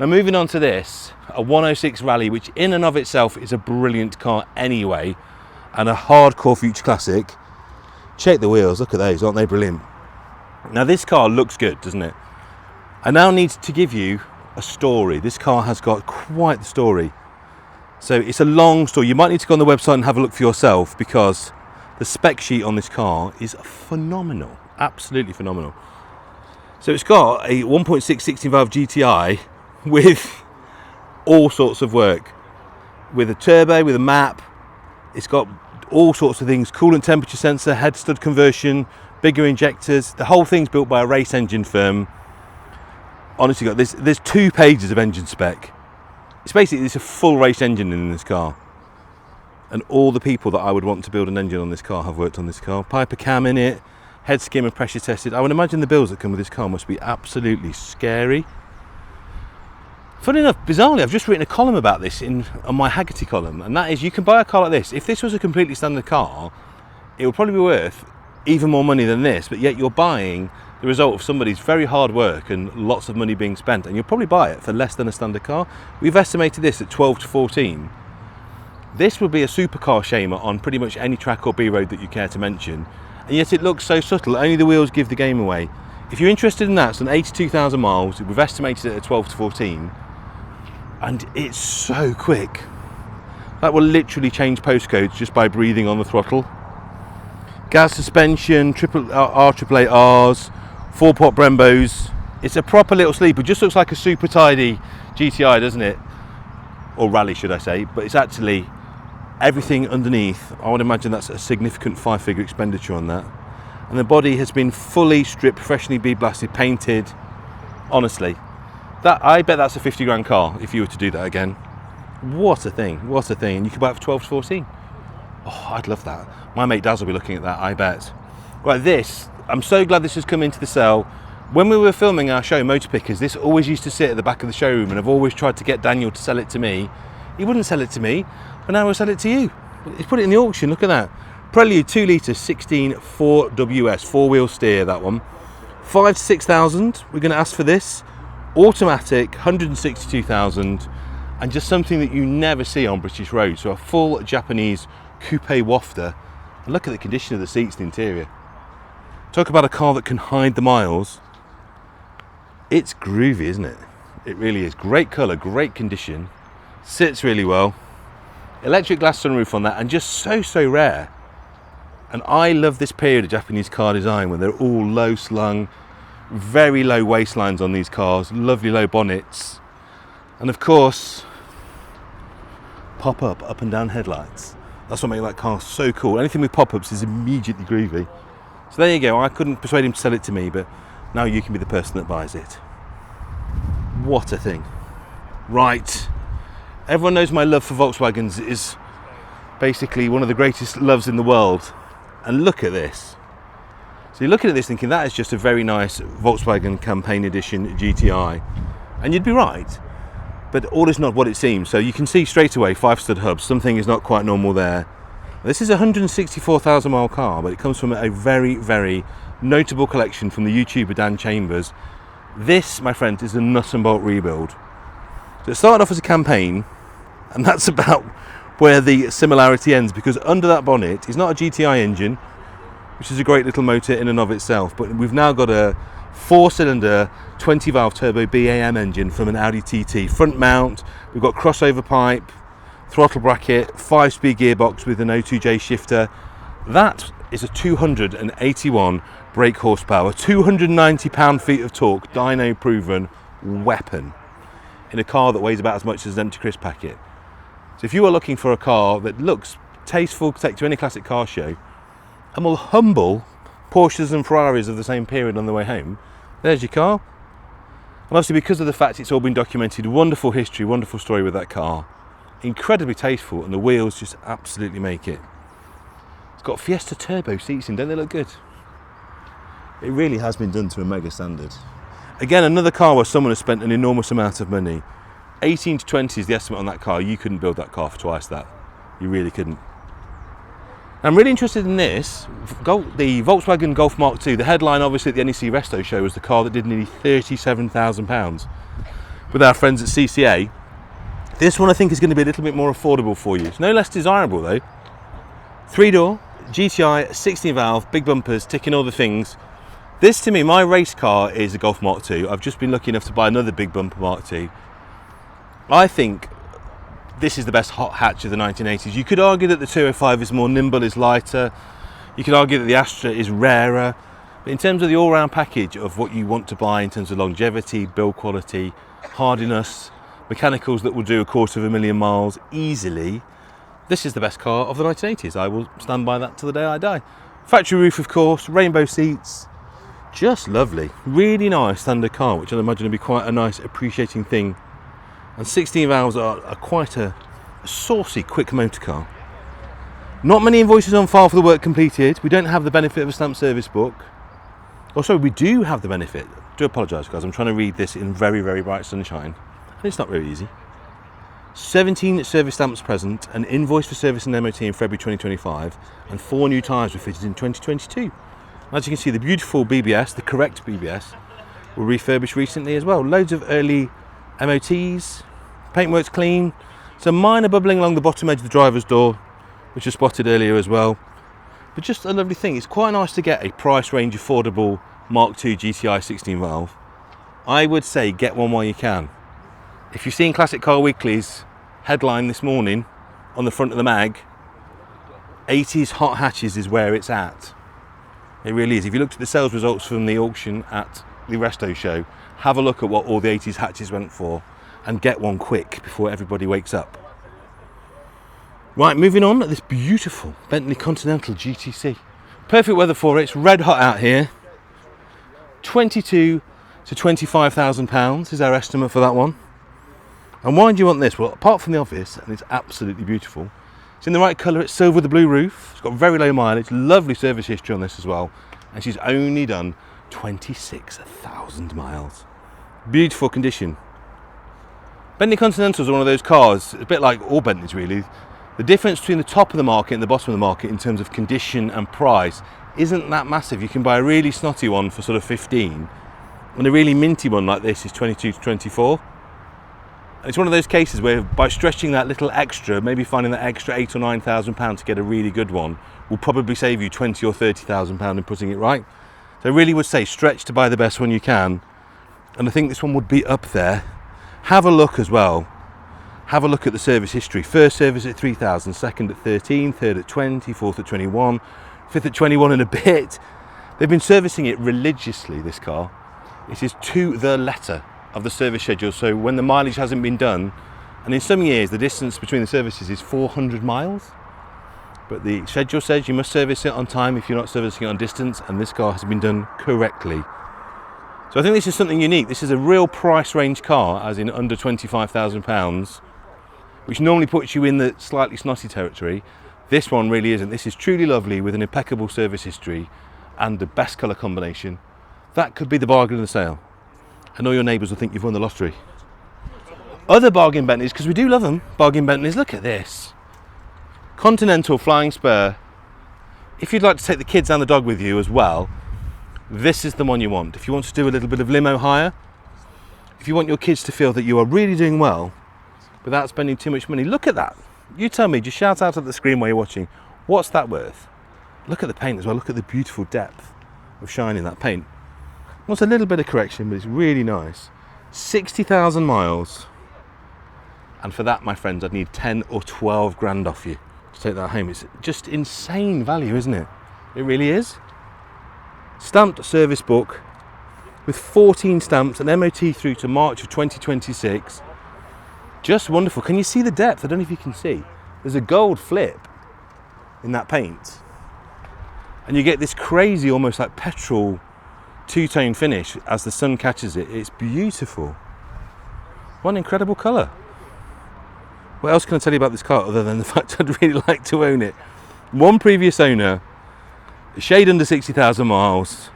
Now moving on to this, a 106 Rally, which in and of itself is a brilliant car anyway, and a hardcore future classic. Check the wheels, look at those, aren't they brilliant? Now this car looks good, doesn't it? I now need to give you a story. This car has got quite the story. So it's a long story. You might need to go on the website and have a look for yourself, because the spec sheet on this car is phenomenal, absolutely phenomenal. So it's got a 1.6 16 valve GTI with all sorts of work, with a turbo, with a map. It's got all sorts of things, coolant temperature sensor, head stud conversion, bigger injectors. The whole thing's built by a race engine firm. Honestly, got this, there's 2 pages of engine spec. It's basically, it's a full race engine in this car. And all the people that I would want to build an engine on this car have worked on this car. Piper cam in it, head skim and pressure tested. I would imagine the builds that come with this car must be absolutely scary. Funny enough, bizarrely, I've just written a column about this on my Haggerty column, and that is, you can buy a car like this. If this was a completely standard car, it would probably be worth even more money than this, but yet you're buying the result of somebody's very hard work and lots of money being spent, and you'll probably buy it for less than a standard car. We've estimated this at 12 to 14. This would be a supercar shamer on pretty much any track or B road that you care to mention, and yet it looks so subtle. Only the wheels give the game away. If you're interested in that, it's on 82,000 miles. We've estimated it at 12 to 14. And it's so quick. That will literally change postcodes just by breathing on the throttle. Gas suspension, RAARs, 4-pot Brembos. It's a proper little sleeper. Just looks like a super tidy GTI, doesn't it? Or rally, should I say. But it's actually everything underneath. I would imagine that's a significant 5-figure expenditure on that. And the body has been fully stripped, professionally bead blasted, painted. Honestly. I bet that's a 50 grand car if you were to do that again. What a thing, what a thing. And you could buy it for 12 to 14. Oh, I'd love that. My mate Daz will be looking at that, I bet. Right, this, I'm so glad this has come into the sale. When we were filming our show, Motor Pickers, this always used to sit at the back of the showroom, and I've always tried to get Daniel to sell it to me. He wouldn't sell it to me, but now he'll sell it to you. He's put it in the auction, look at that. Prelude 2 litre 16 4WS, 4-wheel steer, that one. 5 to 6,000, we're going to ask for this. Automatic, 162,000, and just something that you never see on British roads. So a full Japanese coupe wafter. And look at the condition of the seats, the interior. Talk about a car that can hide the miles. It's groovy, isn't it? It really is. Great colour, great condition. Sits really well. Electric glass sunroof on that, and just so rare. And I love this period of Japanese car design when they're all low slung, very low waistlines on these cars, lovely low bonnets, and of course up and down headlights. That's what makes that car so cool. Anything with pop-ups is immediately groovy. So there you go. I couldn't persuade him to sell it to me, but now you can be the person that buys it. What a thing. Right, everyone knows my love for Volkswagens is basically one of the greatest loves in the world, and look at this. So you're looking at this thinking that is just a very nice Volkswagen Campaign Edition GTI, and you'd be right, but all is not what it seems. So you can see straight away 5-stud hubs, something is not quite normal there. This is a 164,000 mile car, but it comes from a very notable collection from the YouTuber Dan Chambers. This, my friend, is a nut and bolt rebuild. So it started off as a Campaign, and that's about where the similarity ends, because under that bonnet is not a GTI engine, which is a great little motor in and of itself, but we've now got a 4-cylinder 20 valve turbo BAM engine from an Audi TT. Front mount, we've got crossover pipe, throttle bracket, 5-speed gearbox with an O2J shifter. That is a 281 brake horsepower, 290 pound-feet of torque, dyno proven weapon in a car that weighs about as much as an empty crisp packet. So if you are looking for a car that looks tasteful, take to any classic car show, and will humble Porsches and Ferraris of the same period on the way home, there's your car. And obviously, because of the fact it's all been documented, wonderful history, wonderful story with that car. Incredibly tasteful, and the wheels just absolutely make it. It's got Fiesta turbo seats in, don't they look good? It really has been done to a mega standard. Again, another car where someone has spent an enormous amount of money. 18 to 20 is the estimate on that car. You couldn't build that car for twice that. You really couldn't. I'm really interested in this, the Volkswagen Golf Mark II. The headline obviously at the NEC Resto show was the car that did nearly £37,000 with our friends at CCA. This one I think is going to be a little bit more affordable for you. It's no less desirable though. 3-door, GTI, 16 valve, big bumpers, ticking all the things. This to me, my race car is a Golf Mark II. I've just been lucky enough to buy another big bumper Mark II. I think this is the best hot hatch of the 1980s. You could argue that the 205 is more nimble, is lighter. You could argue that the Astra is rarer. But in terms of the all-round package of what you want to buy in terms of longevity, build quality, hardiness, mechanicals that will do 250,000 miles easily, this is the best car of the 1980s. I will stand by that till the day I die. Factory roof, of course, rainbow seats, just lovely. Really nice standard car, which I imagine will be quite a nice appreciating thing. And 16 valves are quite a saucy, quick motor car. Not many invoices on file for the work completed. We don't have the benefit of a stamp service book. Oh, sorry, we do have the benefit. I do apologise, guys. I'm trying to read this in very, very bright sunshine. And it's not very easy. 17 service stamps present, an invoice for service and MOT in February 2025, and 4 new tyres were fitted in 2022. As you can see, the beautiful BBS, the correct BBS, were refurbished recently as well. Loads of early MOTs, paintwork's clean, some minor bubbling along the bottom edge of the driver's door, which was spotted earlier as well. But just a lovely thing. It's quite nice to get a price range affordable Mark II GTI 16 valve. I would say get one while you can. If you've seen Classic Car Weekly's headline this morning on the front of the mag, 80s hot hatches is where it's at. It really is. If you looked at the sales results from the auction at the Resto show, have a look at what all the 80s hatches went for and get one quick before everybody wakes up. Right, moving on, this beautiful Bentley Continental GTC. Perfect weather for it. It's red hot out here. 22 to 25,000 pounds is our estimate for that one. And why do you want this? Well, apart from the obvious, and it's absolutely beautiful, it's in the right colour, it's silver with the blue roof, it's got very low mileage, lovely service history on this as well, and she's only done 26,000 miles. Beautiful condition. Bentley Continentals are one of those cars, a bit like all Bentleys really. The difference between the top of the market and the bottom of the market in terms of condition and price isn't that massive. You can buy a really snotty one for sort of 15, and a really minty one like this is 22 to 24. It's one of those cases where by stretching that little extra, maybe finding that extra £8,000 or £9,000 to get a really good one, will probably save you £20,000 or £30,000 in putting it right. So I really would say stretch to buy the best one you can, and I think this one would be up there. Have a look as well. Have a look at the service history. First service at 3,000, second at 13, third at 20, fourth at 21, fifth at 21 and a bit. They've been servicing it religiously, this car. It is to the letter of the service schedule, so when the mileage hasn't been done, and in some years the distance between the services is 400 miles, but the schedule says you must service it on time if you're not servicing it on distance, and this car has been done correctly. So I think this is something unique. This is a real price range car, as in under £25,000, which normally puts you in the slightly snotty territory. This one really isn't. This is truly lovely with an impeccable service history and the best colour combination. That could be the bargain of the sale, and all your neighbours will think you've won the lottery. Other bargain Bentleys, because we do love them, bargain Bentleys, look at this. Continental Flying Spur. If you'd like to take the kids and the dog with you as well, this is the one you want. If you want to do a little bit of limo hire, if you want your kids to feel that you are really doing well without spending too much money, look at that. You tell me, just shout out at the screen while you're watching, what's that worth? Look at the paint as well, look at the beautiful depth of shine in that paint. Wants a little bit of correction, but it's really nice. 60,000 miles. And for that, my friends, I'd need 10 or 12 grand off you to take that home. It's just insane value, isn't it? It really is. Stamped service book with 14 stamps, an MOT through to March of 2026. Just wonderful. Can you see the depth? I don't know if you can see. There's a gold flip in that paint. And you get this crazy, almost like petrol two-tone finish as the sun catches it. It's beautiful. What an incredible colour. What else can I tell you about this car other than the fact I'd really like to own it? One previous owner, a shade under 60,000 miles.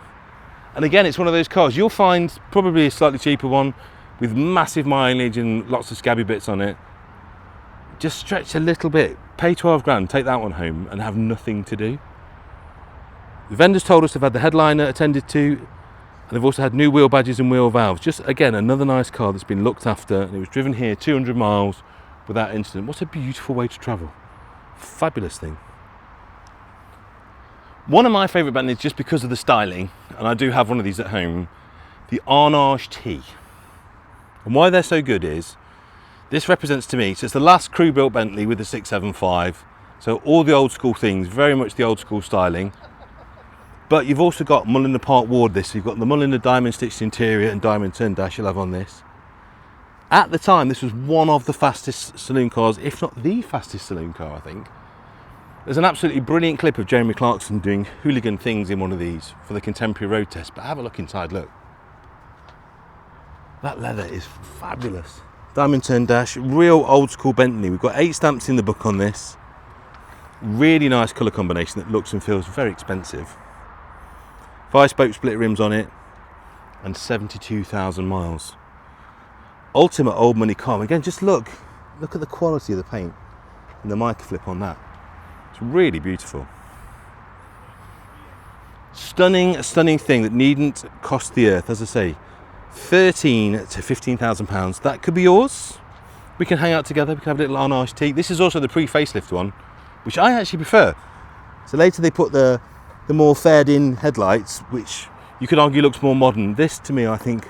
And again, it's one of those cars you'll find probably a slightly cheaper one with massive mileage and lots of scabby bits on it. Just stretch a little bit, pay 12 grand, take that one home and have nothing to do. The vendors told us they've had the headliner attended to, and they've also had new wheel badges and wheel valves. Just again, another nice car that's been looked after, and it was driven here 200 miles without incident. What a beautiful way to travel. Fabulous thing. One of my favourite Bentleys, just because of the styling, and I do have one of these at home, the Arnage T. And why they're so good is, this represents to me, so it's the last crew-built Bentley with the 675, so all the old school things, very much the old school styling. But you've also got Mulliner Part Ward this, so you've got the Mulliner diamond stitched interior and diamond turn dash you'll have on this. At the time, this was one of the fastest saloon cars, if not the fastest saloon car, I think. There's an absolutely brilliant clip of Jeremy Clarkson doing hooligan things in one of these for the contemporary road test, but have a look inside, look. That leather is fabulous. Diamond turn dash, real old school Bentley. We've got 8 stamps in the book on this. Really nice colour combination that looks and feels very expensive. 5-spoke split rims on it, and 72,000 miles. Ultimate old money car. Again, just look at the quality of the paint and the mica flip on that. It's really beautiful. Stunning thing that needn't cost the earth. As I say, 13 to 15,000 pounds. That could be yours. We can hang out together. We can have a little on iced tea. This is also the pre-facelift one, which I actually prefer. So later they put the more fared-in headlights, which you could argue looks more modern. This, to me, I think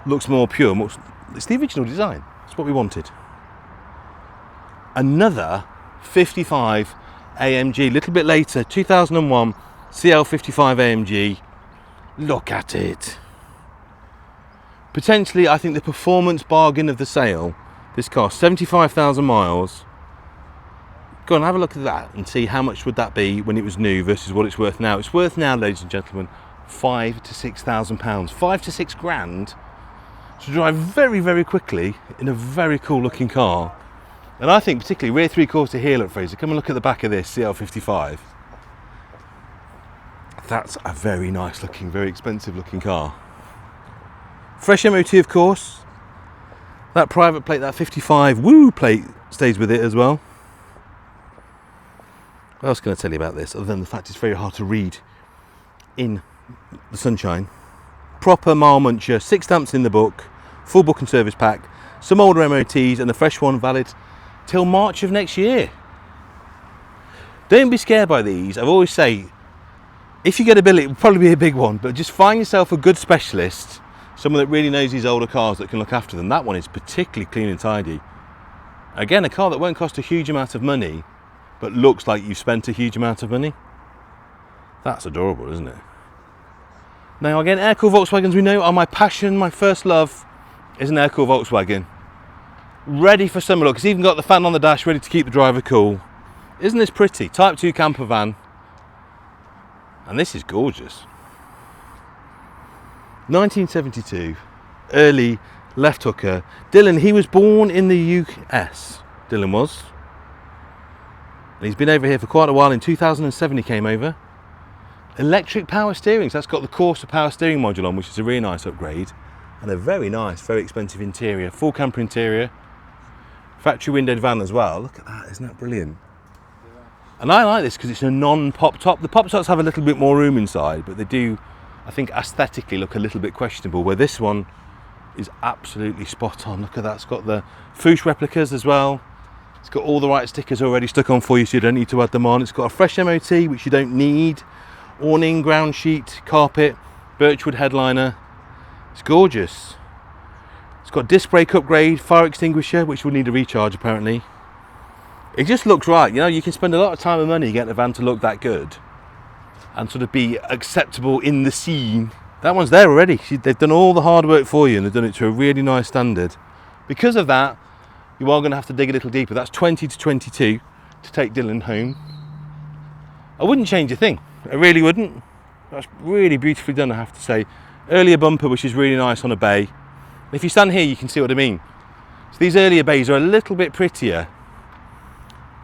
looks more pure. It's the original design. It's what we wanted. Another 55 AMG, a little bit later, 2001 CL55 AMG. Look at it. Potentially, I think the performance bargain of the sale. This car, 75,000 miles. Go on, have a look at that and see how much would that be when it was new versus what it's worth now. It's worth now, ladies and gentlemen, £5,000 to £6,000. £5,000 to £6,000 to drive very, very quickly in a very cool looking car. And I think particularly rear 3/4 heel at Fraser. Come and look at the back of this CL55. That's a very nice looking, very expensive looking car. Fresh MOT, of course. That private plate, that 55 woo plate, stays with it as well. What else can I tell you about this, other than the fact it's very hard to read in the sunshine? Proper mile muncher, 6 stamps in the book, full book and service pack, some older MOTs, and a fresh one valid till March of next year. Don't be scared by these. I always say, if you get a bill, it will probably be a big one, but just find yourself a good specialist, someone that really knows these older cars that can look after them. That one is particularly clean and tidy. Again, a car that won't cost a huge amount of money, but looks like you've spent a huge amount of money. That's adorable, isn't it? Now again, air-cooled Volkswagens, we know, are my passion. My first love is an air-cooled Volkswagen. Ready for summer look. It's even got the fan on the dash, ready to keep the driver cool. Isn't this pretty? Type 2 camper van. And this is gorgeous. 1972, early left hooker. Dylan, he was born in the US. Dylan was. And he's been over here for quite a while. In 2007 he came over. Electric power steering, so that's got the Corsa power steering module on, which is a really nice upgrade. And a very nice, very expensive interior. Full camper interior. Factory windowed van as well. Look at that, isn't that brilliant? And I like this because it's a non-pop top. The pop tops have a little bit more room inside, but they do, I think, aesthetically look a little bit questionable, where this one is absolutely spot on. Look at that, it's got the Fuchs replicas as well. It's got all the right stickers already stuck on for you, so you don't need to add them on. It's got a fresh MOT, which you don't need. Awning, ground sheet, carpet, birchwood headliner. It's gorgeous. It's got disc brake upgrade, fire extinguisher, which will need a recharge apparently. It just looks right. You know, you can spend a lot of time and money getting a van to look that good and sort of be acceptable in the scene. That one's there already. They've done all the hard work for you, and they've done it to a really nice standard. Because of that, you are going to have to dig a little deeper. That's 20 to 22 to take Dylan home. I wouldn't change a thing. I really wouldn't. That's really beautifully done, I have to say. Earlier bumper, which is really nice on a bay. If you stand here, you can see what I mean. So these earlier bays are a little bit prettier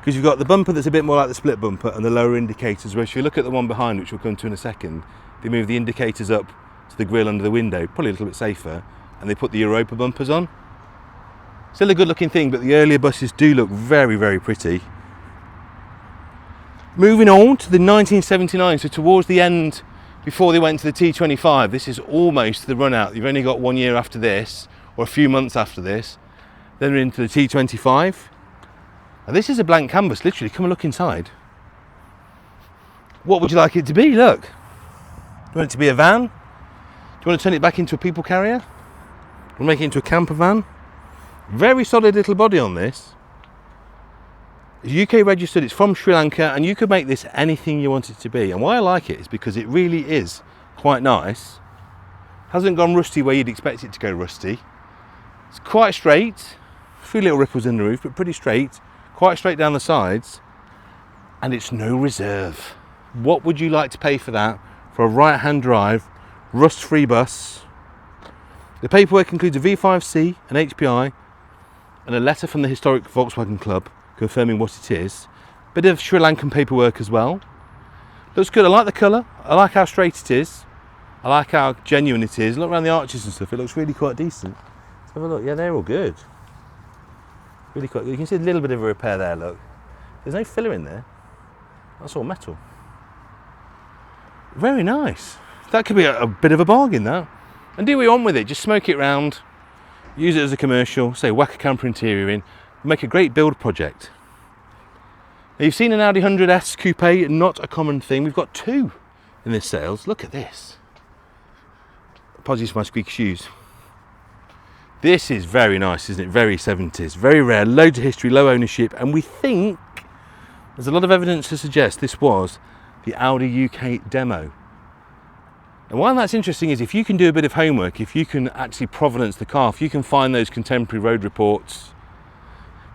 because you've got the bumper that's a bit more like the split bumper and the lower indicators, whereas if you look at the one behind, which we'll come to in a second, they move the indicators up to the grille under the window, probably a little bit safer, and they put the Europa bumpers on. Still a good looking thing, but the earlier buses do look very, very pretty. Moving on to the 1979, so towards the end, before they went to the T25, this is almost the run out. You've only got 1 year after this, or a few months after this. Then we're into the T25. And this is a blank canvas, literally. Come and look inside. What would you like it to be? Look. Do you want it to be a van? Do you want to turn it back into a people carrier? Do you want to make it into a camper van? Very solid little body on this. It's UK registered, it's from Sri Lanka, and you could make this anything you want it to be. And why I like it is because it really is quite nice. Hasn't gone rusty where you'd expect it to go rusty. It's quite straight, a few little ripples in the roof, but pretty straight, quite straight down the sides, and it's no reserve. What would you like to pay for that, for a right-hand drive, rust-free bus? The paperwork includes a V5C, an HPI, and a letter from the Historic Volkswagen Club confirming what it is. Bit of Sri Lankan paperwork as well. Looks good. I like the colour. I like how straight it is. I like how genuine it is. Look around the arches and stuff. It looks really quite decent. Let's have a look. Yeah, they're all good. Really quite good. You can see a little bit of a repair there, look. There's no filler in there. That's all metal. Very nice. That could be a bit of a bargain, that. And do what you want with it. Just smoke it round. Use it as a commercial. Say, whack a camper interior in. Make a great build project. Now, you've seen an Audi 100 S Coupe, not a common thing. We've got two in this sales. Look at this. Apologies for my squeaky shoes. This is very nice, isn't it? Very 70s. Very rare. Loads of history, low ownership. And we think there's a lot of evidence to suggest this was the Audi UK demo. And why that's interesting is if you can do a bit of homework, if you can actually provenance the car, if you can find those contemporary road reports,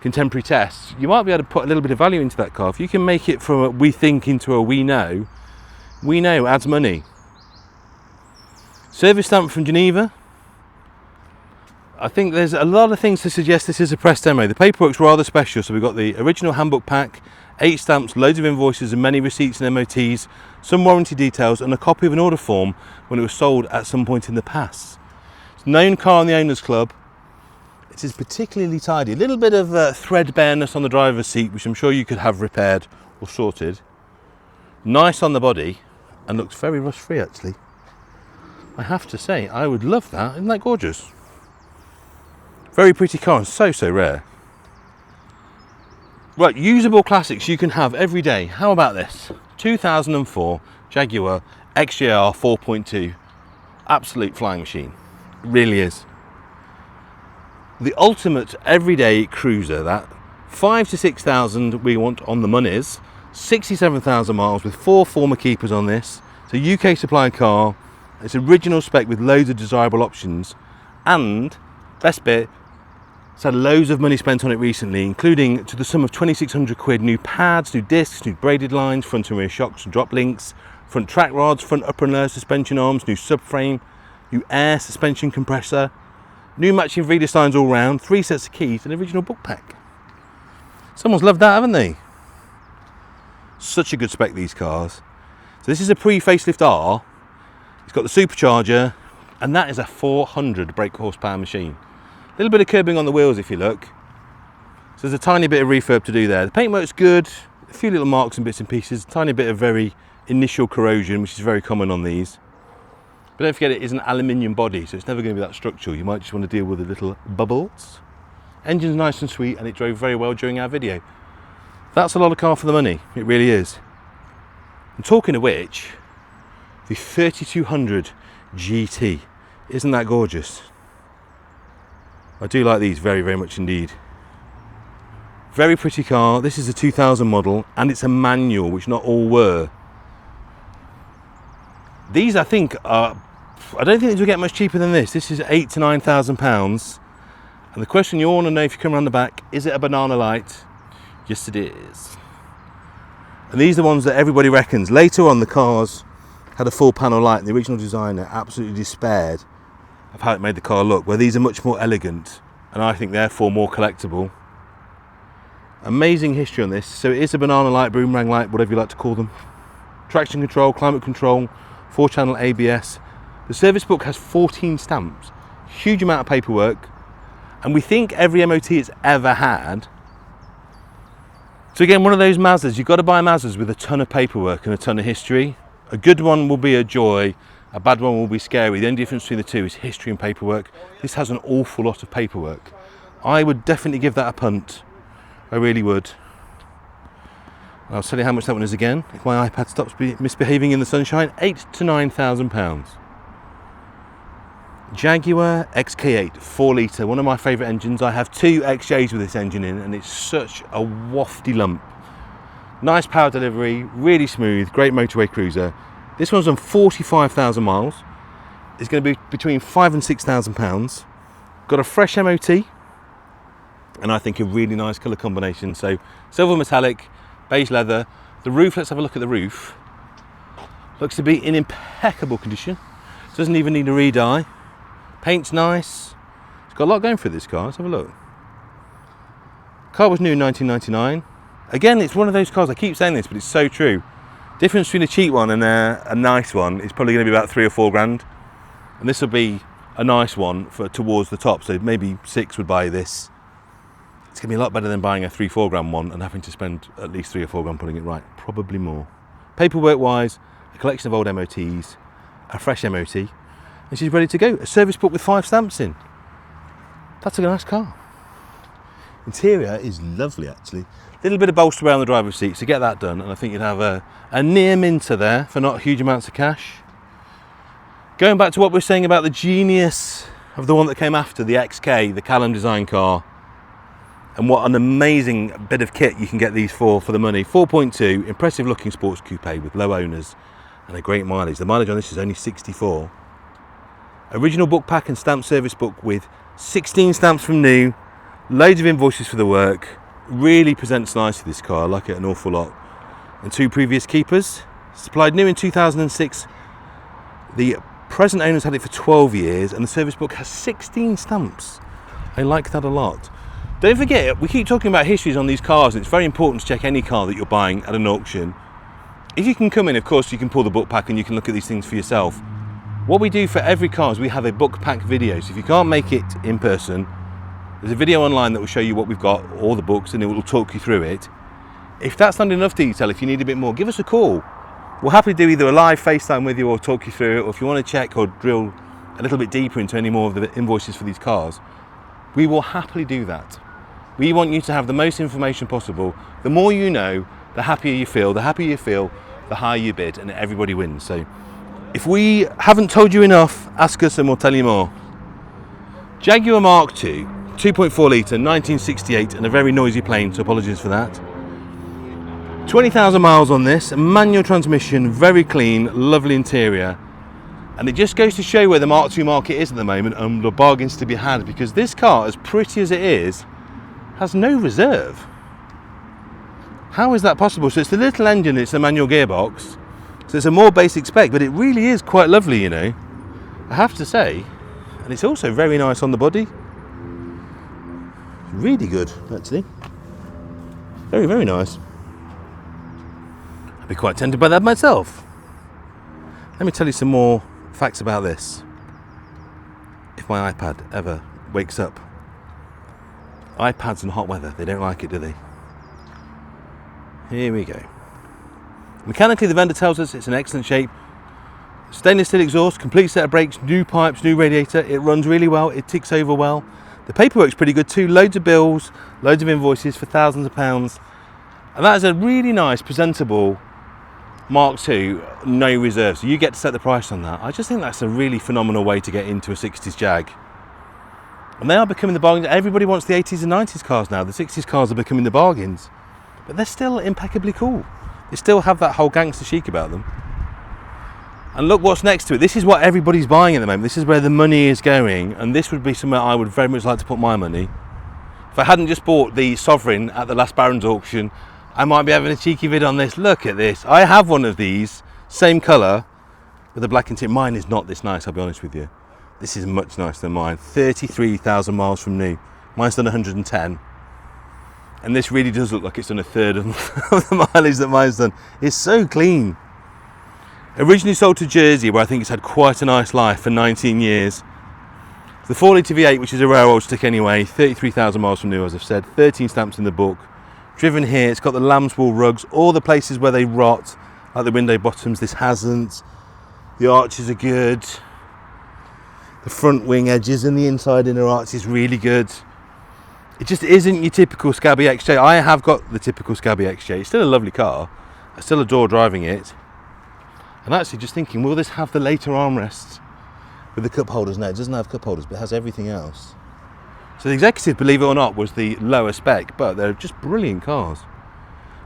contemporary tests, you might be able to put a little bit of value into that car. If you can make it from a we think into a we know adds money. Service stamp from Geneva. I think there's a lot of things to suggest this is a press demo. The paperwork's rather special, so we've got the original handbook pack, 8 stamps, loads of invoices and many receipts and MOTs, some warranty details and a copy of an order form when it was sold at some point in the past. It's a known car in the Owners Club. It is particularly tidy. A little bit of threadbareness on the driver's seat, which I'm sure you could have repaired or sorted. Nice on the body and looks very rust free actually. I have to say, I would love that. Isn't that gorgeous? Very pretty car and so rare. Right, usable classics you can have every day. How about this? 2004 Jaguar XK 4.2. Absolute flying machine. It really is. The ultimate everyday cruiser, that. 5,000 to 6,000 we want on the monies. 67,000 miles with 4 former keepers on this. It's a UK supplied car. It's original spec with loads of desirable options. And, best bit, it's had loads of money spent on it recently, including to the sum of 2,600 quid, new pads, new discs, new braided lines, front and rear shocks and drop links, front track rods, front upper and lower suspension arms, new subframe, new air suspension compressor, new matching reader signs all round, 3 sets of keys and original book pack. Someone's loved that, haven't they? Such a good spec, these cars. So this is a pre-facelift R. It's got the supercharger and that is a 400 brake horsepower machine. A little bit of curbing on the wheels if you look. So there's a tiny bit of refurb to do there. The paintwork's good, a few little marks and bits and pieces, a tiny bit of very initial corrosion, which is very common on these. But don't forget it is an aluminium body, so it's never going to be that structural. You might just want to deal with the little bubbles. Engine's nice and sweet and it drove very well during our video. That's a lot of car for the money, it really is. And talking of which, the 3200 GT. Isn't that gorgeous? I do like these very much indeed. Very pretty car. This is a 2000 model and it's a manual, which not all were. These I think are, I don't think these will get much cheaper than this. This is £8,000 to £9,000. And the question you all want to know if you come around the back, is it a banana light? Yes it is. And these are the ones that everybody reckons. Later on the cars had a full panel light and the original designer absolutely despaired of how it made the car look, where these are much more elegant and I think therefore more collectible. Amazing history on this. So it is a banana light, boomerang light, whatever you like to call them. Traction control, climate control, 4-channel ABS. The service book has 14 stamps, huge amount of paperwork, and we think every MOT it's ever had. So again, one of those Mazdas, you've got to buy Mazdas with a ton of paperwork and a ton of history. A good one will be a joy, a bad one will be scary. The only difference between the two is history and paperwork. This has an awful lot of paperwork. I would definitely give that a punt. I really would. I'll tell you how much that one is again. If my iPad stops misbehaving in the sunshine, £8,000 to £9,000. Jaguar XK8 4 litre, one of my favourite engines. I have 2 XJs with this engine in and it's such a wafty lump. Nice power delivery, really smooth, great motorway cruiser. This one's on 45,000 miles. It's going to be between £5,000 and £6,000. Got a fresh MOT and I think a really nice colour combination. So silver metallic, beige leather. The roof, let's have a look at the roof. Looks to be in impeccable condition. Doesn't even need a re-dye. Paint's nice. It's got a lot going for this car. Let's have a look. Car was new in 1999. Again, it's one of those cars, I keep saying this, but it's so true. Difference between a cheap one and a nice one is probably going to be about 3 or 4 grand. And this will be a nice one for towards the top, so maybe 6 would buy this. It's going to be a lot better than buying a 3-4 grand one and having to spend at least 3 or 4 grand putting it right, probably more. Paperwork wise, a collection of old MOTs, a fresh MOT, and she's ready to go. A service book with 5 stamps in. That's a nice car. Interior is lovely actually. Little bit of bolster around the driver's seat, so get that done, and I think you'd have a near minter there for not huge amounts of cash. Going back to what we were saying about the genius of the one that came after, the XK, the Callum design car, and what an amazing bit of kit you can get these for the money. 4.2, impressive looking sports coupe with low owners and a great mileage. The mileage on this is only 64. Original book pack and stamp service book with 16 stamps from new, loads of invoices for the work. Really presents nicely, this car, I like it an awful lot. And 2 previous keepers. Supplied new in 2006. The present owners had it for 12 years and the service book has 16 stamps. I like that a lot. Don't forget, we keep talking about histories on these cars, and it's very important to check any car that you're buying at an auction. If you can come in, of course, you can pull the book pack and you can look at these things for yourself. What we do for every car is we have a book pack video, so if you can't make it in person, there's a video online that will show you what we've got, all the books, and it will talk you through it. If that's not enough detail, if you need a bit more, give us a call. We'll happily do either a live FaceTime with you or talk you through it, or if you want to check or drill a little bit deeper into any more of the invoices for these cars, we will happily do that. We want you to have the most information possible. The more you know, the happier you feel. The happier you feel, the higher you bid, and everybody wins. So if we haven't told you enough, ask us and we'll tell you more. Jaguar Mark II, 2.4 litre, 1968, and a very noisy plane, so apologies for that. 20,000 miles on this, a manual transmission, very clean, lovely interior. And it just goes to show where the Mark II market is at the moment and the bargains to be had, because this car, as pretty as it is, has no reserve. How is that possible? So it's the little engine, it's a manual gearbox, so it's a more basic spec, but it really is quite lovely, you know, I have to say. And it's also very nice on the body. Really good, actually. Very, very nice. I'd be quite tempted by that myself. Let me tell you some more facts about this. If my iPad ever wakes up. iPads in hot weather, they don't like it, do they? Here we go. Mechanically, the vendor tells us it's in excellent shape. Stainless steel exhaust, complete set of brakes, new pipes, new radiator. It runs really well, it ticks over well. The paperwork's pretty good too, loads of bills, loads of invoices for thousands of pounds. And that is a really nice, presentable Mark II, no reserve. So you get to set the price on that. I just think that's a really phenomenal way to get into a 60s Jag. And they are becoming the bargains. Everybody wants the 80s and 90s cars now. The 60s cars are becoming the bargains. But they're still impeccably cool. They still have that whole gangster chic about them. And look what's next to it. This is what everybody's buying at the moment. This is where the money is going. And this would be somewhere I would very much like to put my money. If I hadn't just bought the Sovereign at the last Barron's auction, I might be having a cheeky vid on this. Look at this. I have one of these, same colour, with a black interior. Mine is not this nice, I'll be honest with you. This is much nicer than mine. 33,000 miles from new. Mine's done 110. And this really does look like it's done a third of the mileage that mine's done. It's so clean. Originally sold to Jersey, where I think it's had quite a nice life for 19 years. The 4 litre V8, which is a rare old stick anyway, 33,000 miles from new, as I've said, 13 stamps in the book. Driven here, it's got the lamb's wool rugs, all the places where they rot, like the window bottoms, this hasn't. The arches are good. The front wing edges and the inside inner arch is really good. It just isn't your typical scabby XJ. I have got the typical scabby XJ. It's still a lovely car. I still adore driving it. And actually just thinking, will this have the later armrests with the cup holders? No, it doesn't have cup holders, but it has everything else. So the Executive, believe it or not, was the lower spec, but they're just brilliant cars.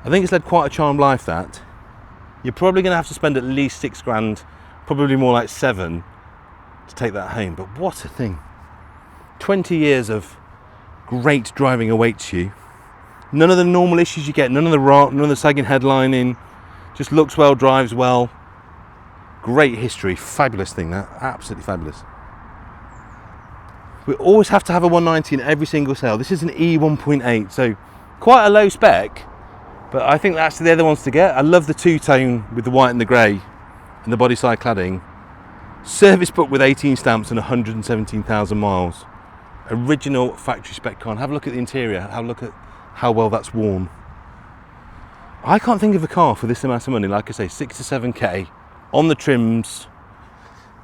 I think it's led quite a charmed life, that. You're probably going to have to spend at least 6 grand, probably more like 7, to take that home. But what a thing. 20 years of great driving awaits you. None of the normal issues you get, none of the rot, none of the sagging headlining, just looks well, drives well. Great history, fabulous thing that, absolutely fabulous. We always have to have a 190 in every single sale. This is an E 1.8, so quite a low spec, But I think that's the other ones to get. I love the two-tone with the white and the grey and the body side cladding. Service book with 18 stamps and 117,000 miles. Original factory spec car. And have a look at the interior. Have a look at how well that's worn. I can't think of a car for this amount of money. Like I say, 6 to 7k on the trims.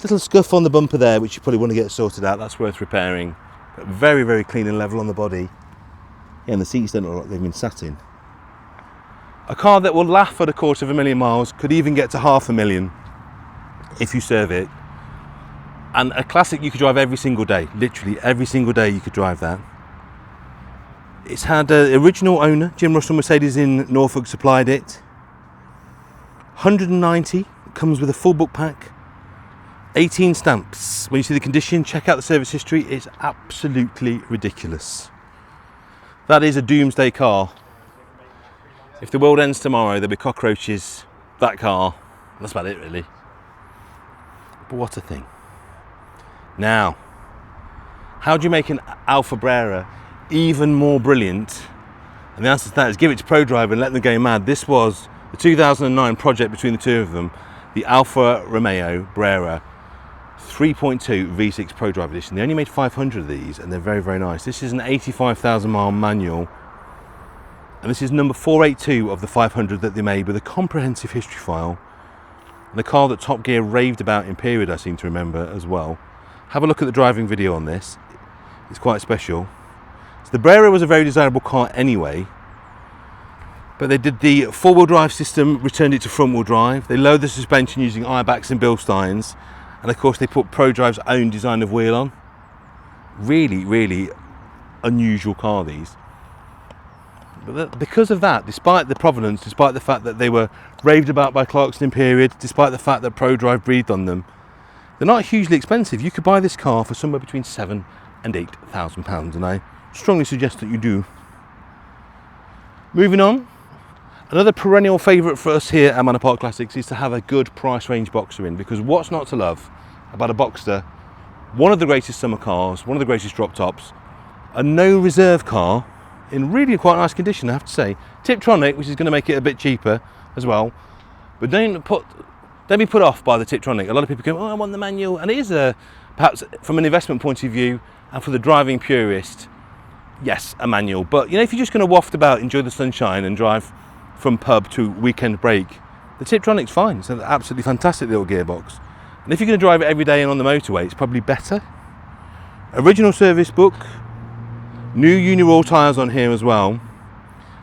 Little scuff on the bumper there, which you probably want to get sorted out. That's worth repairing. But very, very clean and level on the body. Yeah, and the seats don't look like they've been sat in. A car that will laugh at 250,000 miles, could even get to 500,000 if you serve it. And a classic you could drive every single day. Literally every single day you could drive that. It's had an original owner, Jim Russell Mercedes in Norfolk supplied it. 190, comes with a full book pack. 18 stamps. When you see the condition, check out the service history. It's absolutely ridiculous. That is a doomsday car. If the world ends tomorrow, there'll be cockroaches, that car. That's about it, really. But what a thing. Now, how do you make an Alfa Brera even more brilliant? And the answer to that is give it to ProDrive and let them go mad. This was the 2009 project between the two of them, the Alfa Romeo Brera 3.2 V6 ProDrive edition. They only made 500 of these and they're very, very nice. This is an 85,000 mile manual. And this is number 482 of the 500 that they made with a comprehensive history file. And a car that Top Gear raved about in period, I seem to remember as well. Have a look at the driving video on this. It's quite special. So the Brera was a very desirable car anyway. But they did the four-wheel drive system, returned it to front-wheel drive. They lowered the suspension using Eibachs and Bilsteins. And of course they put ProDrive's own design of wheel on. Really, really unusual car, these. But because of that, despite the provenance, despite the fact that they were raved about by Clarkson in period, despite the fact that ProDrive breathed on them, they're not hugely expensive. You could buy this car for somewhere between £7,000 and £8,000, and I strongly suggest that you do. Moving on, another perennial favourite for us here at Manor Park Classics is to have a good price range Boxster in, because what's not to love about a Boxster? One of the greatest summer cars, one of the greatest drop tops, a no reserve car in really quite nice condition, I have to say. Tiptronic, which is going to make it a bit cheaper as well, but don't be put off by the Tiptronic. A lot of people go, oh, I want the manual, and it is perhaps from an investment point of view and for the driving purist, yes, a manual. But you know, if you're just going to waft about, enjoy the sunshine and drive from pub to weekend break, the Tiptronic's fine. It's an absolutely fantastic little gearbox. And if you're going to drive it every day and on the motorway, it's probably better. Original service book, new Uniroyal tyres on here as well.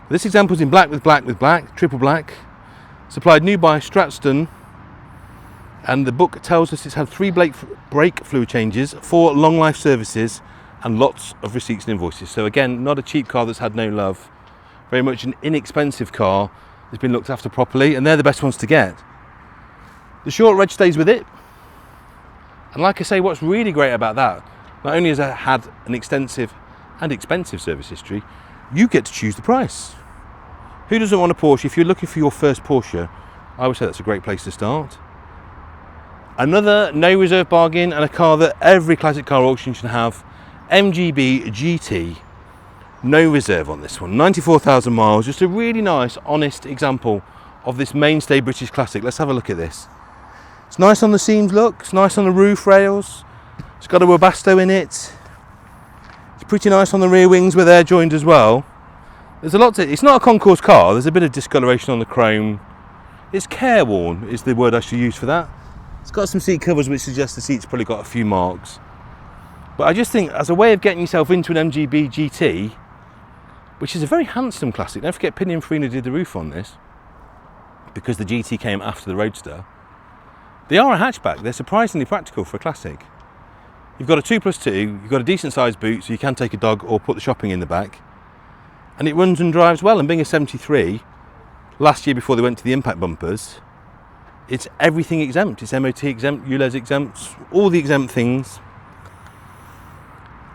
This example's in black with black with black, triple black. Supplied new by Stratton. And the book tells us it's had 3 brake fluid changes, 4 long life services, and lots of receipts and invoices. So again, not a cheap car that's had no love. Very much an inexpensive car that's been looked after properly, and they're the best ones to get. The short reg stays with it. And like I say, what's really great about that, not only has it had an extensive and expensive service history, you get to choose the price. Who doesn't want a Porsche? If you're looking for your first Porsche, I would say that's a great place to start. Another no reserve bargain, and a car that every classic car auction should have, MG B GT. No reserve on this one, 94,000 miles, just a really nice, honest example of this mainstay British classic. Let's have a look at this. It's nice on the seams, look, it's nice on the roof rails, it's got a Webasto in it, it's pretty nice on the rear wings where they're joined as well. There's a lot to it. It's not a concours car, there's a bit of discoloration on the chrome. It's careworn is the word I should use for that. It's got some seat covers which suggest the seat's probably got a few marks. But I just think as a way of getting yourself into an MG B GT, which is a very handsome classic, don't forget Pininfarina did the roof on this, because the GT came after the Roadster. They are a hatchback, they're surprisingly practical for a classic. You've got a 2+2, you've got a decent sized boot so you can take a dog or put the shopping in the back. And it runs and drives well, and being a 73, last year before they went to the impact bumpers, it's everything exempt. It's MOT exempt, ULEZ exempt, all the exempt things.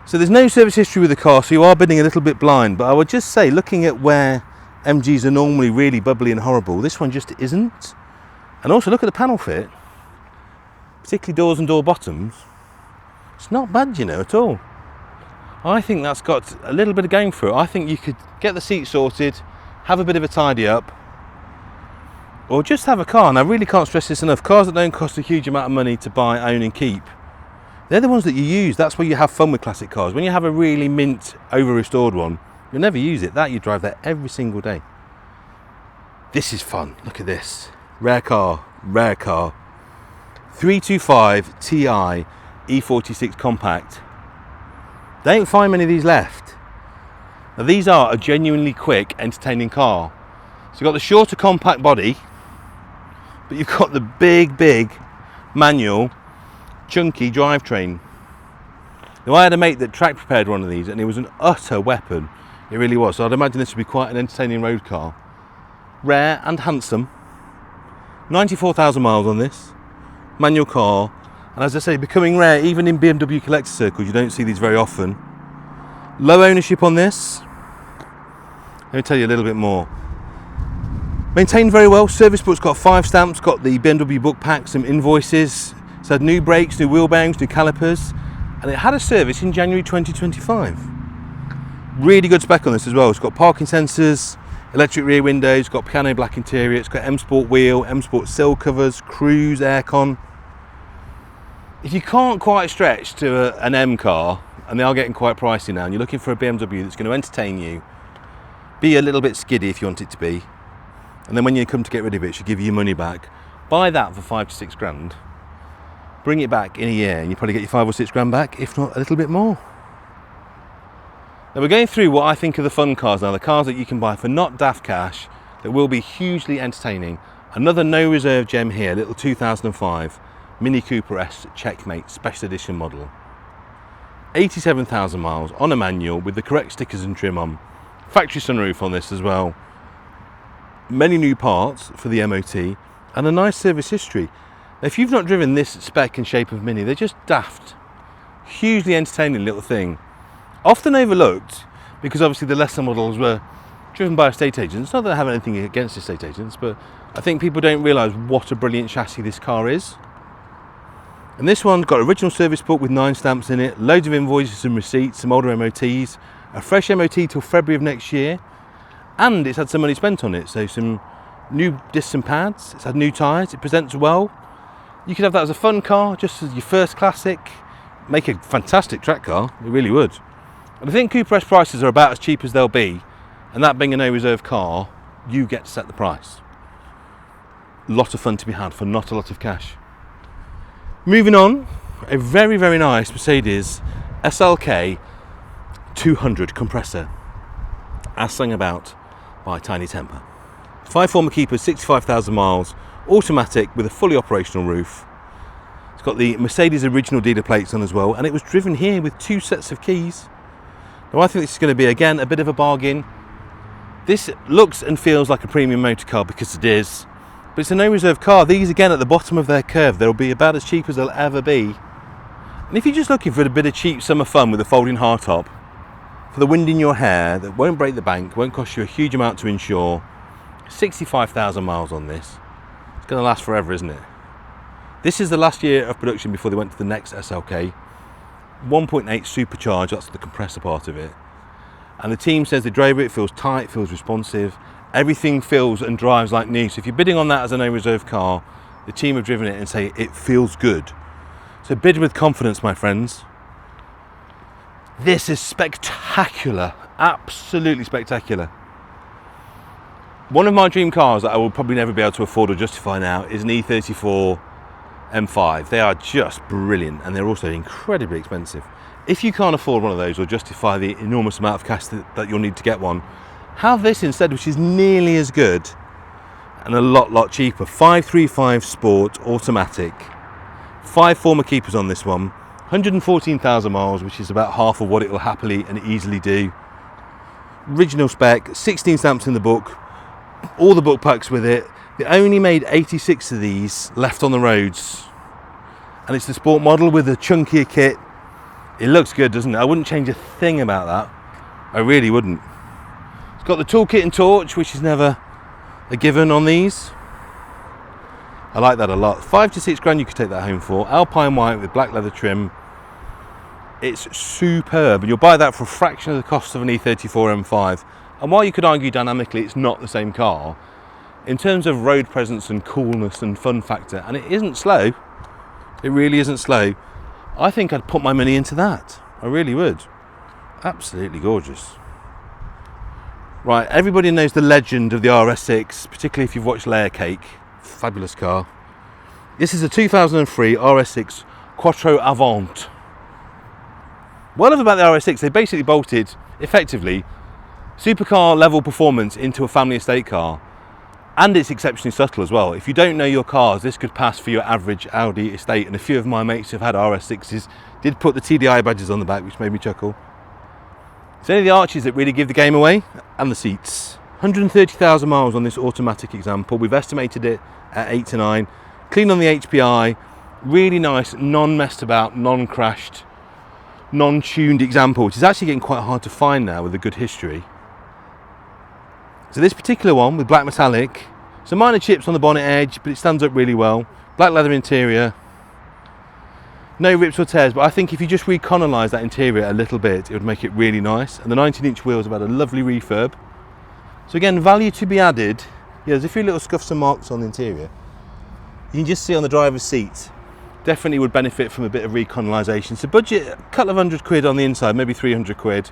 So there's no service history with the car, so you are bidding a little bit blind, but I would just say, looking at where MGs are normally really bubbly and horrible, this one just isn't. And also look at the panel fit, particularly doors and door bottoms. It's not bad, you know, at all. I think that's got a little bit of going for it. I think you could get the seat sorted, have a bit of a tidy up, or just have a car. And I really can't stress this enough, cars that don't cost a huge amount of money to buy, own and keep, they're the ones that you use. That's where you have fun with classic cars. When you have a really mint, over-restored one, you'll never use it. That you drive that every single day. This is fun. Look at this. Rare car, rare car. 325 Ti E46 Compact. They don't find many of these left. Now these are a genuinely quick, entertaining car. So you've got the shorter compact body, but you've got the big manual, chunky drivetrain. Now I had a mate that track prepared one of these and it was an utter weapon. It really was. So I'd imagine this would be quite an entertaining road car. Rare and handsome. 94,000 miles on this. Manual car. And as I say, becoming rare even in BMW collector circles. You don't see these very often. Low ownership on this. Let me tell you a little bit more. Maintained very well. Service book's got 5 stamps. Got the BMW book pack, some invoices. It's had new brakes, new wheel bearings, new calipers. And it had a service in January 2025. Really good spec on this as well. It's got parking sensors, electric rear windows, got piano black interior, it's got M Sport wheel, M Sport sill covers, cruise aircon. If you can't quite stretch to an M car, and they are getting quite pricey now, and you're looking for a BMW that's going to entertain you, be a little bit skiddy if you want it to be, and then when you come to get rid of it, it should give you your money back, buy that for 5 to 6 grand, bring it back in a year, and you probably get your 5 or 6 grand back, if not a little bit more. Now we're going through what I think are the fun cars now, the cars that you can buy for not daft cash, that will be hugely entertaining. Another no reserve gem here, little 2005 Mini Cooper S Checkmate Special Edition model. 87,000 miles on a manual with the correct stickers and trim on. Factory sunroof on this as well. Many new parts for the MOT and a nice service history. Now if you've not driven this spec and shape of Mini, they're just daft. Hugely entertaining little thing. Often overlooked because obviously the lesser models were driven by estate agents. Not that I have anything against estate agents, but I think people don't realise what a brilliant chassis this car is. And this one's got original service book with 9 stamps in it, loads of invoices and receipts, some older MOTs, a fresh MOT till February of next year, and it's had some money spent on it, so some new discs and pads, it's had new tyres, it presents well. You could have that as a fun car, just as your first classic, make a fantastic track car, it really would. And I think Cooper S prices are about as cheap as they'll be, and that being a no reserve car, you get to set the price. Lot of fun to be had for not a lot of cash. Moving on, a very nice Mercedes SLK 200 compressor, as sung about by Tiny Temper. 5 former keepers, 65,000 miles, automatic with a fully operational roof. It's got the Mercedes original dealer plates on as well, and it was driven here with 2 sets of keys. Now I think this is going to be again a bit of a bargain. This looks and feels like a premium motor car because it is. But it's a no reserve car. These again at the bottom of their curve, they'll be about as cheap as they'll ever be. And if you're just looking for a bit of cheap summer fun with a folding hardtop, for the wind in your hair that won't break the bank, won't cost you a huge amount to insure, 65,000 miles on this. It's going to last forever, isn't it? This is the last year of production before they went to the next SLK. 1.8 supercharged, that's the compressor part of it. And the team says they drove it, feels tight, feels responsive. Everything feels and drives like new. So if you're bidding on that as a no reserve car, the team have driven it and say it feels good. So bid with confidence, my friends. This is spectacular, absolutely spectacular. One of my dream cars that I will probably never be able to afford or justify now is an E34 M5. They are just brilliant and they're also incredibly expensive. If you can't afford one of those or justify the enormous amount of cash that you'll need to get one, have this instead, which is nearly as good and a lot cheaper. 535 Sport automatic. 5 former keepers on this one. 114,000 miles, which is about half of what it will happily and easily do. Original spec, 16 stamps in the book, all the book packs with it. They only made 86 of these left on the roads, and it's the sport model with a chunkier kit. It looks good, doesn't it? I wouldn't change a thing about that. I really wouldn't. It's got the toolkit and torch, which is never a given on these. I like that a lot. 5 to 6 grand you could take that home for. Alpine white with black leather trim. It's superb, and you'll buy that for a fraction of the cost of an E34 M5. And while you could argue dynamically it's not the same car, in terms of road presence and coolness and fun factor, and it isn't slow, it really isn't slow, I think I'd put my money into that. I really would. Absolutely gorgeous. Right, everybody knows the legend of the RS6, particularly if you've watched Layer Cake. Fabulous car. This is a 2003 RS6 Quattro Avant. What I love about the RS6, they basically bolted, effectively, supercar level performance into a family estate car. And it's exceptionally subtle as well. If you don't know your cars, this could pass for your average Audi estate. And a few of my mates who've had RS6s did put the TDI badges on the back, which made me chuckle. It's only the arches that really give the game away, and the seats. 130,000 miles on this automatic example. We've estimated it at 8 to 9. Clean on the HPI. Really nice, non-messed about, non-crashed, non-tuned example, which is actually getting quite hard to find now with a good history. So this particular one with black metallic, some minor chips on the bonnet edge, but it stands up really well. Black leather interior, no rips or tears, but I think if you just recolonise that interior a little bit, it would make it really nice. And the 19-inch wheels have had a lovely refurb. So again, value to be added. Yeah, there's a few little scuffs and marks on the interior. You can just see on the driver's seat, definitely would benefit from a bit of recolonisation. So budget a couple of £100 on the inside, maybe 300 quid.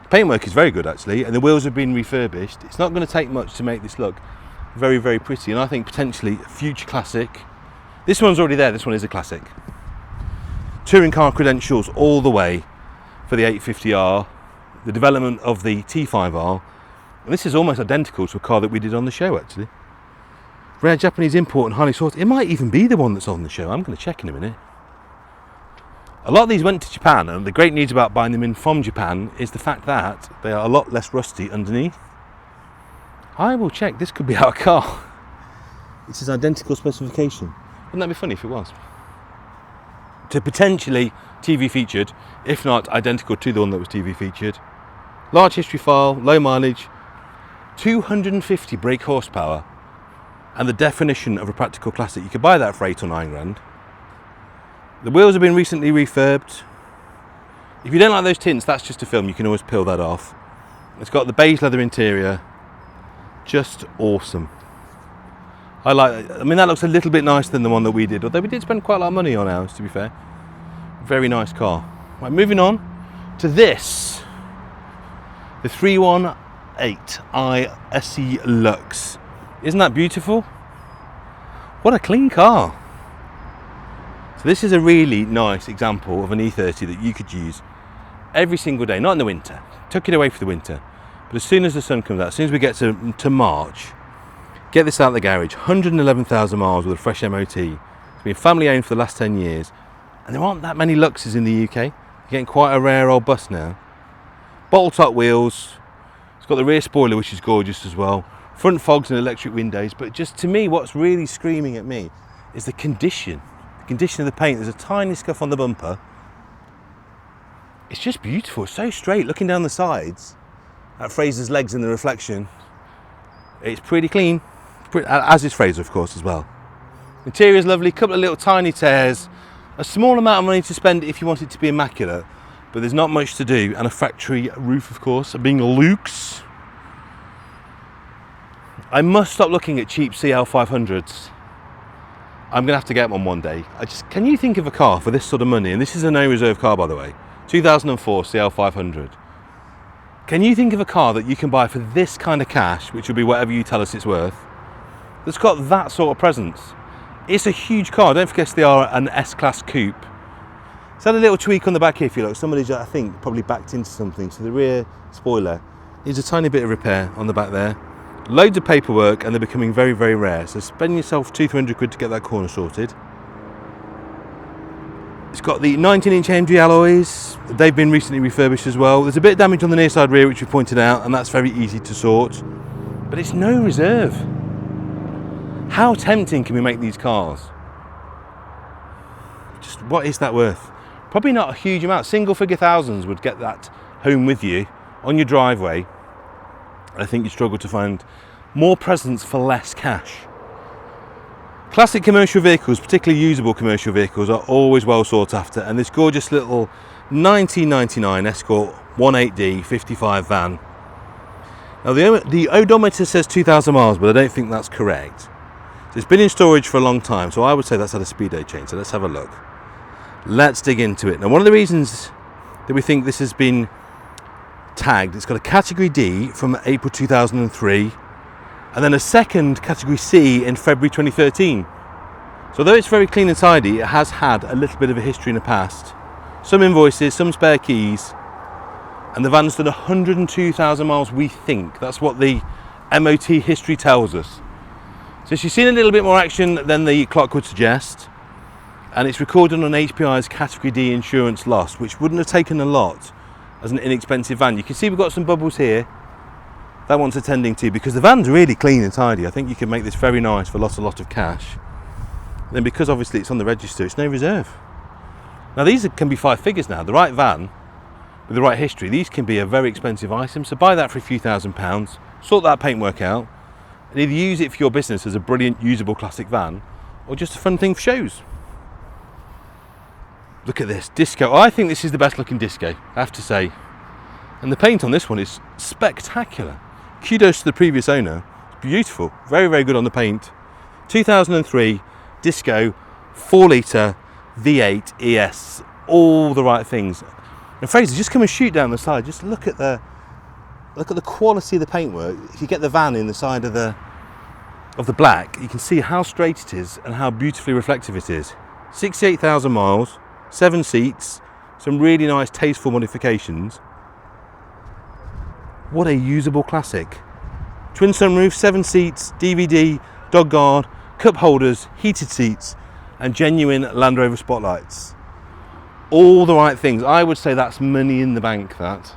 Paintwork is very good actually, and the wheels have been refurbished. It's not going to take much to make this look very, very pretty, and I think potentially a future classic. This one's already there, this one is a classic. Touring car credentials all the way for the 850R, the development of the T5R, and this is almost identical to a car that we did on the show actually. Rare Japanese import and highly sought. It might even be the one that's on the show, I'm going to check in a minute. A lot of these went to Japan, and the great news about buying them in from Japan is the fact that they are a lot less rusty underneath. I will check, this could be our car. This is identical specification. Wouldn't that be funny if it was? To potentially TV featured, if not identical to the one that was TV featured. Large history file, low mileage, 250 brake horsepower, and the definition of a practical classic. You could buy that for 8 or 9 grand. The wheels have been recently refurbed. If you don't like those tints, that's just a film, you can always peel that off. It's got the beige leather interior, just awesome. I mean that looks a little bit nicer than the one that we did, although we did spend quite a lot of money on ours, to be fair. Very nice car. Right, moving on to this, the 318i SE Lux. Isn't that beautiful? What a clean car. So this is a really nice example of an E30 that you could use every single day, not in the winter, tuck it away for the winter, but as soon as the sun comes out, as soon as we get to March, get this out of the garage. 111,000 miles with a fresh MOT. It's been family owned for the last 10 years, and there aren't that many Luxes in the UK. You're getting quite a rare old bus now. Bottle top wheels. It's got the rear spoiler, which is gorgeous as well. Front fogs and electric windows, but just to me, what's really screaming at me is the condition of the paint. There's a tiny scuff on the bumper. It's just beautiful. It's so straight. Looking down the sides at Fraser's legs in the reflection, it's pretty clean, as is Fraser, of course, as well. Interior is lovely. Couple of little tiny tears. A small amount of money to spend if you want it to be immaculate, but there's not much to do. And a factory roof, of course, being luxe. I must stop looking at cheap CL500s. I'm going to have to get one day. Can you think of a car for this sort of money? And this is a no reserve car, by the way. 2004 CL500. Can you think of a car that you can buy for this kind of cash, which will be whatever you tell us it's worth, that's got that sort of presence? It's a huge car. Don't forget they are an S-Class coupe. It's had a little tweak on the back here, if you look. Somebody's, I think, probably backed into something. So the rear spoiler needs a tiny bit of repair on the back there. Loads of paperwork, and they're becoming very, very rare. So spend yourself 200-300 quid to get that corner sorted. It's got the 19-inch AMG alloys. They've been recently refurbished as well. There's a bit of damage on the near side rear, which we pointed out, and that's very easy to sort. But it's no reserve. How tempting can we make these cars? Just what is that worth? Probably not a huge amount. Single figure thousands would get that home with you on your driveway. I think you struggle to find more presents for less cash. Classic commercial vehicles, particularly usable commercial vehicles, are always well sought after, and this gorgeous little 1999 Escort 18D 55 van Now the odometer says 2,000 miles, but I don't think that's correct. So it's been in storage for a long time, so I would say that's had a speedo change. So let's have a look. Let's dig into it. Now, one of the reasons that we think this has been tagged, it's got a category D from April 2003, and then a second category C in February 2013. So although it's very clean and tidy, it has had a little bit of a history in the past. Some invoices, some spare keys, and the van's done 102,000 miles, we think. That's what the MOT history tells us. So she's seen a little bit more action than the clock would suggest, and it's recorded on HPI's category D insurance loss, which wouldn't have taken a lot as an inexpensive van. You can see we've got some bubbles here. That one's attending to, because the van's really clean and tidy. I think you can make this very nice for a lot of cash. And then because obviously it's on the register, it's no reserve. Now these can be 5 figures now. The right van with the right history, these can be a very expensive item. So buy that for a few £1,000s, sort that paintwork out, and either use it for your business as a brilliant usable classic van, or just a fun thing for shows. Look at this disco. I think this is the best looking disco, I have to say. And the paint on this one is spectacular. Kudos to the previous owner. It's beautiful. Very, very good on the paint. 2003 disco 4 litre V8 ES. All the right things. And Fraser, just come and shoot down the side. Just look at the quality of the paintwork. If you get the van in the side of the black, you can see how straight it is and how beautifully reflective it is. 68,000 miles, 7 seats, some really nice tasteful modifications. What a usable classic. Twin sunroof, 7 seats, DVD, dog guard, cup holders, heated seats, and genuine Land Rover spotlights. All the right things. I would say that's money in the bank, that.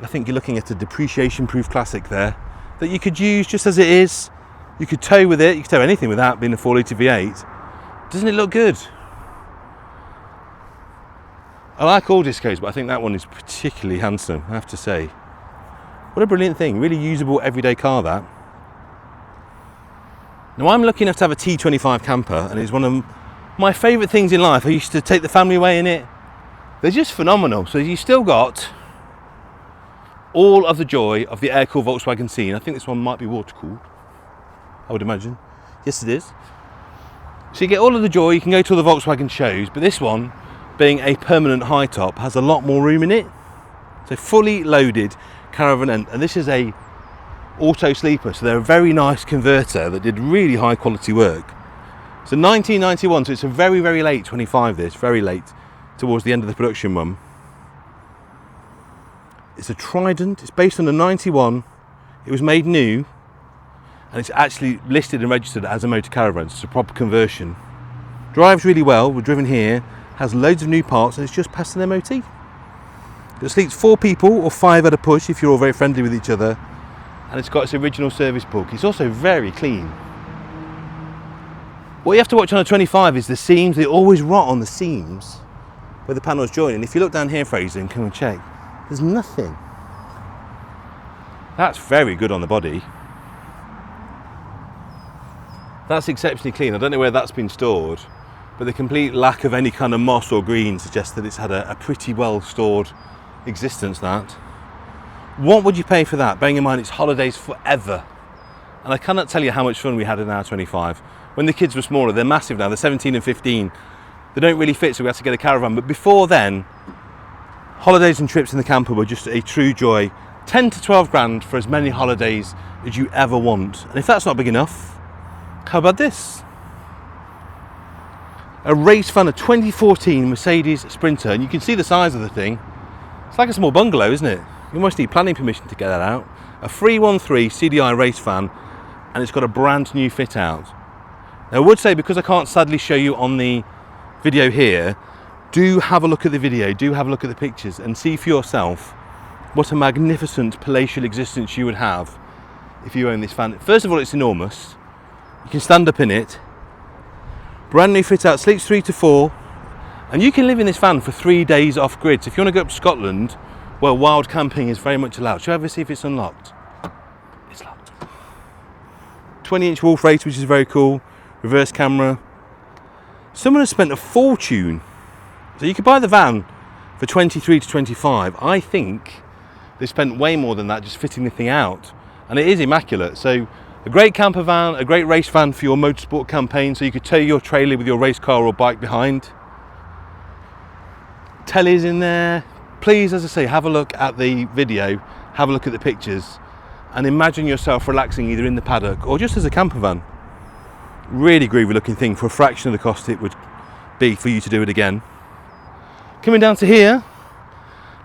I think you're looking at a depreciation-proof classic there that you could use just as it is. You could tow with it. You could tow anything without being a 4 litre V8. Doesn't it look good? I like all discos, but I think that one is particularly handsome, I have to say. What a brilliant thing. Really usable everyday car, that. Now, I'm lucky enough to have a T25 camper, and it's one of my favourite things in life. I used to take the family away in it. They're just phenomenal. So you still got all of the joy of the air-cooled Volkswagen scene. I think this one might be water-cooled, I would imagine. Yes, it is. So you get all of the joy. You can go to all the Volkswagen shows, but this one, being a permanent high top, has a lot more room in it. So fully loaded caravan, and this is a auto sleeper, so they're a very nice converter that did really high quality work. So 1991, so it's a very, very late 25, this, very late, towards the end of the production run. It's a Trident, it's based on the 91, it was made new, and it's actually listed and registered as a motor caravan, so it's a proper conversion. Drives really well, we're driven here, has loads of new parts, and it's just passed an MOT. It sleeps 4 people or 5 at a push if you're all very friendly with each other, and it's got its original service book. It's also very clean. What you have to watch on a 25 is the seams. They always rot on the seams where the panels join, and if you look down here, Fraser, and come and check, there's nothing. That's very good on the body. That's exceptionally clean. I don't know where that's been stored, but the complete lack of any kind of moss or green suggests that it's had a pretty well stored existence, that. What would you pay for that? Bearing in mind it's holidays forever. And I cannot tell you how much fun we had in our 25. When the kids were smaller, they're massive now, they're 17 and 15. They don't really fit, so we had to get a caravan. But before then, holidays and trips in the camper were just a true joy. 10 to 12 grand for as many holidays as you ever want. And if that's not big enough, how about this? A race van, a 2014 Mercedes Sprinter, and you can see the size of the thing. It's like a small bungalow, isn't it? You almost need planning permission to get that out. A 313 CDI race van, and it's got a brand new fit out. Now I would say, because I can't sadly show you on the video here, do have a look at the video, do have a look at the pictures, and see for yourself what a magnificent palatial existence you would have if you own this van. First of all, it's enormous. You can stand up in it. Brand new fit out, sleeps 3 to 4, and you can live in this van for 3 days off grid. So if you want to go up to Scotland, well, wild camping is very much allowed. Shall I ever see if it's unlocked? It's locked. 20-inch wolf race, which is very cool. Reverse camera. Someone has spent a fortune. So you could buy the van for 23 to 25. I think they spent way more than that just fitting the thing out, and it is immaculate. So a great camper van, a great race van for your motorsport campaign, so you could tow your trailer with your race car or bike behind. Telly's in there. Please, as I say, have a look at the video, have a look at the pictures, and imagine yourself relaxing either in the paddock or just as a camper van. Really groovy looking thing for a fraction of the cost it would be for you to do it again. Coming down to here,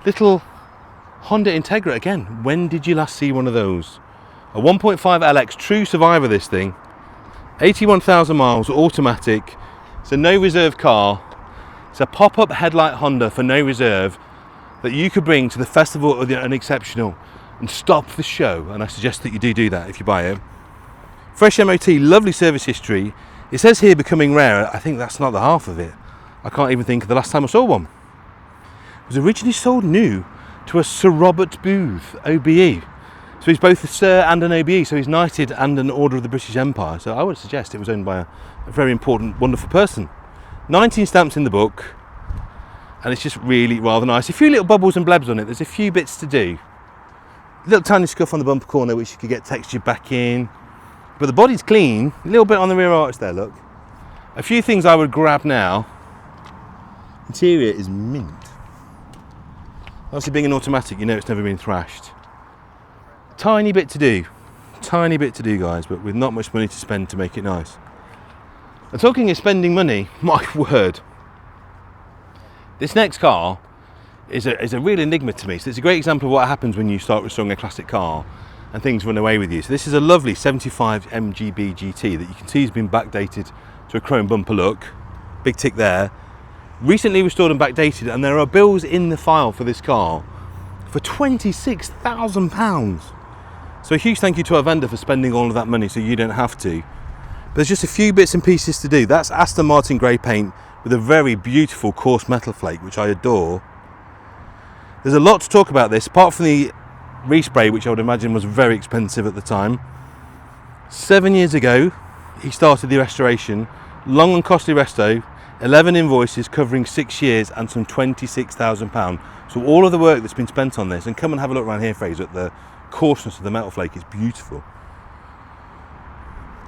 little Honda Integra again. When did you last see one of those? A 1.5 LX, true survivor this thing. 81,000 miles, automatic. It's a no reserve car. It's a pop-up headlight Honda for no reserve that you could bring to the Festival of the Unexceptional and stop the show, and I suggest that you do that if you buy it. Fresh MOT, lovely service history. It says here becoming rare. I think that's not the half of it. I can't even think of the last time I saw one. It was originally sold new to a Sir Robert Booth, OBE. So he's both a Sir and an OBE, so he's knighted and an Order of the British Empire. So I would suggest it was owned by a very important, wonderful person. 19 stamps in the book, and it's just really rather nice. A few little bubbles and blebs on it. There's a few bits to do. A little tiny scuff on the bumper corner which you could get textured back in. But the body's clean. A little bit on the rear arch there, look. A few things I would grab now. Interior is mint. Obviously being an automatic, you know it's never been thrashed. Tiny bit to do, guys, but with not much money to spend to make it nice. And talking of spending money, my word, this next car is a real enigma to me. So it's a great example of what happens when you start restoring a classic car and things run away with you. So this is a lovely 75 MG B GT that you can see has been backdated to a chrome bumper look. Big tick there. Recently restored and backdated, and there are bills in the file for this car for £26,000. So a huge thank you to our vendor for spending all of that money so you don't have to. But there's just a few bits and pieces to do. That's Aston Martin grey paint with a very beautiful coarse metal flake, which I adore. There's a lot to talk about this, apart from the respray, which I would imagine was very expensive at the time. 7 years ago, he started the restoration. Long and costly resto, 11 invoices covering 6 years and some £26,000. So all of the work that's been spent on this, and come and have a look around here, Fraser, at the coarseness of the metal flake, is beautiful.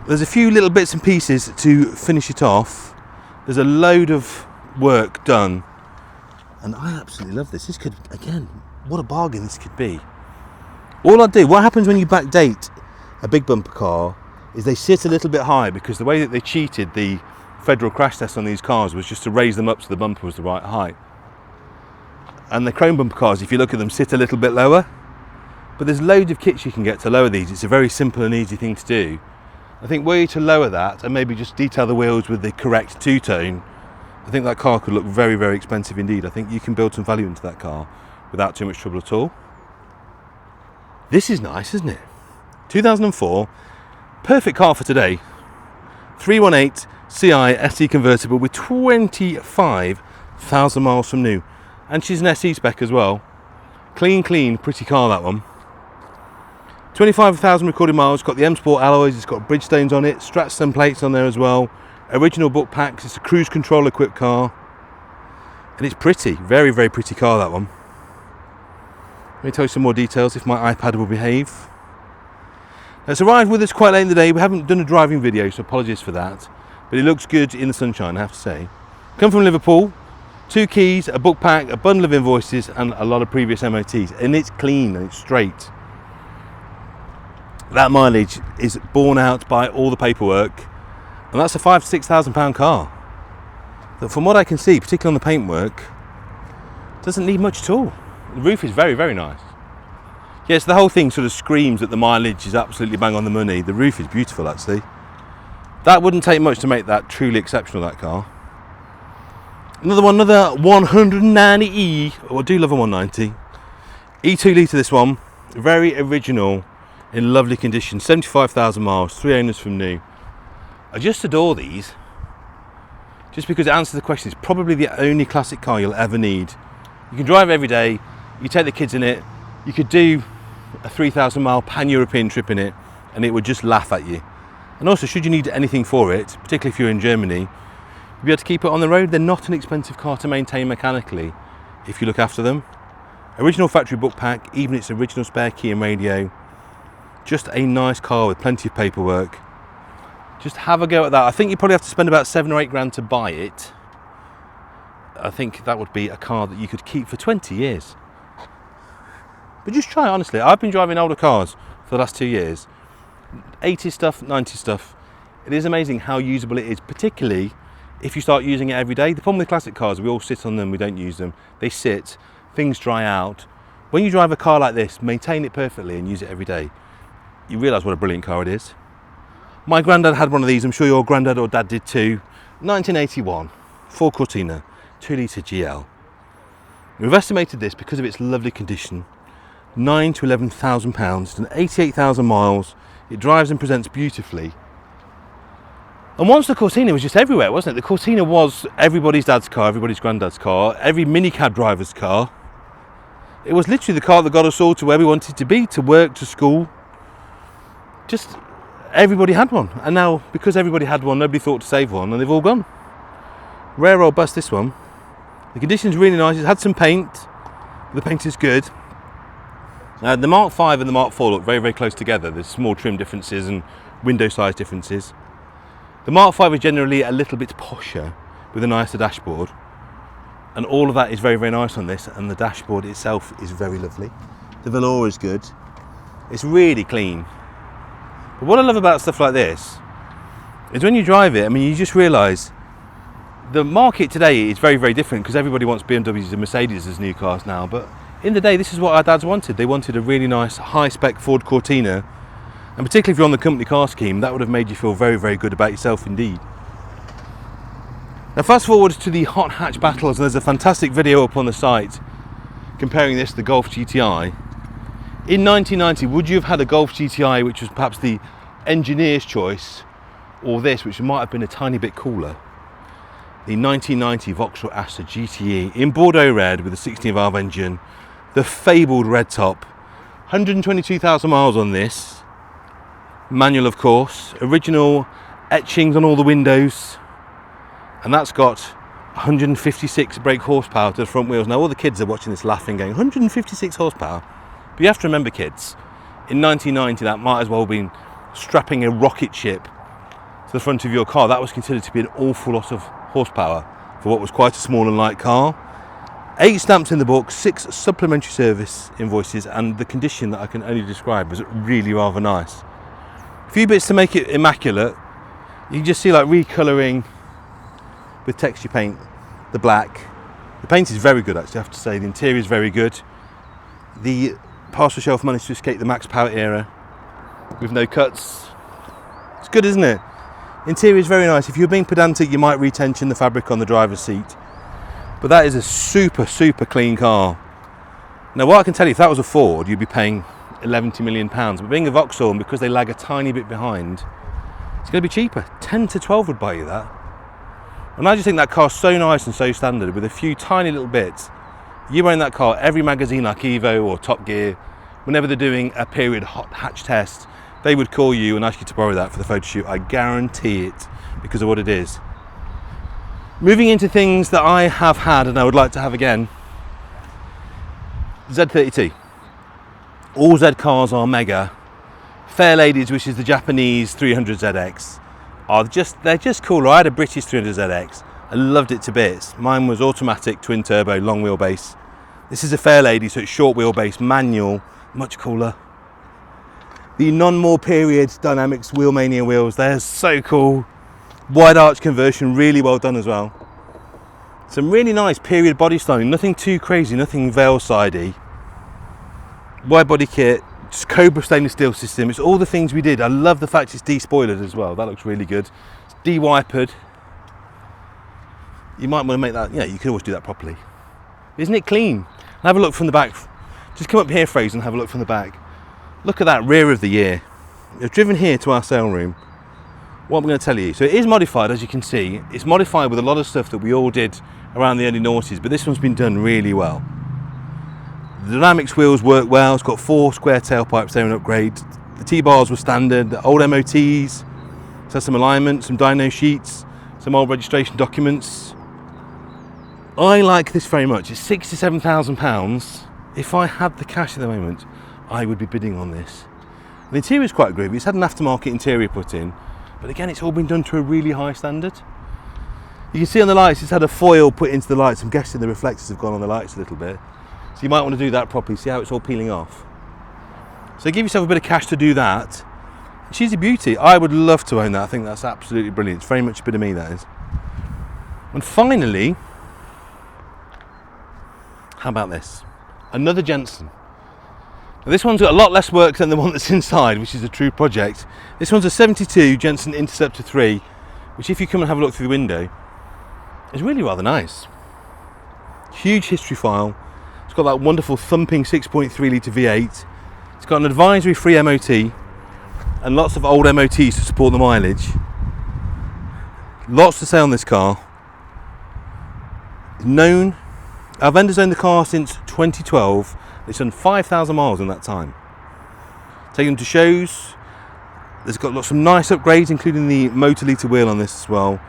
There's a few little bits and pieces to finish it off. There's a load of work done, and I absolutely love this. This could, again, what a bargain this could be. All I do, what happens when you backdate a big bumper car is they sit a little bit high, because the way that they cheated the federal crash test on these cars was just to raise them up so the bumper was the right height. And the chrome bumper cars, if you look at them, sit a little bit lower. But there's loads of kits you can get to lower these. It's a very simple and easy thing to do. I think were you to lower that and maybe just detail the wheels with the correct two-tone, I think that car could look very, very expensive indeed. I think you can build some value into that car without too much trouble at all. This is nice, isn't it? 2004, perfect car for today. 318 CI SE convertible with 25,000 miles from new. And she's an SE spec as well. Clean, pretty car, that one. 25,000 recorded miles, got the M Sport alloys, it's got Bridgestones on it, Stratstone plates on there as well. Original book packs, it's a cruise control equipped car. And it's pretty, very, very pretty car, that one. Let me tell you some more details if my iPad will behave. It's arrived with us quite late in the day. We haven't done a driving video, so apologies for that. But it looks good in the sunshine, I have to say. Come from Liverpool, 2 keys, a book pack, a bundle of invoices, and a lot of previous MOTs. And it's clean and it's straight. That mileage is borne out by all the paperwork, and that's a £5,000 to £6,000 car. But from what I can see, particularly on the paintwork, doesn't need much at all. The roof is very, very nice. Yes, the whole thing sort of screams that the mileage is absolutely bang on the money. The roof is beautiful, actually. That wouldn't take much to make that truly exceptional, that car. Another 190E. Oh, I do love a 190. E2 litre, this one. Very original, in lovely condition. 75,000 miles, 3 owners from new. I just adore these. Just because it answers the question, it's probably the only classic car you'll ever need. You can drive every day, you take the kids in it, you could do a 3,000 mile pan-European trip in it, and it would just laugh at you. And also, should you need anything for it, particularly if you're in Germany, you'll be able to keep it on the road. They're not an expensive car to maintain mechanically if you look after them. Original factory book pack, even its original spare key and radio. Just a nice car with plenty of paperwork. Just have a go at that. I think you probably have to spend about 7 or 8 grand to buy it. I think that would be a car that you could keep for 20 years. But just try it, honestly. I've been driving older cars for the last 2 years. 80s stuff, 90s stuff. It is amazing how usable it is, particularly if you start using it every day. The problem with classic cars, we all sit on them, we don't use them. They sit, things dry out. When you drive a car like this, maintain it perfectly and use it every day, you realise what a brilliant car it is. My granddad had one of these, I'm sure your granddad or dad did too. 1981, Ford Cortina, 2-litre GL. We've estimated this because of its lovely condition. 9 to 11,000 pounds, and 88,000 miles. It drives and presents beautifully. And once the Cortina was just everywhere, wasn't it? The Cortina was everybody's dad's car, everybody's granddad's car, every minicab driver's car. It was literally the car that got us all to where we wanted to be, to work, to school. Just everybody had one. And now, because everybody had one, nobody thought to save one, and they've all gone. Rare old bus, this one. The condition's really nice. It's had some paint. The paint is good. The Mark V and the Mark IV look very, very close together. There's small trim differences and window size differences. The Mark V is generally a little bit posher with a nicer dashboard. And all of that is very, very nice on this. And the dashboard itself is very lovely. The velour is good. It's really clean. But what I love about stuff like this is when you drive it, I mean, you just realise the market today is very, very different because everybody wants BMWs and Mercedes as new cars now. But in the day, this is what our dads wanted. They wanted a really nice high-spec Ford Cortina, and particularly if you're on the company car scheme, that would have made you feel very, very good about yourself indeed. Now fast forward to the hot hatch battles, and there's a fantastic video up on the site comparing this to the Golf GTI. In 1990, would you have had a Golf GTI which was perhaps the engineer's choice, or this which might have been a tiny bit cooler? The 1990 Vauxhall GTE in Bordeaux red with a 16-valve engine, the fabled red top, 122,000 miles on this, manual of course, original etchings on all the windows, and that's got 156 brake horsepower to the front wheels. Now all the kids are watching this laughing, going 156 horsepower, but you have to remember, kids, in 1990 that might as well have been strapping a rocket ship to the front of your car. That was considered to be an awful lot of horsepower for what was quite a small and light car. 8 stamps in the book, 6 supplementary service invoices, and the condition that I can only describe was really rather nice. A few bits to make it immaculate. You can just see like recolouring with texture paint, the black. The paint is very good actually, I have to say. The interior is very good. The parcel shelf managed to escape the max power era with no cuts. It's good, isn't it? Interior is very nice. If you're being pedantic, you might retension the fabric on the driver's seat. But that is a super, super clean car. Now what I can tell you, if that was a Ford, you'd be paying 11 to million pounds. But being a Vauxhall, and because they lag a tiny bit behind, it's going to be cheaper. 10 to 12 would buy you that. And I just think that car's so nice and so standard with a few tiny little bits. You own that car, every magazine like Evo or Top Gear, whenever they're doing a period hot hatch test, they would call you and ask you to borrow that for the photo shoot. I guarantee it, because of what it is. Moving into things that I have had and I would like to have again. Z32. All Z cars are mega. Fair Ladies, which is the Japanese 300ZX, they're just cooler. I had a British 300ZX. I loved it to bits. Mine was automatic, twin turbo, long wheelbase. This is a Fair Lady, so it's short wheelbase, manual, much cooler. The non-more period Dynamics Wheelmania wheels, they're so cool. Wide arch conversion, really well done as well. Some really nice period body styling, nothing too crazy, nothing veil-sidey. Wide body kit, just Cobra stainless steel system. It's all the things we did. I love the fact it's despoilered as well. That looks really good. It's de-wipered. You might want to make that, yeah, you can always do that properly. Isn't it clean? And have a look from the back. Just come up here, Fraser, and have a look from the back. Look at that rear of the year. We've driven here to our sale room. What I'm going to tell you. So it is modified, as you can see. It's modified with a lot of stuff that we all did around the early noughties, but this one's been done really well. The Dynamics wheels work well. It's got 4 square tailpipes, they're an upgrade. The T-bars were standard, the old MOTs. It has some alignment, some dyno sheets, some old registration documents. I like this very much. It's £67,000. if I had the cash at the moment, I would be bidding on this. The interior is quite groovy. It's had an aftermarket interior put in, but again, it's all been done to a really high standard. You can see on the lights, it's had a foil put into the lights. I'm guessing the reflectors have gone on the lights a little bit. So you might want to do that properly, see how it's all peeling off. So give yourself a bit of cash to do that. She's a beauty. I would love to own that. I think that's absolutely brilliant. It's very much a bit of me, that is. And finally, how about this? Another Jensen. Now this one's got a lot less work than the one that's inside, which is a true project. This one's a 72 Jensen Interceptor 3, which if you come and have a look through the window, is really rather nice. Huge history file. It's got that wonderful thumping 6.3 litre V8. It's got an advisory-free MOT and lots of old MOTs to support the mileage. Lots to say on this car. Our vendor's owned the car since 2012. It's done 5,000 miles in that time. Taken them to shows. There's got lots of nice upgrades, including the motor litre wheel on this as well.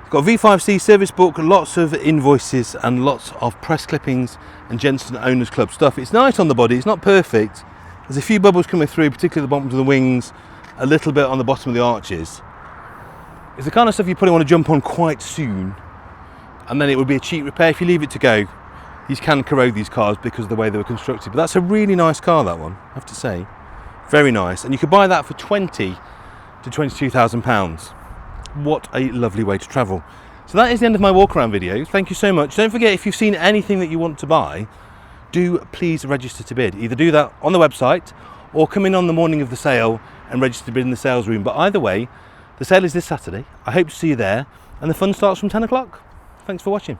It's got a V5C service book, lots of invoices and lots of press clippings and Jensen Owners Club stuff. It's nice on the body, it's not perfect. There's a few bubbles coming through, particularly the bottom of the wings, a little bit on the bottom of the arches. It's the kind of stuff you probably want to jump on quite soon, and then it would be a cheap repair if you leave it to go. These can corrode these cars because of the way they were constructed, but that's a really nice car, that one, I have to say. Very nice, and you could buy that for £20,000 to £22,000. What a lovely way to travel. So that is the end of my walk around video. Thank you so much. Don't forget, if you've seen anything that you want to buy, do please register to bid. Either do that on the website or come in on the morning of the sale and register to bid in the sales room. But either way, the sale is this Saturday. I hope to see you there, and the fun starts from 10 o'clock. Thanks for watching.